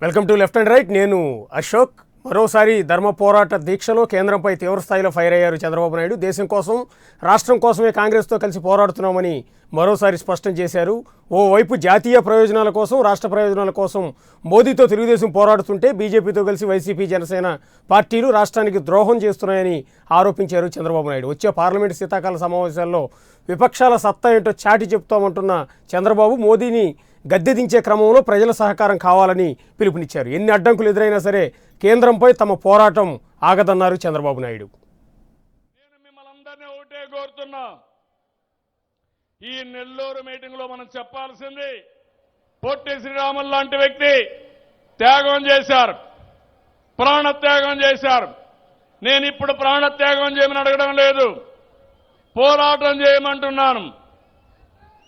Welcome to left and right. నేను అశోక్. మరోసారి ధర్మ పోరాట దీక్షలో కేంద్రంపై తీవ్రస్థాయిలో ఫైర్ అయ్యారు చంద్రబాబు నాయుడు. దేశం కోసం, రాష్ట్రం కోసమే కాంగ్రెస్తో కలిసి పోరాడుతున్నామని మరోసారి స్పష్టం చేశారు. ఓవైపు జాతీయ ప్రయోజనాల కోసం, రాష్ట్ర ప్రయోజనాల కోసం మోదీతో తెలుగుదేశం పోరాడుతుంటే బీజేపీతో కలిసి వైసీపీ, జనసేన పార్టీలు రాష్ట్రానికి ద్రోహం చేస్తున్నాయని ఆరోపించారు చంద్రబాబు నాయుడు. వచ్చే పార్లమెంటు శీతాకాల సమావేశాల్లో విపక్షాల సత్తా ఏంటో చాటి చెప్తామంటున్న చంద్రబాబు మోదీని గద్దెదించే క్రమంలో ప్రజల సహకారం కావాలని పిలుపునిచ్చారు. ఎన్ని అడ్డంకులు ఎదురైనా సరే కేంద్రంపై తమ పోరాటం ఆగదన్నారు చంద్రబాబు నాయుడు. నేను మిమ్మల్ని అందరినీ ఒకటే కోరుతున్నా, ఈ నెల్లూరు మీటింగ్ లో మనం చెప్పాల్సింది, పొట్టి శ్రీరాములు లాంటి వ్యక్తి త్యాగం చేశారు, ప్రాణత్యాగం చేశారు. నేను ఇప్పుడు ప్రాణత్యాగం చేయమని అడగడం లేదు, పోరాటం చేయమంటున్నాను.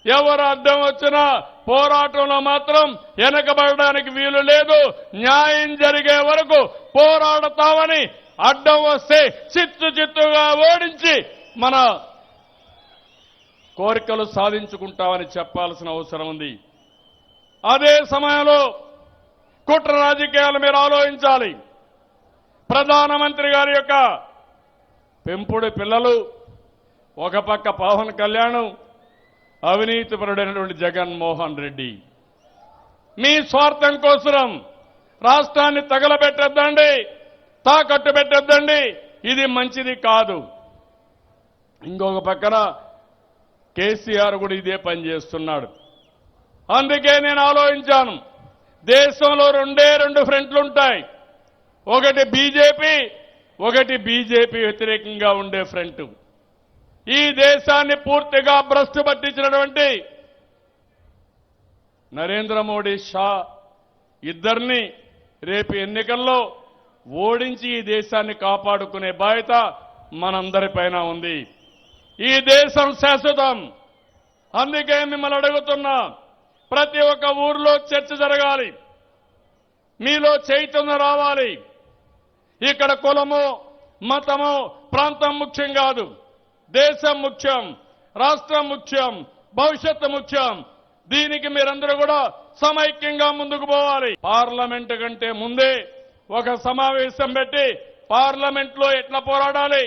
ఎవరు అడ్డం వచ్చినా పోరాటంలో మాత్రం వెనకబడడానికి వీలు లేదు. న్యాయం జరిగే వరకు పోరాడతామని, అడ్డం వస్తే చిత్తుగా ఓడించి మన కోరికలు సాధించుకుంటామని చెప్పాల్సిన అవసరం ఉంది. అదే సమయంలో కుట్ర రాజకీయాలు మీరు ఆలోచించాలి. ప్రధానమంత్రి గారి యొక్క పెంపుడు పిల్లలు, ఒక పక్క పవన్ కళ్యాణ్, అవినీతిపరుడైనటువంటి జగన్మోహన్ రెడ్డి. మీ స్వార్థం కోసం రాష్ట్రాన్ని తగలబెట్టద్దండి, తాకట్టు పెట్టద్దండి, ఇది మంచిది కాదు. ఇంకొక పక్కన కేసీఆర్ కూడా ఇదే పని చేస్తున్నాడు. అందుకే నేను ఆలోచించాను, దేశంలో రెండు ఫ్రంట్లు ఉంటాయి. ఒకటి బీజేపీ, ఒకటి బీజేపీ వ్యతిరేకంగా ఉండే ఫ్రంట్. ఈ దేశాన్ని పూర్తిగా భ్రష్టు పట్టించినటువంటి నరేంద్ర మోడీ, షా ఇద్దరిని రేపు ఎన్నికల్లో ఓడించి ఈ దేశాన్ని కాపాడుకునే బాధ్యత మనందరిపైన ఉంది. ఈ దేశం శాశ్వతం. అందుకే మిమ్మల్ని అడుగుతున్నా, ప్రతి ఒక్క ఊర్లో చర్చ జరగాలి, మీలో చైతన్యం రావాలి. ఇక్కడ కులము, మతము, ప్రాంతం ముఖ్యం కాదు. దేశం ముఖ్యం, రాష్ట్రం ముఖ్యం, భవిష్యత్తు ముఖ్యం. దీనికి మీరందరూ కూడా సమైక్యంగా ముందుకు పోవాలి. పార్లమెంటు కంటే ముందే ఒక సమావేశం పెట్టి పార్లమెంట్లో ఎట్లా పోరాడాలి,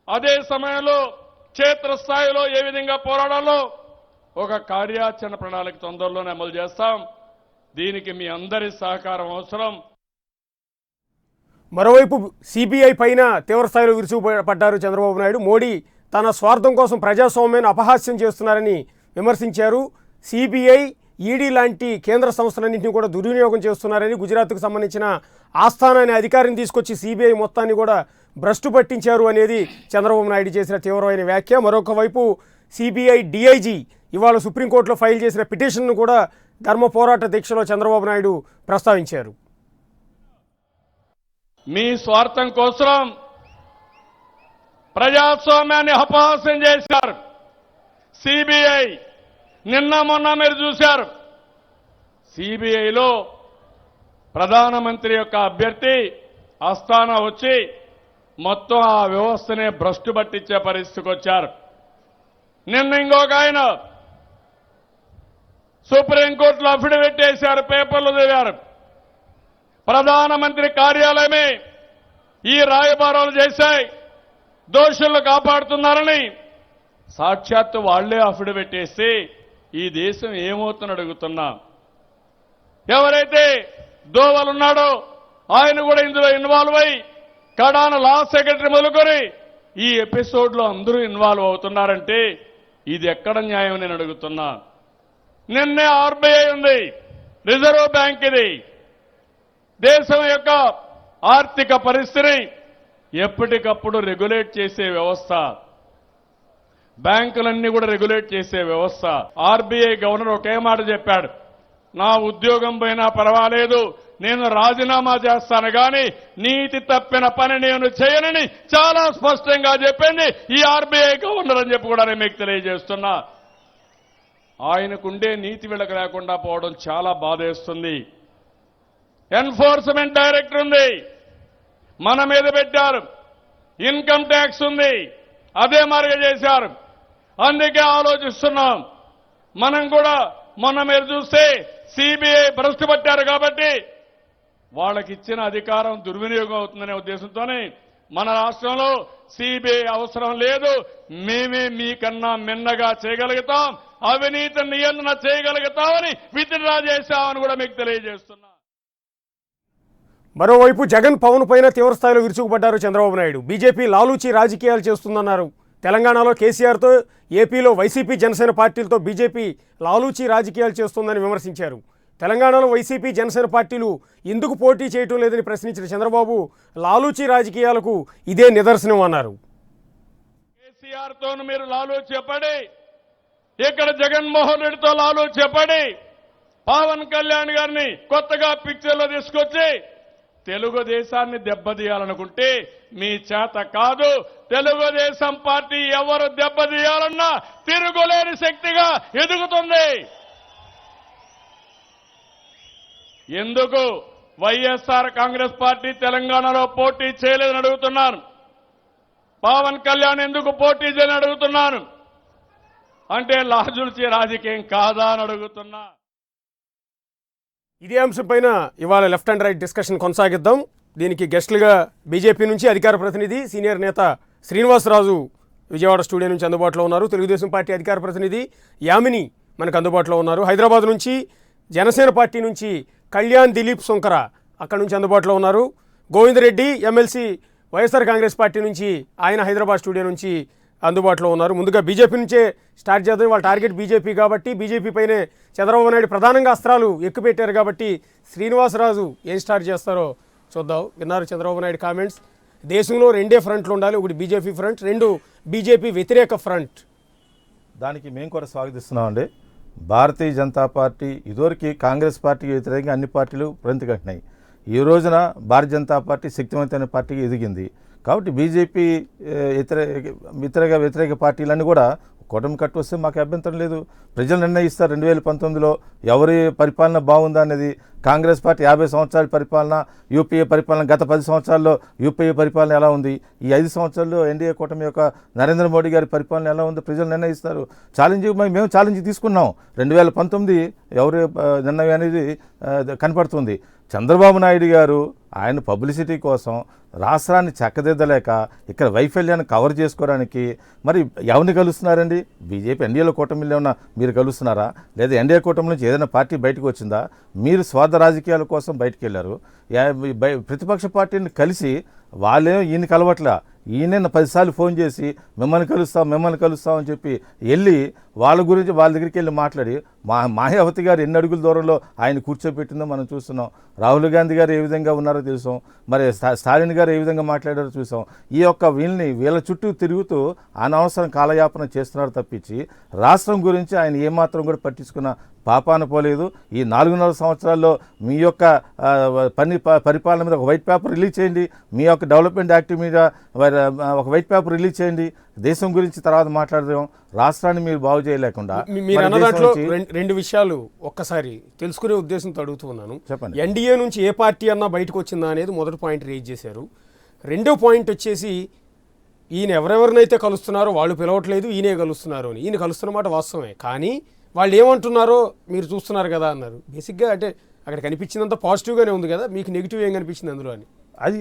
అదే సమయంలో క్షేత్రస్థాయిలో ఏ విధంగా పోరాడాలో ఒక కార్యాచరణ ప్రణాళిక తొందరలోనే అమలు చేస్తాం. దీనికి మీ అందరి సహకారం అవసరం. మరోవైపు సిబిఐ పైన తీవ్రస్థాయిలో విరుచుకుపడ్డారు చంద్రబాబు నాయుడు. మోడీ తన స్వార్థం కోసం ప్రజాస్వామ్యాన్ని అపహాస్యం చేస్తున్నారని విమర్శించారు. సిబిఐ, ఈడీ లాంటి కేంద్ర సంస్థలన్నింటినీ కూడా దుర్వినియోగం చేస్తున్నారని, గుజరాత్కు సంబంధించిన ఆస్థానా అనే అధికారిని తీసుకొచ్చి సిబిఐ మొత్తాన్ని కూడా భ్రష్టు పట్టించారు అనేది చంద్రబాబు నాయుడు చేసిన తీవ్రమైన వ్యాఖ్య. మరొక వైపు సిబిఐ డిఐజీ ఇవాళ సుప్రీంకోర్టులో ఫైల్ చేసిన పిటిషన్ను కూడా ధర్మ పోరాట దీక్షలో చంద్రబాబు నాయుడు ప్రస్తావించారు. మీ స్వార్థం కోసం ప్రజాస్వామ్యాన్ని అపహాస్యం చేశారు. సిబిఐ నిన్న మొన్న మీరు చూశారు, సిబిఐలో ప్రధానమంత్రి యొక్క అభ్యర్థి ఆస్థానా వచ్చి మొత్తం ఆ వ్యవస్థనే భ్రష్టు పట్టించే పరిస్థితికి వచ్చారు. నిన్న ఇంకొక ఆయన సుప్రీంకోర్టులో అఫిడవిట్ వేశారు, పేపర్లు చదివారు. ప్రధానమంత్రి కార్యాలయమే ఈ రాయబారాలు చేశాయి, దోషులను కాపాడుతున్నారని సాక్షాత్తు వాళ్లే అఫిడవిట్ వేసి ఈ దేశం ఏమవుతుందని అడుగుతున్నా. ఎవరైతే దోవలున్నాడో ఆయన కూడా ఇందులో ఇన్వాల్వ్ అయి కడాన లా సెక్రటరీ మొదలుకొని ఈ ఎపిసోడ్లో అందరూ ఇన్వాల్వ్ అవుతున్నారంటే ఇది ఎక్కడ న్యాయం నేను అడుగుతున్నా. నిన్నే ఆర్బీఐ ఉంది, రిజర్వ్ బ్యాంక్, ఇది దేశం యొక్క ఆర్థిక పరిస్థితిని ఎప్పటికప్పుడు రెగ్యులేట్ చేసే వ్యవస్థ, బ్యాంకులన్నీ కూడా రెగ్యులేట్ చేసే వ్యవస్థ. ఆర్బీఐ గవర్నర్ ఒకే మాట చెప్పాడు, నా ఉద్యోగం పోయినా పర్వాలేదు, నేను రాజీనామా చేస్తాను కానీ నీతి తప్పిన పని నేను చేయనని చాలా స్పష్టంగా చెప్పింది ఈ ఆర్బీఐ గవర్నర్ అని చెప్పి కూడా నేను మీకు తెలియజేస్తున్నా. ఆయనకుండే నీతి వీళ్ళకి లేకుండా పోవడం చాలా బాధేస్తుంది. ఎన్ఫోర్స్మెంట్ డైరెక్టర్ ఉంది, మన మీద పెట్టారు. ఇన్కమ్ ట్యాక్స్ ఉంది, అదే మార్గం చేశారు. అందుకే ఆలోచిస్తున్నాం మనం కూడా. మొన్న మీరు చూస్తే సిబిఐ భ్రష్టు పట్టారు కాబట్టి వాళ్ళకి ఇచ్చిన అధికారం దుర్వినియోగం అవుతుందనే ఉద్దేశంతోనే మన రాష్ట్రంలో సిబిఐ అవసరం లేదు, మేమే మీకన్నా మిన్నగా చేయగలుగుతాం, అవినీతి నియంత్రణ చేయగలుగుతామని విత్డ్రా చేశామని కూడా మీకు తెలియజేస్తున్నా. మరోవైపు జగన్ పవన్ పైన తీవ్రస్థాయిలో విరుచుకుపడ్డారు చంద్రబాబు నాయుడు. బీజేపీ లాలూచి రాజకీయాలు చేస్తుందన్నారు. తెలంగాణలో కేసీఆర్తో, ఏపీలో వైసీపీ జనసేన పార్టీలతో బీజేపీ లాలూచి రాజకీయాలు చేస్తుందని విమర్శించారు. తెలంగాణలో వైసీపీ జనసేన పార్టీలు ఎందుకు పోటీ చేయటం లేదని ప్రశ్నించిన చంద్రబాబు లాలూచి రాజకీయాలకు ఇదే నిదర్శనం అన్నారు. కేసీఆర్తో మీరు లాలూచి చెప్పండి, ఇక్కడ జగన్మోహన్ రెడ్డితో లాలూచి చెప్పండి, పవన్ కళ్యాణ్ గారిని కొత్తగా పిక్చర్లో తీసుకొచ్చి తెలుగుదేశాన్ని దెబ్బతీయాలనుకుంటే మీ చేత కాదు. తెలుగుదేశం పార్టీ ఎవరు దెబ్బతీయాలన్నా తిరుగులేని శక్తిగా ఎదుగుతుంది. ఎందుకు వైఎస్ఆర్ కాంగ్రెస్ పార్టీ తెలంగాణలో పోటీ చేయలేదని అడుగుతున్నాను. పవన్ కళ్యాణ్ ఎందుకు పోటీ చేయని అడుగుతున్నాను. అంటే లాజుల్చి రాజకీయం కాదా అని అడుగుతున్నా. ఇదే అంశంపైన ఇవాళ లెఫ్ట్ అండ్ రైట్ డిస్కషన్ కొనసాగిద్దాం. దీనికి గెస్టులుగా బీజేపీ నుంచి అధికార ప్రతినిధి సీనియర్ నేత శ్రీనివాసరాజు విజయవాడ స్టూడియో నుంచి అందుబాటులో ఉన్నారు. తెలుగుదేశం పార్టీ అధికార ప్రతినిధి యామిని మనకు అందుబాటులో ఉన్నారు. హైదరాబాద్ నుంచి జనసేన పార్టీ నుంచి కళ్యాణ్ దిలీప్ సుంకర అక్కడ నుంచి అందుబాటులో ఉన్నారు. గోవిందరెడ్డి ఎమ్మెల్సీ వైఎస్ఆర్ కాంగ్రెస్ పార్టీ నుంచి ఆయన హైదరాబాద్ స్టూడియో నుంచి అందుబాటులో ఉన్నారు. ముందుగా బీజేపీ నుంచే స్టార్ట్ చేద్దాం. వాళ్ళ టార్గెట్ బీజేపీ కాబట్టి బీజేపీ పైనే చంద్రబాబు నాయుడు ప్రధానంగా అస్త్రాలు ఎక్కుపెట్టారు కాబట్టి శ్రీనివాసరాజు ఏం స్టార్ట్ చేస్తారో చూద్దాం. విన్నారు చంద్రబాబు నాయుడు కామెంట్స్. దేశంలో రెండే ఫ్రంట్లు ఉండాలి, ఒకటి బీజేపీ ఫ్రంట్, రెండు బీజేపీ వ్యతిరేక ఫ్రంట్. దానికి మేము కూడా స్వాగతిస్తున్నామండి. భారతీయ జనతా పార్టీ ఇదివరకు కాంగ్రెస్ పార్టీకి వ్యతిరేకంగా అన్ని పార్టీలు ప్రంతి కట్టినాయి. ఈ రోజున భారతీయ జనతా పార్టీ శక్తివంతమైన పార్టీకి ఎదిగింది. కాబట్టి బీజేపీ వ్యతిరేక పార్టీలన్నీ కూడా కూటమి కట్టు వస్తే మాకు అభ్యంతరం లేదు. ప్రజలు నిర్ణయిస్తారు 2019లో ఎవరి పరిపాలన బాగుందా అనేది. కాంగ్రెస్ పార్టీ 50 సంవత్సరాల పరిపాలన, యూపీఏ పరిపాలన, గత 10 సంవత్సరాల్లో యూపీఏ పరిపాలన ఎలా ఉంది, ఈ 5 సంవత్సరాల్లో ఎన్డీఏ కూటమి యొక్క నరేంద్ర మోడీ గారి పరిపాలన ఎలా ఉందో ప్రజలు నిర్ణయిస్తారు. మేము ఛాలెంజ్ తీసుకున్నాం. 2019 ఎవరి నిర్ణయం అనేది కనపడుతుంది. చంద్రబాబు నాయుడు గారు ఆయన పబ్లిసిటీ కోసం రాష్ట్రాన్ని చక్కదిద్దలేక ఇక్కడ వైఫల్యాన్ని కవర్ చేసుకోవడానికి మరి ఎవరిని కలుస్తున్నారండి? బీజేపీ ఎన్డీఏలో కూటమిలో ఉన్న మీరు కలుస్తున్నారా? లేదా ఎన్డీఏ కూటమి నుంచి ఏదైనా పార్టీ బయటకు వచ్చిందా? మీరు స్వార్థ రాజకీయాల కోసం బయటకు వెళ్ళారు. ప్రతిపక్ష పార్టీని కలిసి వాళ్ళేమో ఈయన కలవట్లా, ఈయన 10 సార్లు ఫోన్ చేసి మిమ్మల్ని కలుస్తాం అని చెప్పి వెళ్ళి వాళ్ళ గురించి వాళ్ళ దగ్గరికి వెళ్ళి మాట్లాడి మాయావతి గారు ఎన్ని అడుగుల దూరంలో ఆయన కూర్చోబెట్టిందో మనం చూస్తున్నాం. రాహుల్ గాంధీ గారు ఏ విధంగా ఉన్నారో చూసాం. మరి స్టాలిన్ గారు ఏ విధంగా మాట్లాడారో చూసాం. ఈ యొక్క వీళ్ళ చుట్టూ తిరుగుతూ అనవసరం కాలయాపన చేస్తున్నారు తప్పించి రాష్ట్రం గురించి ఆయన ఏమాత్రం కూడా పట్టించుకున్న పాపాన పోలేదు. ఈ 4.5 సంవత్సరాల్లో మీ యొక్క పరిపాలన మీద ఒక వైట్ పేపర్ రిలీజ్ చేయండి. మీ యొక్క డెవలప్మెంట్ యాక్టివ్ మీద ఒక వైట్ పేపర్ రిలీజ్ చేయండి. దేశం గురించి తర్వాత మాట్లాడదాం. రాష్ట్రాన్ని మీరు బాగు చేయలేకుండా మీరు అన్న దాంట్లో రెండు విషయాలు ఒక్కసారి తెలుసుకునే ఉద్దేశంతో అడుగుతూ ఉన్నాను. చెప్పండి. ఎన్డీఏ నుంచి ఏ పార్టీ అన్నా బయటకు వచ్చిందా అనేది మొదటి పాయింట్ రేజ్ చేశారు. రెండో పాయింట్ వచ్చేసి ఈయన ఎవరెవరినైతే కలుస్తున్నారో వాళ్ళు పిలవట్లేదు, ఈయనే కలుస్తున్నారు అని. ఈయన కలుస్తున్నమాట వాస్తవమే, కానీ వాళ్ళు ఏమంటున్నారో మీరు చూస్తున్నారు కదా అన్నారు. బేసిక్గా అంటే అక్కడ కనిపించినంత పాజిటివ్గానే ఉంది కదా, మీకు నెగిటివ్ ఏం కనిపించింది అందులో అని. అది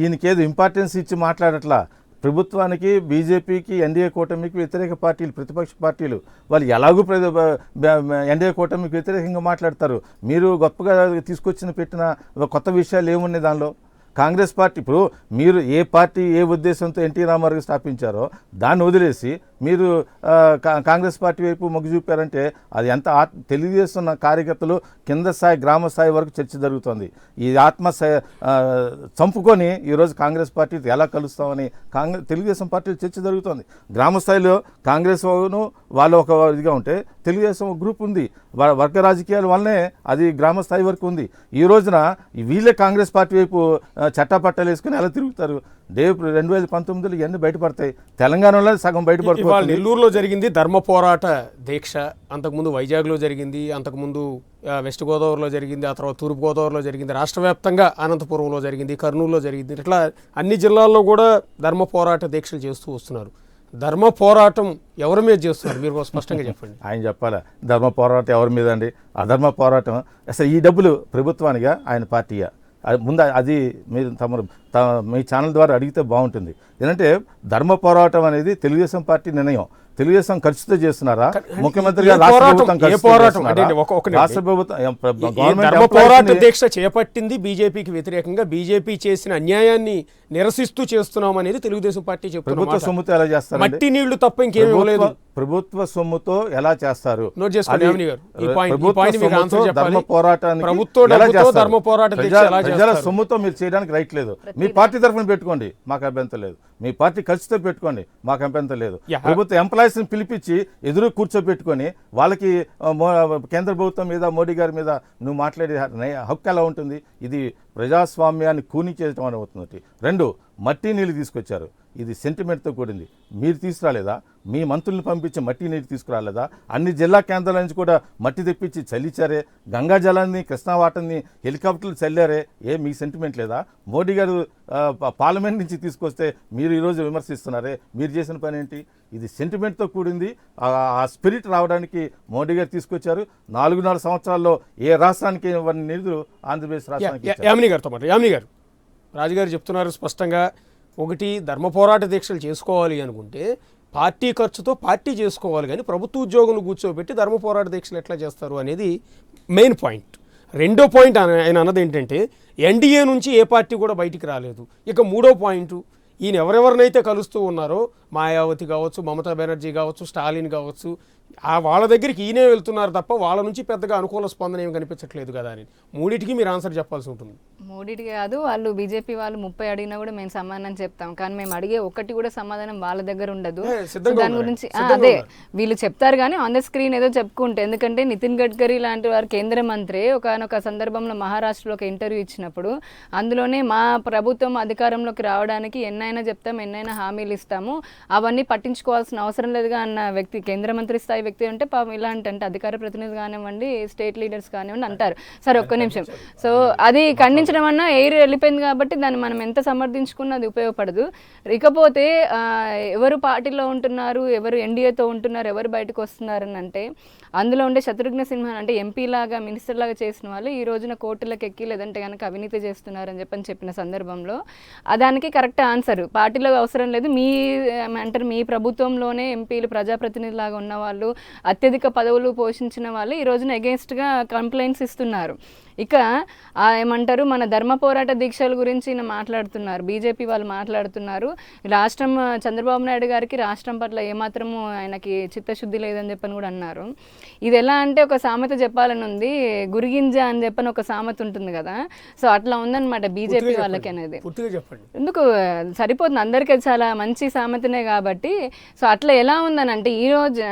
ఈయనకేదో ఇంపార్టెన్స్ ఇచ్చి మాట్లాడట్లా. ప్రభుత్వానికి, బీజేపీకి, ఎన్డీఏ కూటమికి వ్యతిరేక పార్టీలు, ప్రతిపక్ష పార్టీలు వాళ్ళు ఎలాగూ ఎన్డీఏ కూటమికి వ్యతిరేకంగా మాట్లాడతారు. మీరు గొప్పగా పెట్టిన కొత్త విషయాలు ఏమున్నాయి దానిలో? కాంగ్రెస్ పార్టీ ఇప్పుడు మీరు ఏ పార్టీ ఏ ఉద్దేశంతో ఎన్టీ రామారావు స్థాపించారో దాన్ని వదిలేసి మీరు కాంగ్రెస్ పార్టీ వైపు మొగ్గు చూపారంటే అది ఎంత తెలుగుదేశం కార్యకర్తలు కింద స్థాయి గ్రామ స్థాయి వరకు చర్చ జరుగుతుంది. ఈ చంపుకొని ఈరోజు కాంగ్రెస్ పార్టీ ఎలా కలుస్తామని తెలుగుదేశం పార్టీ చర్చ జరుగుతుంది. గ్రామ స్థాయిలో కాంగ్రెస్ వాళ్ళు ఒక ఇదిగా ఉంటే తెలుగుదేశం గ్రూప్ ఉంది. వర్గ రాజకీయాల వల్లనే అది గ్రామ స్థాయి వరకు ఉంది. ఈ రోజున వీళ్ళే కాంగ్రెస్ పార్టీ వైపు చట్టాపట్టాలు వేసుకుని ఎలా తిరుగుతారు? 2019లో ఇవన్నీ బయటపడతాయి. తెలంగాణలో సగం బయటపడుతుంది. నెల్లూరులో జరిగింది ధర్మ పోరాట దీక్ష, అంతకుముందు వైజాగ్లో జరిగింది, అంతకుముందు వెస్ట్ గోదావరిలో జరిగింది, ఆ తర్వాత తూర్పు గోదావరిలో జరిగింది, రాష్ట్ర వ్యాప్తంగా అనంతపురంలో జరిగింది, కర్నూలులో జరిగింది. ఇట్లా అన్ని జిల్లాల్లో కూడా ధర్మ పోరాట దీక్షలు చేస్తూ వస్తున్నారు. ధర్మ పోరాటం ఎవరి మీద చేస్తున్నారు మీరు స్పష్టంగా చెప్పండి. ఆయన చెప్పాలా ధర్మ పోరాటం ఎవరి మీద అండి? అధర్మ పోరాటం అసలు ఈ డబ్బులు ప్రభుత్వానిగా ఆయన పార్టీయా? ముందు అది మీరు మీ ఛానల్ ద్వారా అడిగితే బాగుంటుంది. ఏంటంటే ధర్మ పోరాటం అనేది తెలుగుదేశం పార్టీ నిర్ణయం. తెలుగుదేశం ఖర్చుతో చేస్తున్నారా? ముఖ్యమంత్రిగా రాష్ట్ర ప్రభుత్వం పోరాట దీక్ష చేపట్టింది బీజేపీకి వ్యతిరేకంగా, బీజేపీ చేసిన అన్యాయాన్ని నిరసిస్తూ చేస్తున్నాం అనేది తెలుగుదేశం పార్టీ చెప్తున్నారు. ప్రభుత్వ సొమ్ముతో ఎలా చేస్తారు? మట్టి నీళ్లు తప్ప ఇంకేమీ లేదు. ప్రభుత్వ సొమ్ముతో ఎలా చేస్తారు? నోట్ చేసుకోండి యామిని గారు. ధర్మ పోరాటానికి ప్రజల సొమ్ముతో మీరు చేయడానికి రైట్ లేదు. మీ పార్టీ తరఫున పెట్టుకోండి, మాకు అభ్యంతరం లేదు. మీ పార్టీ ఖర్చుతో పెట్టుకోండి, మాకు అభ్యంతరం లేదు. ప్రభుత్వ ఎంప్లాయీస్ని పిలిపించి ఎదురు కూర్చోబెట్టుకొని వాళ్ళకి కేంద్ర ప్రభుత్వం మీద మోడీ గారి మీద నువ్వు మాట్లాడే హక్కు ఎలా ఉంటుంది? ఇది ప్రజాస్వామ్యాన్ని కూని చేయడం అని అవుతుంది. 2 మట్టి నీళ్ళు తీసుకొచ్చారు. ఇది సెంటిమెంట్తో కూడింది. మీరు తీసుకురాలేదా? మీ మంత్రులను పంపించి మట్టి నీరు తీసుకురాలేదా? అన్ని జిల్లా కేంద్రాల నుంచి కూడా మట్టి తెప్పించి చల్లించారే. గంగా జలాన్ని, కృష్ణా వాటర్ని హెలికాప్టర్లు చల్లారే. మీ సెంటిమెంట్ లేదా? మోడీ గారు పార్లమెంట్ నుంచి తీసుకొస్తే మీరు ఈరోజు విమర్శిస్తున్నారే. మీరు చేసిన పని ఏంటి? ఇది సెంటిమెంట్తో కూడింది. ఆ స్పిరిట్ రావడానికి మోడీ గారు తీసుకొచ్చారు. 4.5 సంవత్సరాల్లో ఏ రాష్ట్రానికి ఇవ్వని నిధులు ఆంధ్రప్రదేశ్ రాష్ట్రానికి. యామిని గారు రాజుగారు చెప్తున్నారు స్పష్టంగా, ఒకటి ధర్మ పోరాట దీక్షలు చేసుకోవాలి అనుకుంటే పార్టీ ఖర్చుతో పార్టీ చేసుకోవాలి, కానీ ప్రభుత్వ ఉద్యోగులు కూర్చోబెట్టి ధర్మ పోరాట దీక్షలు ఎట్లా చేస్తారు అనేది మెయిన్ పాయింట్. రెండో పాయింట్ ఆయన అన్నది ఏంటంటే ఎన్డీఏ నుంచి ఏ పార్టీ కూడా బయటికి రాలేదు. ఇక మూడో పాయింట్, ఈయన ఎవరెవరినైతే కలుస్తూ ఉన్నారో మాయావతి కావచ్చు, మమతా బెనర్జీ కావచ్చు, స్టాలిన్ కావచ్చు, వాళ్ళ దగ్గరికి ఈయనే వెళ్తున్నారు తప్ప వాళ్ళ నుంచి పెద్దగా అనుకూల స్పందన ఏమి కనిపించట్లేదు కదా అని. మూడింటికి మీరు ఆన్సర్ చెప్పాల్సి ఉంటుంది. మూడింటికి కాదు, వాళ్ళు బీజేపీ వాళ్ళు 30 అడిగినా కూడా మేము సమాధానం చెప్తాం, కానీ మేము అడిగే ఒక్కటి కూడా సమాధానం వాళ్ళ దగ్గర ఉండదు. దాని గురించి అదే వీళ్ళు చెప్తారు కానీ ఆన్ ద స్క్రీన్ ఏదో చెప్పుకుంటే. ఎందుకంటే నితిన్ గడ్కరీ లాంటి వారు కేంద్ర మంత్రి ఒకనొక సందర్భంలో మహారాష్ట్రలో ఒక ఇంటర్వ్యూ ఇచ్చినప్పుడు అందులోనే మా ప్రభుత్వం అధికారంలోకి రావడానికి ఎన్నైనా చెప్తాం, ఎన్నైనా హామీలు ఇస్తాము, అవన్నీ పట్టించుకోవాల్సిన అవసరం లేదుగా అన్న వ్యక్తి, కేంద్ర మంత్రి స్థాయి వ్యక్తి అంటే పాపం ఇలాంటి అంటే అధికార ప్రతినిధి కానివ్వండి, స్టేట్ లీడర్స్ కానివ్వండి అంటారు. సరే ఒక్క నిమిషం. సో అది ఖండించడం అన్నా ఎయిర్ వెళ్ళిపోయింది కాబట్టి దాన్ని మనం ఎంత సమర్థించుకున్నా అది ఉపయోగపడదు. ఇకపోతే ఎవరు పార్టీలో ఉంటున్నారు, ఎవరు ఎన్డీఏతో ఉంటున్నారు, ఎవరు బయటకు వస్తున్నారని అంటే అందులో ఉండే శత్రుఘ్న సిన్హా అంటే ఎంపీ లాగా మినిస్టర్ లాగా చేసిన వాళ్ళు ఈ రోజున కోర్టులకు ఎక్కి లేదంటే కనుక అవినీతి చేస్తున్నారని చెప్పిన సందర్భంలో దానికి కరెక్ట్ ఆన్సర్ పార్టీలో అవసరం లేదు. మీ ప్రభుత్వంలోనే ఎంపీలు ప్రజాప్రతినిధులాగా ఉన్న వాళ్ళు, అత్యధిక పదవులు పోషించిన వాళ్ళు ఈ రోజున అగెన్స్ట్గా కంప్లైంట్స్ ఇస్తున్నారు. ఇక ఏమంటారు, మన ధర్మ పోరాట దీక్షల గురించి మాట్లాడుతున్నారు, బీజేపీ వాళ్ళు మాట్లాడుతున్నారు. రాష్ట్రం చంద్రబాబు నాయుడు గారికి రాష్ట్రం పట్ల ఏమాత్రము ఆయనకి చిత్తశుద్ధి లేదని చెప్పని కూడా అన్నారు. ఇది ఎలా అంటే ఒక సామెత చెప్పాలని ఉంది, గురిగింజ అని చెప్పని ఒక సామెత ఉంటుంది కదా, సో అట్లా ఉందన్నమాట బీజేపీ వాళ్ళకి అనేది. ఎందుకు సరిపోతుంది, అందరికీ చాలా మంచి సామెతనే కాబట్టి. సో అట్లా ఎలా ఉందని అంటే ఈ రోజున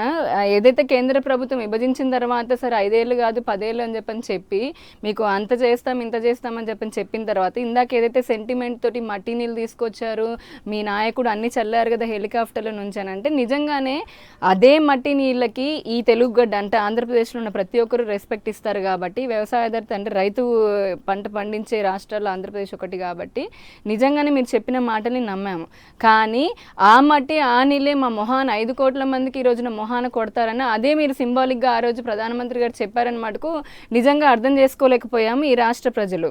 ఏదైతే కేంద్ర ప్రభుత్వం విభజించిన తర్వాత సరే 5 ఏళ్ళు కాదు 10 ఏళ్ళు అని చెప్పి మీకు అంత చేస్తాం ఇంత చేస్తామని చెప్పిన తర్వాత ఇందాక ఏదైతే సెంటిమెంట్ తోటి మట్టి నీళ్ళు తీసుకొచ్చారు, మీ నాయకుడు అన్ని చల్లారు కదా హెలికాప్టర్ల నుంచి అని అంటే నిజంగానే అదే మట్టి నీళ్ళకి ఈ తెలుగు గడ్డ అంటే ఆంధ్రప్రదేశ్లో ఉన్న ప్రతి ఒక్కరు రెస్పెక్ట్ ఇస్తారు కాబట్టి, వ్యవసాయదారిత అంటే రైతు పంట పండించే రాష్ట్రాల్లో ఆంధ్రప్రదేశ్ ఒకటి కాబట్టి నిజంగానే మీరు చెప్పిన మాటని నమ్మాము. కానీ ఆ మట్టి ఆ నీళ్ళే మా మొహాన 5 కోట్ల మందికి ఈ రోజున మొహాన కొడతారని అదే మీరు సింబాలిక్గా ఆ రోజు ప్రధానమంత్రి గారు చెప్పారని మటుకు నిజంగా అర్థం చేసుకోలేకపోయాము ఈ రాష్ట్ర ప్రజలు.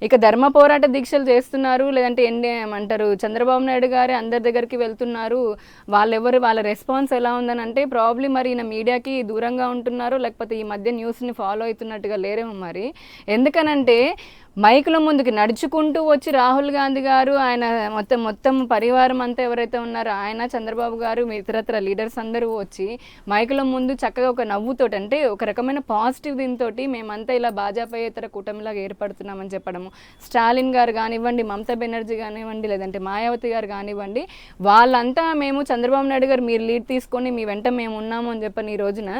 ఇక ధర్మ పోరాట దీక్షలు చేస్తున్నారు, లేదంటే ఏమంటారు చంద్రబాబు నాయుడు గారే అందరి దగ్గరికి వెళ్తున్నారు, వాళ్ళ రెస్పాన్స్ ఎలా ఉందని అంటే ప్రాబ్లీ మరి ఈయన మీడియాకి దూరంగా ఉంటున్నారు, లేకపోతే ఈ మధ్య న్యూస్ని ఫాలో అవుతున్నట్టుగా లేరేమో మరి. ఎందుకనంటే మైకుల ముందుకు నడుచుకుంటూ వచ్చి రాహుల్ గాంధీ గారు ఆయన మొత్తం పరివారం అంతా ఎవరైతే ఉన్నారో ఆయన, చంద్రబాబు గారు, ఇతరత్ర లీడర్స్ అందరూ వచ్చి మైకుల ముందు చక్కగా ఒక నవ్వుతోటి అంటే ఒక రకమైన పాజిటివ్ దీంతో మేమంతా ఇలా భాజపాయేతర కూటమిలాగా ఏర్పడుతున్నామని చెప్పడము. స్టాలిన్ గారు కానివ్వండి, మమతా బెనర్జీ కానివ్వండి, లేదంటే మాయావతి గారు కానివ్వండి, వాళ్ళంతా మేము చంద్రబాబు నాయుడు గారు మీరు లీడ్ తీసుకొని మీ వెంట మేము ఉన్నాము అని చెప్పని ఈ రోజున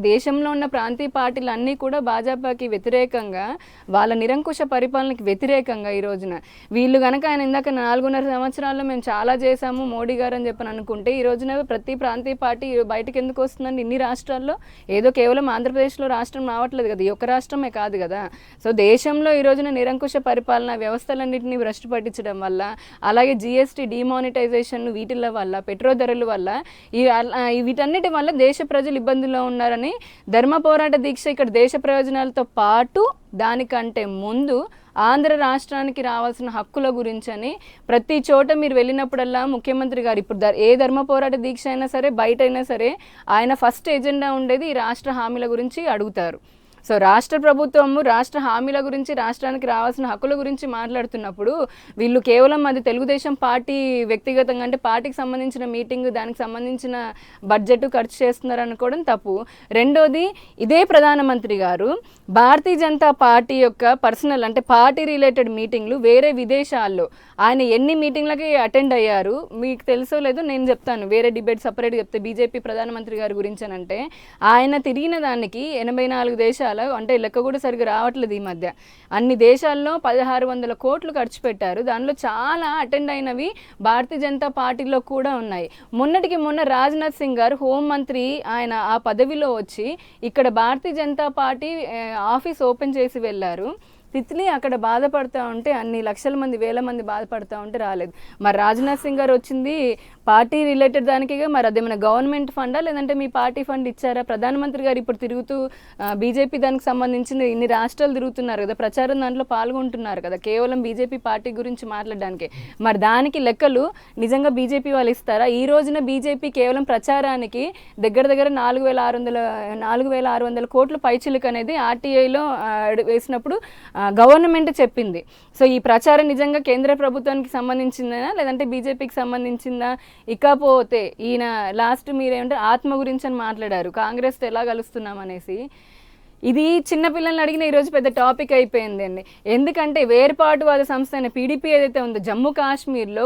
దేశంలో ఉన్న ప్రాంతీయ పార్టీలు అన్నీ కూడా భాజపాకి వ్యతిరేకంగా వాళ్ళ నిరంకుశ నిరంకుశ పరిపాలనకి వ్యతిరేకంగా ఈ రోజున వీళ్ళు కనుక ఆయన ఇందాక 4.5 సంవత్సరాల్లో మేము చాలా చేశాము మోడీ గారు అని చెప్పని అనుకుంటే ఈ రోజున ప్రతి ప్రాంతీయ పార్టీ బయటకు ఎందుకు వస్తుందండి? ఇన్ని రాష్ట్రాల్లో ఏదో కేవలం ఆంధ్రప్రదేశ్లో రాష్ట్రం రావట్లేదు కదా, ఈ ఒక్క రాష్ట్రమే కాదు కదా. సో దేశంలో ఈ రోజున నిరంకుశ పరిపాలన వ్యవస్థలన్నింటినీ భ్రష్టు పట్టించడం వల్ల, అలాగే జిఎస్టీ డిమానిటైజేషన్ వీటిల వల్ల, పెట్రోల్ ధరల వల్ల, వీటన్నిటి వల్ల దేశ ప్రజలు ఇబ్బందుల్లో ఉన్నారని ధర్మ పోరాట దీక్ష ఇక్కడ దేశ ప్రయోజనాలతో పాటు దానికంటే ముందు ఆంధ్ర రాష్ట్రానికి రావాల్సిన హక్కుల గురించి అని ప్రతి చోట మీరు వెళ్ళినప్పుడల్లా ముఖ్యమంత్రి గారు ఇప్పుడు ఏ ధర్మ పోరాట దీక్ష అయినా సరే బయట అయినా సరే ఆయన ఫస్ట్ ఎజెండా ఉండేది ఈ రాష్ట్ర హామీల గురించి అడుగుతారు. సో రాష్ట్ర ప్రభుత్వము రాష్ట్ర హామీల గురించి రాష్ట్రానికి రావాల్సిన హక్కుల గురించి మాట్లాడుతున్నప్పుడు వీళ్ళు కేవలం అది తెలుగుదేశం పార్టీ వ్యక్తిగతంగా అంటే పార్టీకి సంబంధించిన మీటింగ్ దానికి సంబంధించిన బడ్జెట్ ఖర్చు చేస్తున్నారు అనుకోవడం తప్పు. రెండోది ఇదే ప్రధానమంత్రి గారు భారతీయ జనతా పార్టీ యొక్క పర్సనల్ అంటే పార్టీ రిలేటెడ్ మీటింగ్లు వేరే విదేశాల్లో ఆయన ఎన్ని మీటింగ్లకి అటెండ్ అయ్యారు మీకు తెలుసో లేదో నేను చెప్తాను, వేరే డిబేట్ సపరేట్ చెప్తే బీజేపీ ప్రధానమంత్రి గారి గురించి అని అంటే ఆయన తిరిగిన దానికి 84 దేశాలు అంటే లెక్క కూడా సరిగ్గా రావట్లేదు ఈ మధ్య, అన్ని దేశాల్లో 1600 కోట్లు ఖర్చు పెట్టారు. దానిలో చాలా అటెండ్ అయినవి భారతీయ జనతా పార్టీలో కూడా ఉన్నాయి. మొన్నటికి మొన్న రాజ్నాథ్ సింగ్ గారు హోంమంత్రి ఆయన ఆ పదవిలో వచ్చి ఇక్కడ Bharatiya Janata party office open చేసి వెళ్ళారు. తిత్లీ అక్కడ బాధపడుతూ ఉంటే అన్ని లక్షల మంది వేల మంది బాధపడుతూ ఉంటే రాలేదు. మరి రాజ్నాథ్ సింగ్ గారు వచ్చింది పార్టీ రిలేటెడ్ దానికిగా, మరి అదేమైనా గవర్నమెంట్ ఫండా లేదంటే మీ పార్టీ ఫండ్ ఇచ్చారా? ప్రధానమంత్రి గారు ఇప్పుడు తిరుగుతూ బీజేపీ దానికి సంబంధించిన ఇన్ని రాష్ట్రాలు తిరుగుతున్నారు కదా, ప్రచారం దాంట్లో పాల్గొంటున్నారు కదా కేవలం బీజేపీ పార్టీ గురించి మాట్లాడడానికి. మరి దానికి లెక్కలు నిజంగా బీజేపీ వాళ్ళు ఇస్తారా? ఈ రోజున బీజేపీ కేవలం ప్రచారానికి దగ్గర 4,600 కోట్ల పైచిలుకు అనేది ఆర్టీఐలో వేసినప్పుడు గవర్నమెంట్ చెప్పింది. సో ఈ ప్రచారం నిజంగా కేంద్ర ప్రభుత్వానికి సంబంధించిందా లేదంటే బీజేపీకి సంబంధించిందా? ఇకపోతే ఈయన లాస్ట్ మీరేమంటే ఆత్మ గురించి అని మాట్లాడారు, కాంగ్రెస్తో ఎలా కలుస్తున్నాం అనేసి. ఇది చిన్నపిల్లల్ని అడిగిన ఈరోజు పెద్ద టాపిక్ అయిపోయింది అండి. ఎందుకంటే వేర్పాటువాద సంస్థ అయిన పీడీపీ ఏదైతే ఉందో జమ్మూ కాశ్మీర్లో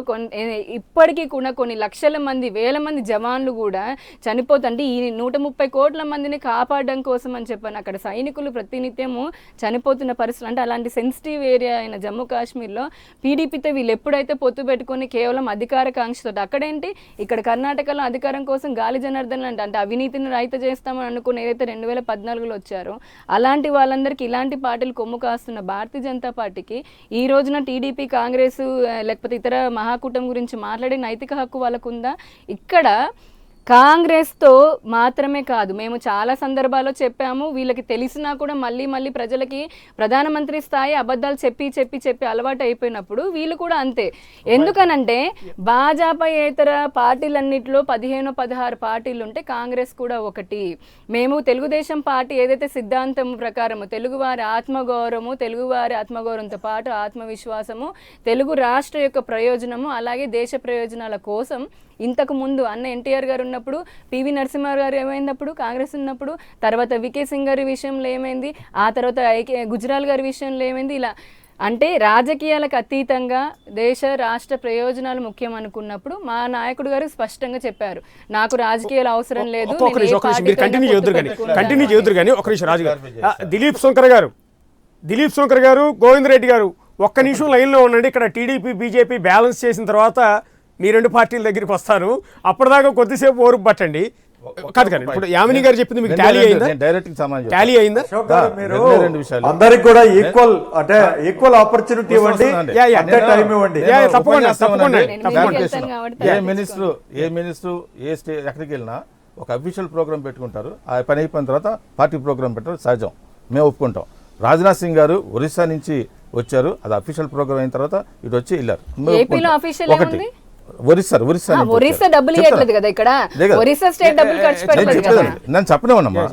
ఇప్పటికీ కూడా కొన్ని లక్షల మంది వేల మంది జవాన్లు కూడా చనిపోతుంటే ఈ 130 కోట్ల మందిని కాపాడడం కోసం అని చెప్పాను అక్కడ సైనికులు ప్రతినిత్యము చనిపోతున్న పరిస్థితులు. అంటే అలాంటి సెన్సిటివ్ ఏరియా అయిన జమ్మూ కాశ్మీర్లో పీడీపీతో వీళ్ళు ఎప్పుడైతే పొత్తు పెట్టుకొని కేవలం అధికార కాంక్షతో అక్కడేంటి ఇక్కడ కర్ణాటకలో అధికారం కోసం గాలి జనార్దన్ అంటే అవినీతిని రహిత చేస్తామని అనుకుని ఏదైతే 2014లో వచ్చారో అలాంటి వాళ్ళందరికీ ఇలాంటి పార్టీలు కొమ్ము కాస్తున్న భారతీయ జనతా పార్టీకి ఈ రోజున టీడీపీ కాంగ్రెస్ లేకపోతే ఇతర మహాకూటమి గురించి మాట్లాడే నైతిక హక్కు వాళ్ళకు ఉందా? ఇక్కడ కాంగ్రెస్తో మాత్రమే కాదు, మేము చాలా సందర్భాల్లో చెప్పాము, వీళ్ళకి తెలిసినా కూడా మళ్ళీ ప్రజలకి ప్రధానమంత్రి స్థాయి అబద్ధాలు చెప్పి అలవాటు అయిపోయినప్పుడు వీళ్ళు కూడా అంతే. ఎందుకనంటే భాజపాయేతర పార్టీలన్నింటిలో 15-16 పార్టీలు ఉంటే కాంగ్రెస్ కూడా ఒకటి. మేము తెలుగుదేశం పార్టీ ఏదైతే సిద్ధాంతం ప్రకారము తెలుగువారి ఆత్మగౌరవంతో పాటు ఆత్మవిశ్వాసము, తెలుగు రాష్ట్ర యొక్క ప్రయోజనము, అలాగే దేశ ప్రయోజనాల కోసం ఇంతకు ముందు అన్న ఎన్టీఆర్ గారు ఉన్నప్పుడు, పివి నరసింహ గారు ఏమైనప్పుడు కాంగ్రెస్ ఉన్నప్పుడు, తర్వాత వికే సింగ్ గారి విషయంలో ఏమైంది, ఆ తర్వాత గుజరాల్ గారి విషయంలో ఏమైంది, ఇలా అంటే రాజకీయాలకు అతీతంగా దేశ రాష్ట్ర ప్రయోజనాలు ముఖ్యం అనుకున్నప్పుడు మా నాయకుడు గారు స్పష్టంగా చెప్పారు, నాకు రాజకీయాలు అవసరం లేదు. దిలీప్ శంకర్ గారు గోవింద్ రెడ్డి గారు ఒక్క నిమిషం లైన్లో ఉండండి. ఇక్కడ టీడీపీ బీజేపీ బ్యాలెన్స్ చేసిన తర్వాత మీ రెండు పార్టీల దగ్గరికి వస్తాను, అప్పటిదాకా కొద్దిసేపు ఓర్పు పట్టండి. కాదు కానీ ఇప్పుడు యామిని గారు చెప్పింది మీకు టాలీ అయిందా? అందరికి కూడా ఈక్వల్ ఆపర్చునిటీ ఇవ్వండి, టైం ఇవ్వండి. ఏ మినిస్టర్ ఎక్కడికి వెళ్ళినా ఒక అఫీషియల్ ప్రోగ్రామ్ పెట్టుకుంటారు, ఆ పని అయిపోయిన తర్వాత పార్టీ ప్రోగ్రామ్ పెట్టారు, సహజం, మేము ఒప్పుకుంటాం. రాజ్నాథ్ సింగ్ గారు ఒరిస్సా నుంచి వచ్చారు, అది అఫీషియల్ ప్రోగ్రామ్ అయిన తర్వాత ఇటు వచ్చి వెళ్ళారు. ఒకటి నన్ను చెప్పనే ఉన్నామ్మా,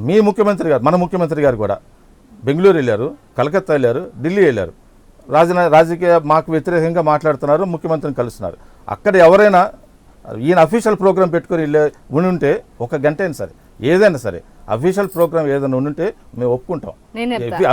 మీ ముఖ్యమంత్రి గారు మన ముఖ్యమంత్రి గారు కూడా బెంగళూరు వెళ్ళారు, కలకత్తా వెళ్ళారు, ఢిల్లీ వెళ్ళారు, రాజకీయ మాకు వ్యతిరేకంగా మాట్లాడుతున్నారు, ముఖ్యమంత్రిని కలుస్తున్నారు. అక్కడ ఎవరైనా ఈయన అఫీషియల్ ప్రోగ్రామ్ పెట్టుకుని ఉండుంటే ఒక గంట అయినా సరే ఏదైనా సరే అఫీషియల్ ప్రోగ్రామ్ ఏదైనా ఉండుంటే మేము ఒప్పుకుంటాం.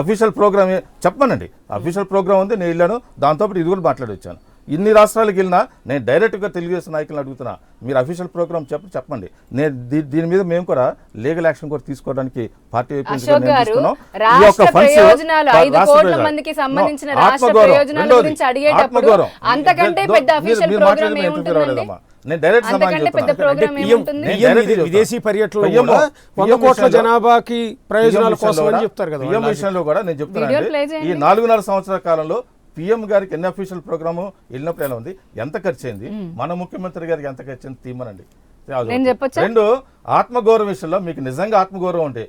అఫీషియల్ ప్రోగ్రామ్ చెప్పానండి, అఫీషియల్ ప్రోగ్రామ్ ఉంది, నేను వెళ్ళాను, దాంతోపాటు ఇది కూడా మాట్లాడి వచ్చాను. ఇన్ని రాష్ట్రాలకు వెళ్ళినా నేను డైరెక్ట్గా తెలుగుదేశం నాయకులను అడుగుతున్నా, మీరు అఫీషియల్ ప్రోగ్రామ్ చెప్పండి. నేను దీని మీద మేము కూడా లీగల్ యాక్షన్ కూడా తీసుకోవడానికి పార్టీ వైపు నుంచి అశోక్ మేము గారు తీసుకున్నాం. ఈ రాష్ట్ర యొక్క ఫండ్స్ ప్రయోజనాలు 5 రాష్ట్ర కోట్ల ప్రయోజనాలు. మందికి సంబంధించిన No, రాష్ట్ర ఆత్మగౌరవం. ప్రయోజనాల రెండోది, గురించి అడిగేటప్పుడు ఆత్మగౌరవం. అంతకంటే పెద్ద అఫీషియల్ మీరు ప్రోగ్రామ్ మాట్లాడిన ఏముంటుందండి? రాలేదమ్మా. నేను డైరెక్ట్ అంతకంటే సమాధానం పెద్ద చెప్తున్నా. ప్రోగ్రామ్ PM ఏముంటుంది? విదేశీ పర్యటనలో PM కూడా 100 కోట్ల విషయంలో- జనాభాకి ప్రయోజనాల PM కోసం అని విషయంలో చెప్తారు కదా PM వాళ్ళు. విషయంలో కూడా నేను చెప్తున్నాను వీడియో ప్లే ఈ చేయండి. 4.5 సంవత్సరాల కాలంలో PM గారికి ఎన్ని అఫీషియల్ ప్రోగ్రాము వెళ్ళినప్పుడు ఎలా ఉంది, ఎంత ఖర్చు అయింది, మన ముఖ్యమంత్రి గారికి ఎంత ఖర్చు అయింది తీమనండి. నేను చెప్పొచ్చా? రెండు, ఆత్మగౌరవం విషయంలో మీకు నిజంగా ఆత్మగౌరవం ఉంటే,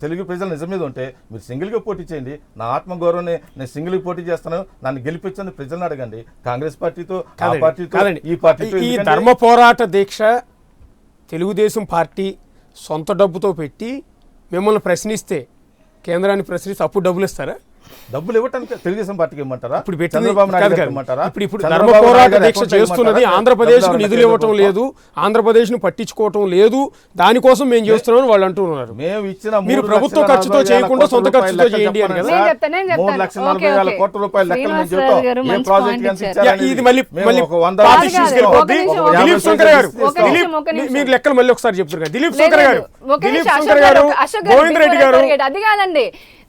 తెలుగు ప్రజల నిజం మీద ఉంటే మీరు సింగిల్ గా పోటీ చేయండి. నా ఆత్మగౌరవాన్ని నేను సింగిల్ గా పోటీ చేస్తాను, నన్ను గెలిపించని ప్రజలను అడగండి. కాంగ్రెస్ పార్టీతో ఆ పార్టీతో కాదండి. ఈ పార్టీతో ఈ ఎందుకంటే- ధర్మ పోరాట దీక్ష తెలుగుదేశం పార్టీ సొంత డబ్బుతో పెట్టి మిమ్మల్ని ప్రశ్నిస్తే, కేంద్రాన్ని ప్రశ్నిస్తే అప్పుడు డబ్బులు ఇస్తారా? డబ్బులు ఇవ్వటానికి తెలుగుదేశం పార్టీకి ఇవ్వమంటారా? ఇప్పుడు పెట్టింది చంద్రబాబు నాయుడు కాదు గారికి కాదు. ఇవ్వమంటారా? ఇప్పుడు ధర్మ చంద్రబాబు పోరాట నాయుడు గారి దీక్ష అకౌంట్లో చేస్తున్నది ఇవ్వమంటారా? ఆంధ్రప్రదేశ్ కు డబ్బులు నిధులు ఇవ్వటం లేదు, ఆంధ్రప్రదేశ్ ను పట్టించుకోవటం లేదు, దానికోసం మేము చేస్తున్నామని వాళ్ళు అంటున్నారు. మేము ఇచ్చిన మీరు 3 ప్రభుత్వ లక్షల ఖర్చుతో 40,000 చేయకుండా కోట్ల సొంత రూపాయల ఖర్చుతో లెక్కలు చేయండి అని చెప్పండి కదా. సార్. నేను చెప్తాను. 3,40,000 కోట్ల రూపాయల లెక్కలు మేము శ్రీనివాసరావు చెబుతాం. గారు ఏ మంచి ప్రాజెక్ట్ point ఎంత ఇచ్చారు. ఇచ్చారనేది ఇది మళ్ళీ మేము ఒక 100 పార్టీ కాదు, తీసుకెళ్ళిపోద్ది. ఒక నిమిషం, దిలీప్ శంకర్ గారు, ఒక నిమిషం. మీరు లెక్కలు మళ్ళీ ఒకసారి చెప్తారు కదా. దిలీప్ లేదు, శంకర్ గారు, ఒక దిలీప్ నిమిషం, శంకర్ గారు, అశోక్ గారు, గోవింద్ రెడ్డి before I గారు, forget. అది కాదండి,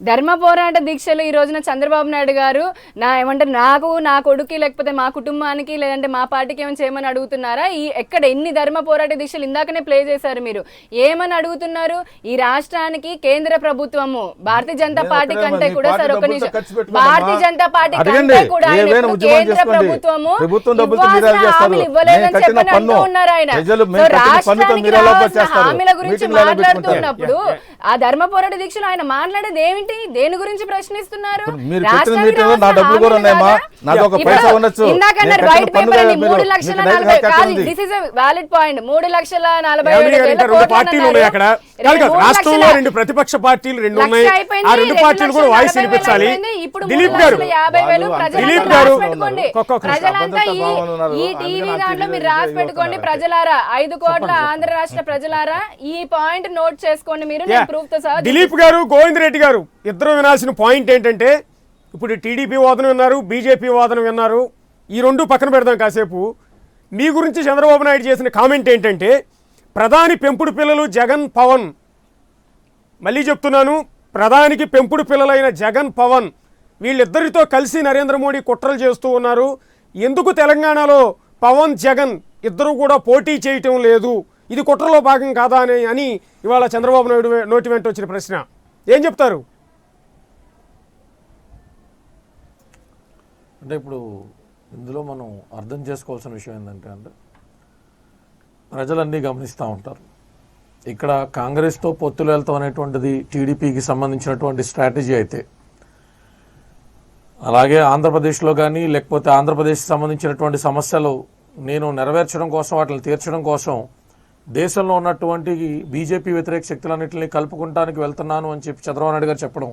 ధర్మ పోరాట దీక్షలు ఈ రోజున చంద్రబాబు నాయుడు గారు ఏమంటారు, నాకు, నా కొడుకు, లేకపోతే మా కుటుంబానికి, లేదంటే మా పార్టీకి ఏమైనా చేయమని అడుగుతున్నారా? ఎక్కడ ఎన్ని ధర్మ పోరాట దీక్షలు ఇందాకనే ప్లే చేశారు మీరు. ఏమని అడుగుతున్నారు? ఈ రాష్ట్రానికి కేంద్ర ప్రభుత్వము భారతీయ జనతా పార్టీ కంటే కూడా, సార్ ఒక నిమిషం, భారతీయ జనతా పార్టీ కంటే కూడా ఆయన ఇప్పుడు కేంద్ర ప్రభుత్వము ఇవ్వాల్సిన హామీలు ఇవ్వలేదని చెప్పని అంటూ ఉన్నారు ఆయన. రాష్ట్రానికి రావాల్సిన హామీల గురించి మాట్లాడుతున్నప్పుడు ఆ ధర్మ పోరాట దీక్షలు ఆయన మాట్లాడేది ఏమిటి? దేని గురించి ప్రశ్నిస్తున్నారు? మీరు పెట్టిన మీటింగ్లో నా డబ్బులు కూడా ఉన్నాయమ్మా, నాది ఒక పైసా ఉండొచ్చు. ఇందాకన్నారు వైట్ పేపర్ అని 3,40,000. This is a valid point. 3,40,000 పార్టీలు ఉన్నాయి అక్కడ. రాష్ట్రంలో 2 ప్రతిపక్ష పార్టీలు 2 ఉన్నాయి. ఆ 2 పార్టీలు కూడా వాయిస్ వినిపించాలి. దిలీప్ గారు, దిలీప్ గారు, ప్రజలంతా ఈ టీవీ దాంట్లో మీరు రాసి పెట్టుకోండి. ప్రజలారా, 5 కోట్ల ఆంధ్ర రాష్ట్ర ప్రజలారా, ఈ పాయింట్ నోట్ చేసుకోండి మీరు. నేను ప్రూఫ్ తో సహా. దిలీప్ గారు, గోవింద్ రెడ్డి గారు ఇద్దరు వినాల్సిన పాయింట్ ఏంటంటే, ఇప్పుడు టీడీపీ వాదన విన్నారు, బీజేపీ వాదన విన్నారు. ఈ 2 పక్కన పెడదాం కాసేపు. మీ గురించి చంద్రబాబు నాయుడు చేసిన కామెంట్ ఏంటంటే, ప్రధాని పెంపుడు పిల్లలు జగన్, పవన్, మళ్ళీ చెప్తున్నాను, ప్రధానికి పెంపుడు పిల్లలైన జగన్, పవన్ వీళ్ళిద్దరితో కలిసి నరేంద్ర మోడీ కుట్రలు చేస్తూ ఉన్నారు. ఎందుకు తెలంగాణలో పవన్, జగన్ ఇద్దరు కూడా పోటీ చేయటం లేదు, ఇది కుట్రలో భాగం కాదా అని ఇవాళ చంద్రబాబు నాయుడు నోటి వెంట వచ్చిన ప్రశ్న. ఏం చెప్తారు? అంటే ఇప్పుడు ఇందులో మనం అర్థం చేసుకోవాల్సిన విషయం ఏంటంటే ప్రజలన్నీ గమనిస్తూ ఉంటారు. ఇక్కడ కాంగ్రెస్తో పొత్తులు వెళ్తాం అనేటువంటిది టీడీపీకి సంబంధించినటువంటి స్ట్రాటజీ అయితే, అలాగే ఆంధ్రప్రదేశ్లో కానీ లేకపోతే ఆంధ్రప్రదేశ్కి సంబంధించినటువంటి సమస్యలు నేను నెరవేర్చడం కోసం, వాటిని తీర్చడం కోసం దేశంలో ఉన్నటువంటి బీజేపీ వ్యతిరేక శక్తులన్నింటినీ కలుపుకుంటానికి వెళ్తున్నాను అని చెప్పి చంద్రబాబు నాయుడు గారు చెప్పడం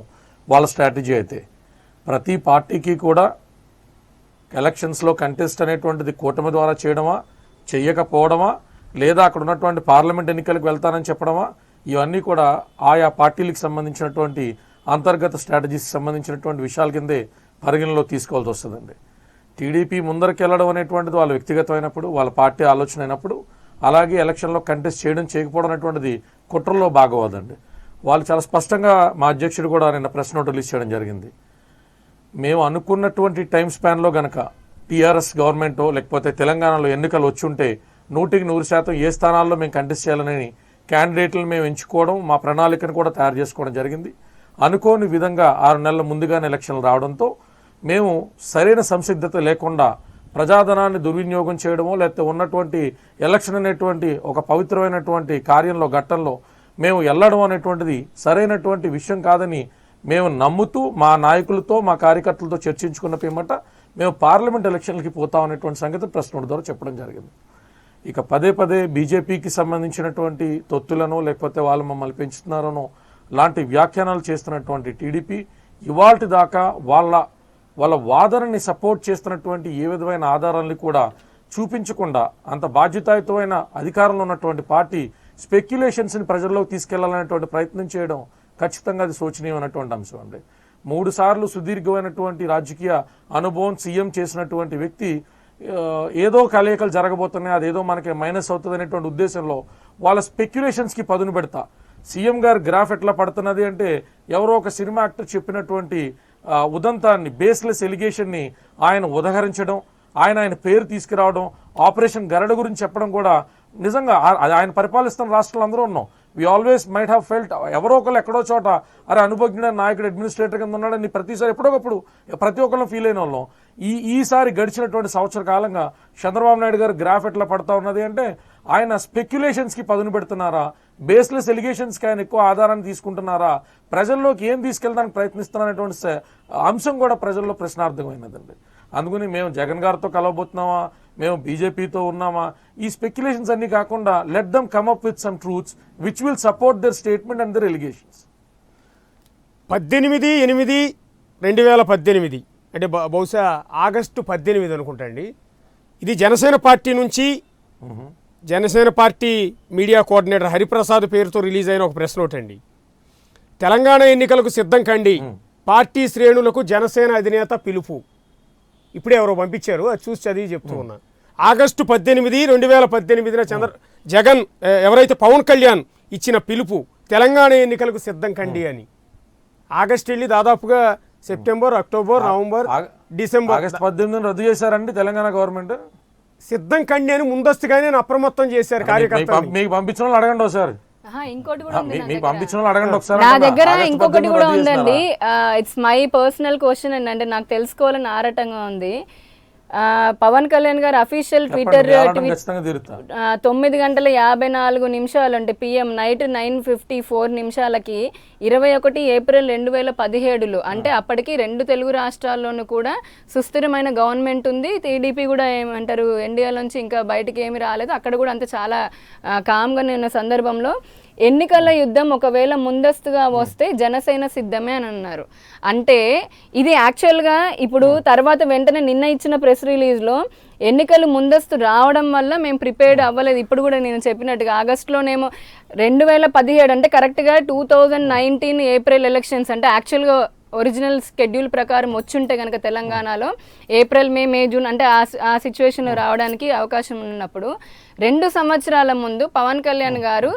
వాళ్ళ స్ట్రాటజీ అయితే, ప్రతి పార్టీకి కూడా ఎలక్షన్స్లో కంటెస్ట్ అనేటువంటిది కూటమి ద్వారా చేయడమా, చెయ్యకపోవడమా, లేదా అక్కడ ఉన్నటువంటి పార్లమెంట్ ఎన్నికలకు వెళ్తానని చెప్పడమా, ఇవన్నీ కూడా ఆయా పార్టీలకు సంబంధించినటువంటి అంతర్గత స్ట్రాటజీకి సంబంధించినటువంటి విషయాల కిందే పరిగణలో తీసుకోవాల్సి వస్తుందండి. టీడీపీ ముందరికి వెళ్ళడం అనేటువంటిది వాళ్ళ వ్యక్తిగతమైనప్పుడు, వాళ్ళ పార్టీ ఆలోచన అయినప్పుడు, అలాగే ఎలక్షన్లో కంటెస్ట్ చేయడం చేయకపోవడం అనేటువంటిది కుట్రలో భాగవదండి. వాళ్ళు చాలా స్పష్టంగా, మా అధ్యక్షుడు కూడా నిన్న ప్రెస్ నోట్ రిలీజ్ చేయడం జరిగింది. మేము అనుకున్నటువంటి టైం స్పాన్లో గనక టీఆర్ఎస్ గవర్నమెంటో లేకపోతే తెలంగాణలో ఎన్నికలు వచ్చి ఉంటే 100% ఏ స్థానాల్లో మేము కంటెస్ట్ చేయాలని క్యాండిడేట్లను మేము ఎంచుకోవడం, మా ప్రణాళికను కూడా తయారు చేసుకోవడం జరిగింది. అనుకోని విధంగా 6 నెలల ముందుగానే ఎలక్షన్లు రావడంతో మేము సరైన సంసిద్ధత లేకుండా ప్రజాధనాన్ని దుర్వినియోగం చేయడమో, లేకపోతే ఉన్నటువంటి ఎలక్షన్ అనేటువంటి ఒక పవిత్రమైనటువంటి కార్యంలో, ఘట్టంలో మేము వెళ్ళడం అనేటువంటిది సరైనటువంటి విషయం కాదని మేము నమ్ముతూ మా నాయకులతో, మా కార్యకర్తలతో చర్చించుకున్న పిమ్మట మేము పార్లమెంట్ ఎలక్షన్లకి పోతాం అనేటువంటి సంగతి ప్రెస్ నోట్ ద్వారా చెప్పడం జరిగింది. ఇక పదే బీజేపీకి సంబంధించినటువంటి తొత్తులను, లేకపోతే వాళ్ళు మమ్మల్ని పెంచుతున్నారనో లాంటి వ్యాఖ్యానాలు చేస్తున్నటువంటి టీడీపీ ఇవాల్టి దాకా వాళ్ళ వాదనని సపోర్ట్ చేస్తున్నటువంటి ఏ విధమైన ఆధారాన్ని కూడా చూపించకుండా, అంత బాధ్యతాయుతమైన అధికారంలో ఉన్నటువంటి పార్టీ స్పెక్యులేషన్స్ని ప్రజల్లోకి తీసుకెళ్లాలనేటువంటి ప్రయత్నం చేయడం ఖచ్చితంగా అది శోచనీయం అన్నటువంటి అంశం అండి. 3 సార్లు సుదీర్ఘమైనటువంటి రాజకీయ అనుభవం సీఎం చేసినటువంటి వ్యక్తి ఏదో కలయికలు జరగబోతున్నాయి, అదేదో మనకి మైనస్ అవుతుంది అనేటువంటి ఉద్దేశంలో వాళ్ళ స్పెక్యులేషన్స్కి పదును పెడతా సీఎం గారు గ్రాఫ్ ఎట్లా పడుతున్నది అంటే ఎవరో ఒక సినిమా యాక్టర్ చెప్పినటువంటి ఉదంతాన్ని, బేస్లెస్ ఎలిగేషన్ని ఆయన ఉదహరించడం, ఆయన పేరు తీసుకురావడం, ఆపరేషన్ గరడ గురించి చెప్పడం కూడా నిజంగా ఆయన పరిపాలిస్తున్న రాష్ట్రాలు అందరూ ఉన్నాం. We always might have felt ఎవరో ఒకళ్ళు ఎక్కడో చోట అరే అనుభవజ్ఞ నాయకుడు అడ్మినిస్ట్రేటర్ కింద ఉన్నాడని ప్రతిసారి ఎప్పుడొకప్పుడు ప్రతి ఒక్కళ్ళు ఫీల్ అయిన వాళ్ళం. ఈసారి గడిచినటువంటి సంవత్సర కాలంగా చంద్రబాబు నాయుడు గారు గ్రాఫ్ ఎట్లా పడతా ఉన్నది అంటే ఆయన స్పెక్యులేషన్స్కి పదును పెడుతున్నారా, బేస్లెస్ ఎలిగేషన్స్కి ఆయన ఎక్కువ ఆధారాన్ని తీసుకుంటున్నారా, ప్రజల్లోకి ఏం తీసుకెళ్ళడానికి ప్రయత్నిస్తున్నారనేటువంటి అంశం కూడా ప్రజల్లో ప్రశ్నార్థకమైనదండి. అందుకని మేము జగన్ గారితో కలవబోతున్నామా, మేము బీజేపీతో ఉన్నామా, ఈ స్పెక్యులేషన్స్ అన్ని కాకుండా let them come up with some truths which will support their statement and their allegations. 18/8/2018 అంటే బహుశా ఆగస్టు 18 అనుకుంటా అండి. ఇది జనసేన పార్టీ నుంచి Janasena party media coordinator Hariprasad పేరుతో రిలీజ్ అయిన ఒక ప్రెస్ నోట్ అండి. తెలంగాణ ఎన్నికలకు సిద్ధం కండి, పార్టీ శ్రేణులకు జనసేన అధినేత పిలుపు. ఇప్పుడే ఎవరో పంపించారు, అది చూసి చదివి చెప్తూ ఉన్నా. ఆగస్టు 18, 2018 జగన్ ఎవరైతే పవన్ కళ్యాణ్ ఇచ్చిన పిలుపు తెలంగాణ ఎన్నికలకు సిద్ధం కండి అని. ఆగస్టు వెళ్ళి దాదాపుగా September, October, November, December. August 18 రద్దు చేశారండి తెలంగాణ గవర్నమెంట్. సిద్ధం కండి అని ముందస్తుగానే అప్రమత్తం చేశారు కార్యకర్తలు. మీకు పంపించిన వాళ్ళు అడగండి ఒకసారి, ఇంకోటి కూడా ఉంది మీకు పంపించిన వాళ్ళు అడగండి ఒకసారి. నా దగ్గర ఇంకొకటి కూడా ఉందండి. ఇట్స్ మై పర్సనల్ క్వశ్చన్ అండి, అంటే నాకు తెలుసుకోవాలని ఆరాటంగా ఉంది. పవన్ కళ్యాణ్ గారు అఫీషియల్ ట్విట్టర్ 9:54 అంటే పిఎం నైట్ 9:54 21 ఏప్రిల్ 2017 అంటే అప్పటికి 2 తెలుగు రాష్ట్రాల్లోనూ కూడా సుస్థిరమైన గవర్నమెంట్ ఉంది. టీడీపీ కూడా ఏమంటారు ఎన్డీఏలోంచి ఇంకా బయటికి ఏమి రాలేదు, అక్కడ కూడా అంత చాలా కామ్గా ఉన్న సందర్భంలో ఎన్నికల యుద్ధం ఒకవేళ ముందస్తుగా వస్తే జనసేన సిద్ధమే అని అన్నారు. అంటే ఇది యాక్చువల్గా ఇప్పుడు తర్వాత వెంటనే నిన్న ఇచ్చిన ప్రెస్ రిలీజ్లో ఎన్నికలు ముందస్తు రావడం వల్ల మేము ప్రిపేర్డ్ అవ్వలేదు. ఇప్పుడు కూడా నేను చెప్పినట్టుగా ఆగస్టులోనేమో 2017 అంటే కరెక్ట్గా 2019 ఏప్రిల్ ఎలక్షన్స్ అంటే యాక్చువల్గా ఒరిజినల్ షెడ్యూల్ ప్రకారం వచ్చుంటే కనుక తెలంగాణలో ఏప్రిల్, మే, జూన్ అంటే ఆ సిచ్యువేషన్ రావడానికి అవకాశం ఉన్నప్పుడు 2 సంవత్సరాల ముందు పవన్ కళ్యాణ్ గారు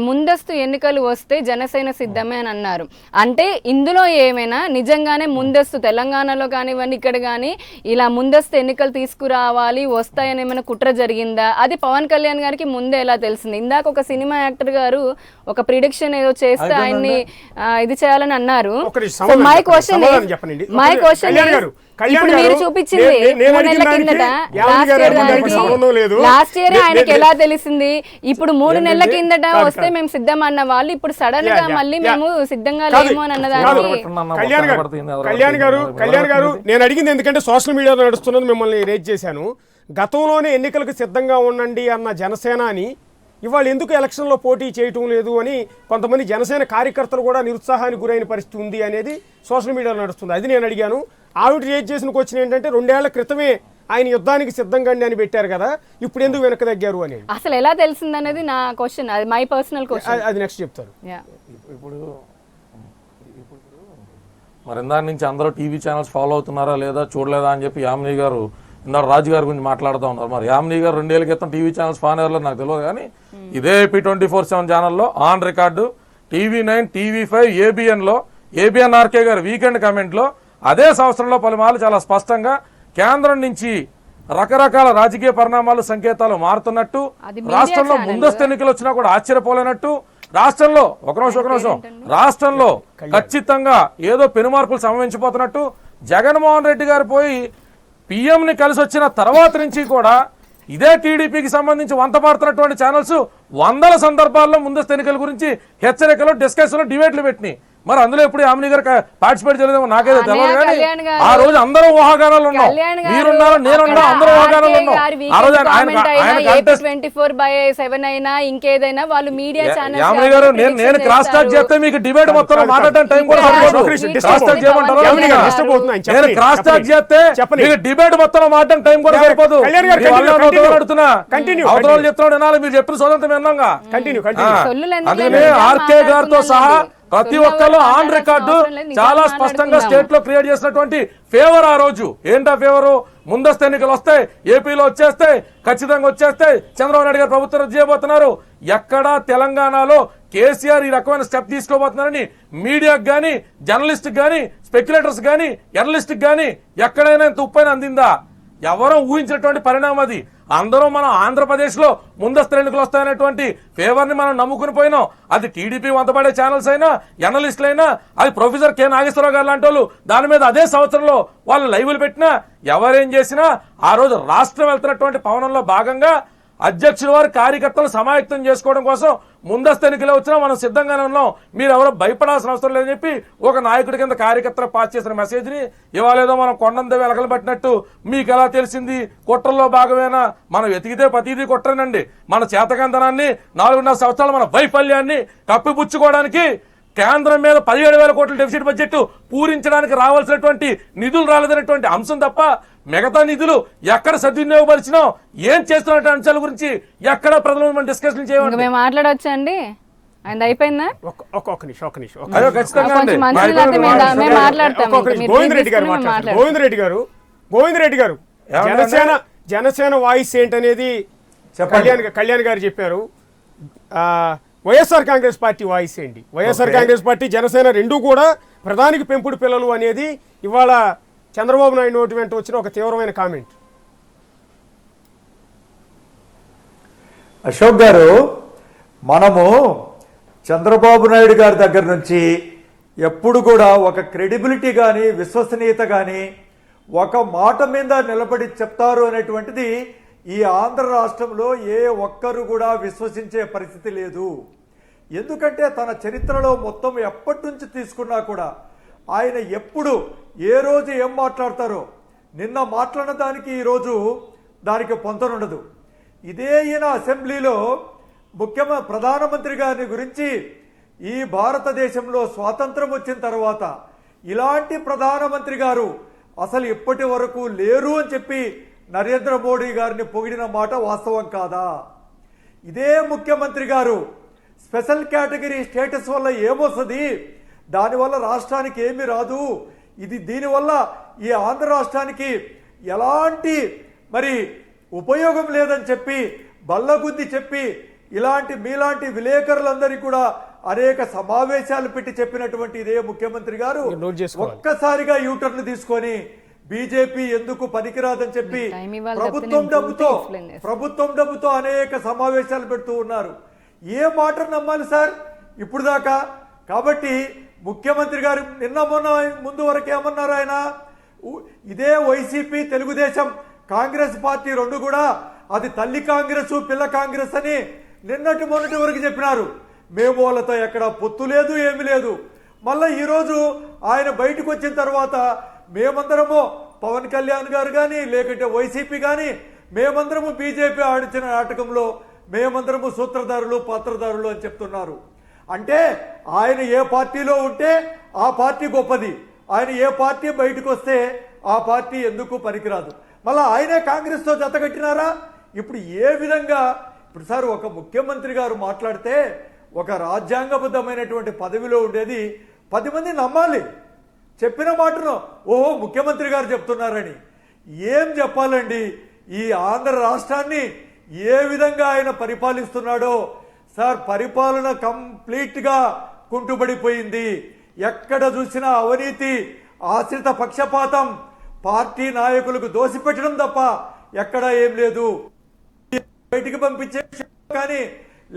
ముందస్తు ఎన్నికలు వస్తే జనసేన సిద్ధమే అని అన్నారు. అంటే ఇందులో ఏమైనా నిజంగానే ముందస్తు తెలంగాణలో కానివ్వండి ఇక్కడ కానీ ఇలా ముందస్తు ఎన్నికలు తీసుకురావాలి వస్తాయని ఏమైనా కుట్ర జరిగిందా? అది పవన్ కళ్యాణ్ గారికి ముందే ఎలా తెలిసింది? ఇందాక ఒక సినిమా యాక్టర్ గారు ఒక ప్రిడిక్షన్ ఏదో చేస్తే ఆయన్ని ఇది చేయాలని అన్నారు. మై క్వశ్చన్ ఇప్పుడు మీరు చూపించింది 3 నెలల కిందట లాస్ట్ ఇయర్ ఆయనకి ఎలా తెలిసింది? ఇప్పుడు 3 నెలల కిందట వస్తే మేము సిద్ధం అన్న వాళ్ళు ఇప్పుడు సడన్ గా మళ్ళీ మేము సిద్ధంగా లేము అని అన్నదానికి కళ్యాణ్ గారు నేను అడిగింది ఎందుకంటే సోషల్ మీడియాలో నడుస్తున్నది మిమ్మల్ని రేజ్ చేశాను. గతంలోనే ఎన్నికలకు సిద్ధంగా ఉండండి అన్న జనసేన అని ఇవాళ ఎందుకు ఎలక్షన్లో పోటీ చేయటం లేదు అని కొంతమంది జనసేన కార్యకర్తలు కూడా నిరుత్సాహానికి గురైన పరిస్థితి ఉంది అనేది సోషల్ మీడియాలో నడుస్తుంది. అది నేను అడిగాను. ఆవిడ రేజ్ చేసిన క్వశ్చన్ ఏంటంటే 2 ఏళ్ల క్రితమే ఆయన యుద్ధానికి సిద్ధంగా అని పెట్టారు కదా, ఇప్పుడు ఎందుకు వెనక తగ్గారు అని. అసలు ఎలా తెలిసింది అనేది నా క్వశ్చన్, అది మై పర్సనల్ క్వశ్చన్. అది నెక్స్ట్ చెప్తారు. ఇప్పుడు మరి ఇందాక నుంచి అందరూ టీవీ ఛానల్స్ ఫాలో అవుతున్నారా లేదా చూడలేదా అని చెప్పి యామిని గారు ఇందాక రాజు గారి గురించి మాట్లాడుతూ ఉన్నారు. మరి యామిని గారు 2 ఏళ్ల క్రితం టీవీ ఛానల్స్ ఫాన్ అయ్యారో నాకు తెలియదు, కానీ ఇదే ఏపీ 24/7 ఛానల్లో ఆన్ రికార్డు, TV9, TV5, ABNలో ABN ఆర్కే గారు వీకెండ్ కమెంట్లో అదే సంవత్సరంలో పలుమార్లు చాలా స్పష్టంగా కేంద్రం నుంచి రకరకాల రాజకీయ పరిణామాలు సంకేతాలు మారుతున్నట్టు, రాష్ట్రంలో ముందస్తు ఎన్నికలు వచ్చినా కూడా ఆశ్చర్యపోలేనట్టు, రాష్ట్రంలో ఒక నిమిషం రాష్ట్రంలో ఖచ్చితంగా ఏదో పెనుమార్పులు సంభవించిపోతున్నట్టు, జగన్మోహన్ రెడ్డి గారు పోయి పిఎంని కలిసి వచ్చిన తర్వాత నుంచి కూడా ఇదే టీడీపీకి సంబంధించి వంతపాడుతున్నటువంటి ఛానల్స్ 100 సందర్భాల్లో ముందస్తు ఎన్నికల గురించి హెచ్చరికలు, డిస్కషన్లు, డిబేట్లు పెట్టినాయి. మరి అందులో ఎప్పుడు యామిని గారు పార్టిసిపేట్ చేయలేదేమో నాకైతే తెలియదు, కానీ ఆ రోజు అందరూ ఊహాగానాలు ఉన్నాం, మీరున్నారు, నేనున్నా, అందరూ ఊహాగానాలు ఉన్నాం. ఆ రోజు ఇంకేదైనా వాళ్ళు మీడియా ఛానల్స్ యామిని గారు నేను క్రాస్ టాక్ చేస్తే మీకు డిబేట్ మొత్తం మాట్లాడడానికి టైం కూడా సరిపోదు. క్రాస్ టాక్ చేయమంటారు, నేను క్రాస్ టాక్ చేస్తే మీకు డిబేట్ మొత్తం మాట్లాడడానికి టైం కూడా సరిపోదు. అడుగుతున్నా అవతల చెప్తున్నాడు వినాలి, మీరు చెప్పిన స్వతంత్రం విన్నాగా. అందుకనే ఆర్కే గారితో సహా ప్రతి తొందరగా ఒక్కళ్ళు ఆన్ మాట్లాడాల్సిన రికార్డు అవసరం లేదు, నిజాలు చాలా స్పష్టంగా మాట్లాడుకుందాము. స్టేట్ లో క్రియేట్ చేసినటువంటి ఫేవర్ ఆ రోజు ఏంటా ఫేవరు? ముందస్తు ఎన్నికలు వస్తాయి, ఏపీలో వచ్చేస్తే ఖచ్చితంగా వచ్చేస్తే చంద్రబాబు నాయుడు గారు ప్రభుత్వం రద్దు చేయబోతున్నారు. ఎక్కడా తెలంగాణలో కేసీఆర్ ఈ రకమైన స్టెప్ తీసుకోబోతున్నారని మీడియాకు గానీ, జర్నలిస్ట్ గానీ, స్పెక్యులేటర్స్ గానీ, ఎనలిస్ట్ గానీ ఎక్కడైనా ఇంత ఉప్పైన అందిందా? ఎవరూ ఊహించినటువంటి పరిణామం అది. అందరూ మనం ఆంధ్రప్రదేశ్ లో ముందస్తు ఎన్నికలు వస్తాయనేటువంటి ఫేవర్ ని మనం నమ్ముకుని పోయినాం. అది టీడీపీ వంతపడే ఛానల్స్ అయినా, ఎనలిస్టులు అయినా, అది ప్రొఫెసర్ కె నాగేశ్వరరావు గారు లాంటి వాళ్ళు దాని మీద అదే సంవత్సరంలో వాళ్ళు లైవ్లు పెట్టినా, ఎవరేం చేసినా ఆ రోజు రాష్ట్రం వెళ్తున్నటువంటి పవనంలో భాగంగా అధ్యక్షుల వారి కార్యకర్తలు సమాయత్తం చేసుకోవడం కోసం ముందస్తు ఎన్నికలు వచ్చినా మనం సిద్ధంగానే ఉన్నాం, మీరు ఎవరో భయపడాల్సిన అవసరం లేదని చెప్పి ఒక నాయకుడి కింద కార్యకర్తలు పాస్ చేసిన మెసేజ్ ని ఇవాళేదో మనం కొండంత వెలకలు పట్టినట్టు మీకు ఎలా తెలిసింది, కుట్రల్లో భాగమేనా? మనం వెతికితే ప్రతిదీ కుట్రనండి. మన చేతకందనాన్ని 4.5 సంవత్సరాలు మన వైఫల్యాన్ని కప్పిపుచ్చుకోవడానికి కేంద్రం మీద 17,000 కోట్ల డెఫిసిట్ బడ్జెట్ పూరించడానికి రావాల్సినటువంటి నిధులు రాలేదనేటువంటి అంశం తప్ప మిగతా నిధులు ఎక్కడ సద్వినియోగపరిచినా ఏం చేస్తున్న అంశాల గురించి ఎక్కడ ప్రజలు మనం డిస్కషన్ చేయాలి. మేము మాట్లాడవచ్చా అండి? ఆయన అయిపోయిందా? ఒక్క నిమిషం అయ్యో ఖచ్చితంగా అండి. కొంచెం మంచిది లేకపోతే మేము మాట్లాడతాం. గోవిందరెడ్డి గారు మాట్లాడారు. గోవిందరెడ్డి గారు జనసేన వాయిస్ ఏంటనేది కళ్యాణ్ గారు చెప్పారు. వైఎస్ఆర్ కాంగ్రెస్ పార్టీ వాయిస్ ఏంటి? వైఎస్ఆర్ కాంగ్రెస్ పార్టీ, జనసేన రెండూ కూడా ప్రధానికి పెంపుడు పిల్లలు అనేది ఇవాళ చంద్రబాబు నాయుడు నోటి వెంట వచ్చిన ఒక తీవ్రమైన కామెంట్. అశోక్ గారు, మనము చంద్రబాబు నాయుడు గారి దగ్గర నుంచి ఎప్పుడు కూడా ఒక క్రెడిబిలిటీ కానీ, విశ్వసనీయత కానీ, ఒక మాట మీద నిలబడి చెప్తారు అనేటువంటిది ఈ ఆంధ్ర రాష్ట్రంలో ఏ ఒక్కరు కూడా విశ్వసించే పరిస్థితి లేదు. ఎందుకంటే తన చరిత్రలో మొత్తం ఎప్పటి నుంచి తీసుకున్నా కూడా ఆయన ఎప్పుడు ఏ రోజు ఏం మాట్లాడతారో, నిన్న మాట్లాడిన దానికి ఈరోజు దానికి పొంతనుండదు. ఇదే ఈయన అసెంబ్లీలో ప్రధానమంత్రి గారిని గురించి ఈ భారతదేశంలో స్వాతంత్రం వచ్చిన తర్వాత ఇలాంటి ప్రధానమంత్రి గారు అసలు ఇప్పటి వరకు లేరు అని చెప్పి నరేంద్ర మోడీ గారిని పొగిడిన మాట వాస్తవం కాదా? ఇదే ముఖ్యమంత్రి గారు స్పెషల్ కేటగిరీ స్టేటస్ వల్ల ఏమొస్తుంది, దానివల్ల రాష్ట్రానికి ఏమీ రాదు, దీనివల్ల ఈ ఆంధ్ర రాష్ట్రానికి ఎలాంటి ఉపయోగం లేదని చెప్పి బల్లగుద్ది చెప్పి మీలాంటి విలేకరులందరికీ కూడా అనేక సమావేశాలు పెట్టి చెప్పినటువంటి ఇదే ముఖ్యమంత్రి గారు ఒక్కసారిగా యూటర్న్ తీసుకొని బీజేపీ ఎందుకు పనికిరాదని చెప్పి ప్రభుత్వం డబ్బుతో అనేక సమావేశాలు పెడుతూ ఉన్నారు. ఏ మాట నమ్మాలి సార్ ఇప్పుడు దాకా? కాబట్టి ముఖ్యమంత్రి గారు నిన్న మొన్న ముందు వరకు ఏమన్నారు? ఆయన ఇదే వైసీపీ, తెలుగుదేశం, కాంగ్రెస్ పార్టీ రెండు కూడా అది తల్లి కాంగ్రెస్, పిల్ల కాంగ్రెస్ అని నిన్నటి మొన్నటి వరకు చెప్పినారు. మేము వాళ్ళతో ఎక్కడ పొత్తు లేదు, ఏమి లేదు. మళ్ళీ ఈరోజు ఆయన బయటకు వచ్చిన తర్వాత మేమందరము పవన్ కళ్యాణ్ గారు కానీ, లేకుంటే వైసీపీ కానీ, మేమందరము బీజేపీ ఆడించిన నాటకంలో మేమందరము సూత్రధారులు, పాత్రధారులు అని చెప్తున్నారు. అంటే ఆయన ఏ పార్టీలో ఉంటే ఆ పార్టీ గొప్పది, ఆయన ఏ పార్టీ బయటకు వస్తే ఆ పార్టీ ఎందుకు పనికిరాదు. మళ్ళీ ఆయనే కాంగ్రెస్తో జతకట్టినారా? ఇప్పుడు ఏ విధంగా? ఇప్పుడు సార్ ఒక ముఖ్యమంత్రి గారు మాట్లాడితే ఒక రాజ్యాంగబద్ధమైనటువంటి పదవిలో ఉండేది 10 మంది నమ్మాలి. చెప్పిన మాటను ఓహో ముఖ్యమంత్రి గారు చెప్తున్నారని ఏం చెప్పాలండి? ఈ ఆంధ్ర రాష్ట్రాన్ని ఏ విధంగా ఆయన పరిపాలిస్తున్నాడో సార్, పరిపాలన కంప్లీట్గా కుంటుబడిపోయింది. ఎక్కడ చూసినా అవినీతి, ఆశ్రిత పక్షపాతం, పార్టీ నాయకులకు దోసిపెట్టడం తప్ప ఎక్కడా ఏం లేదు. బయటికి పంపించే కానీ,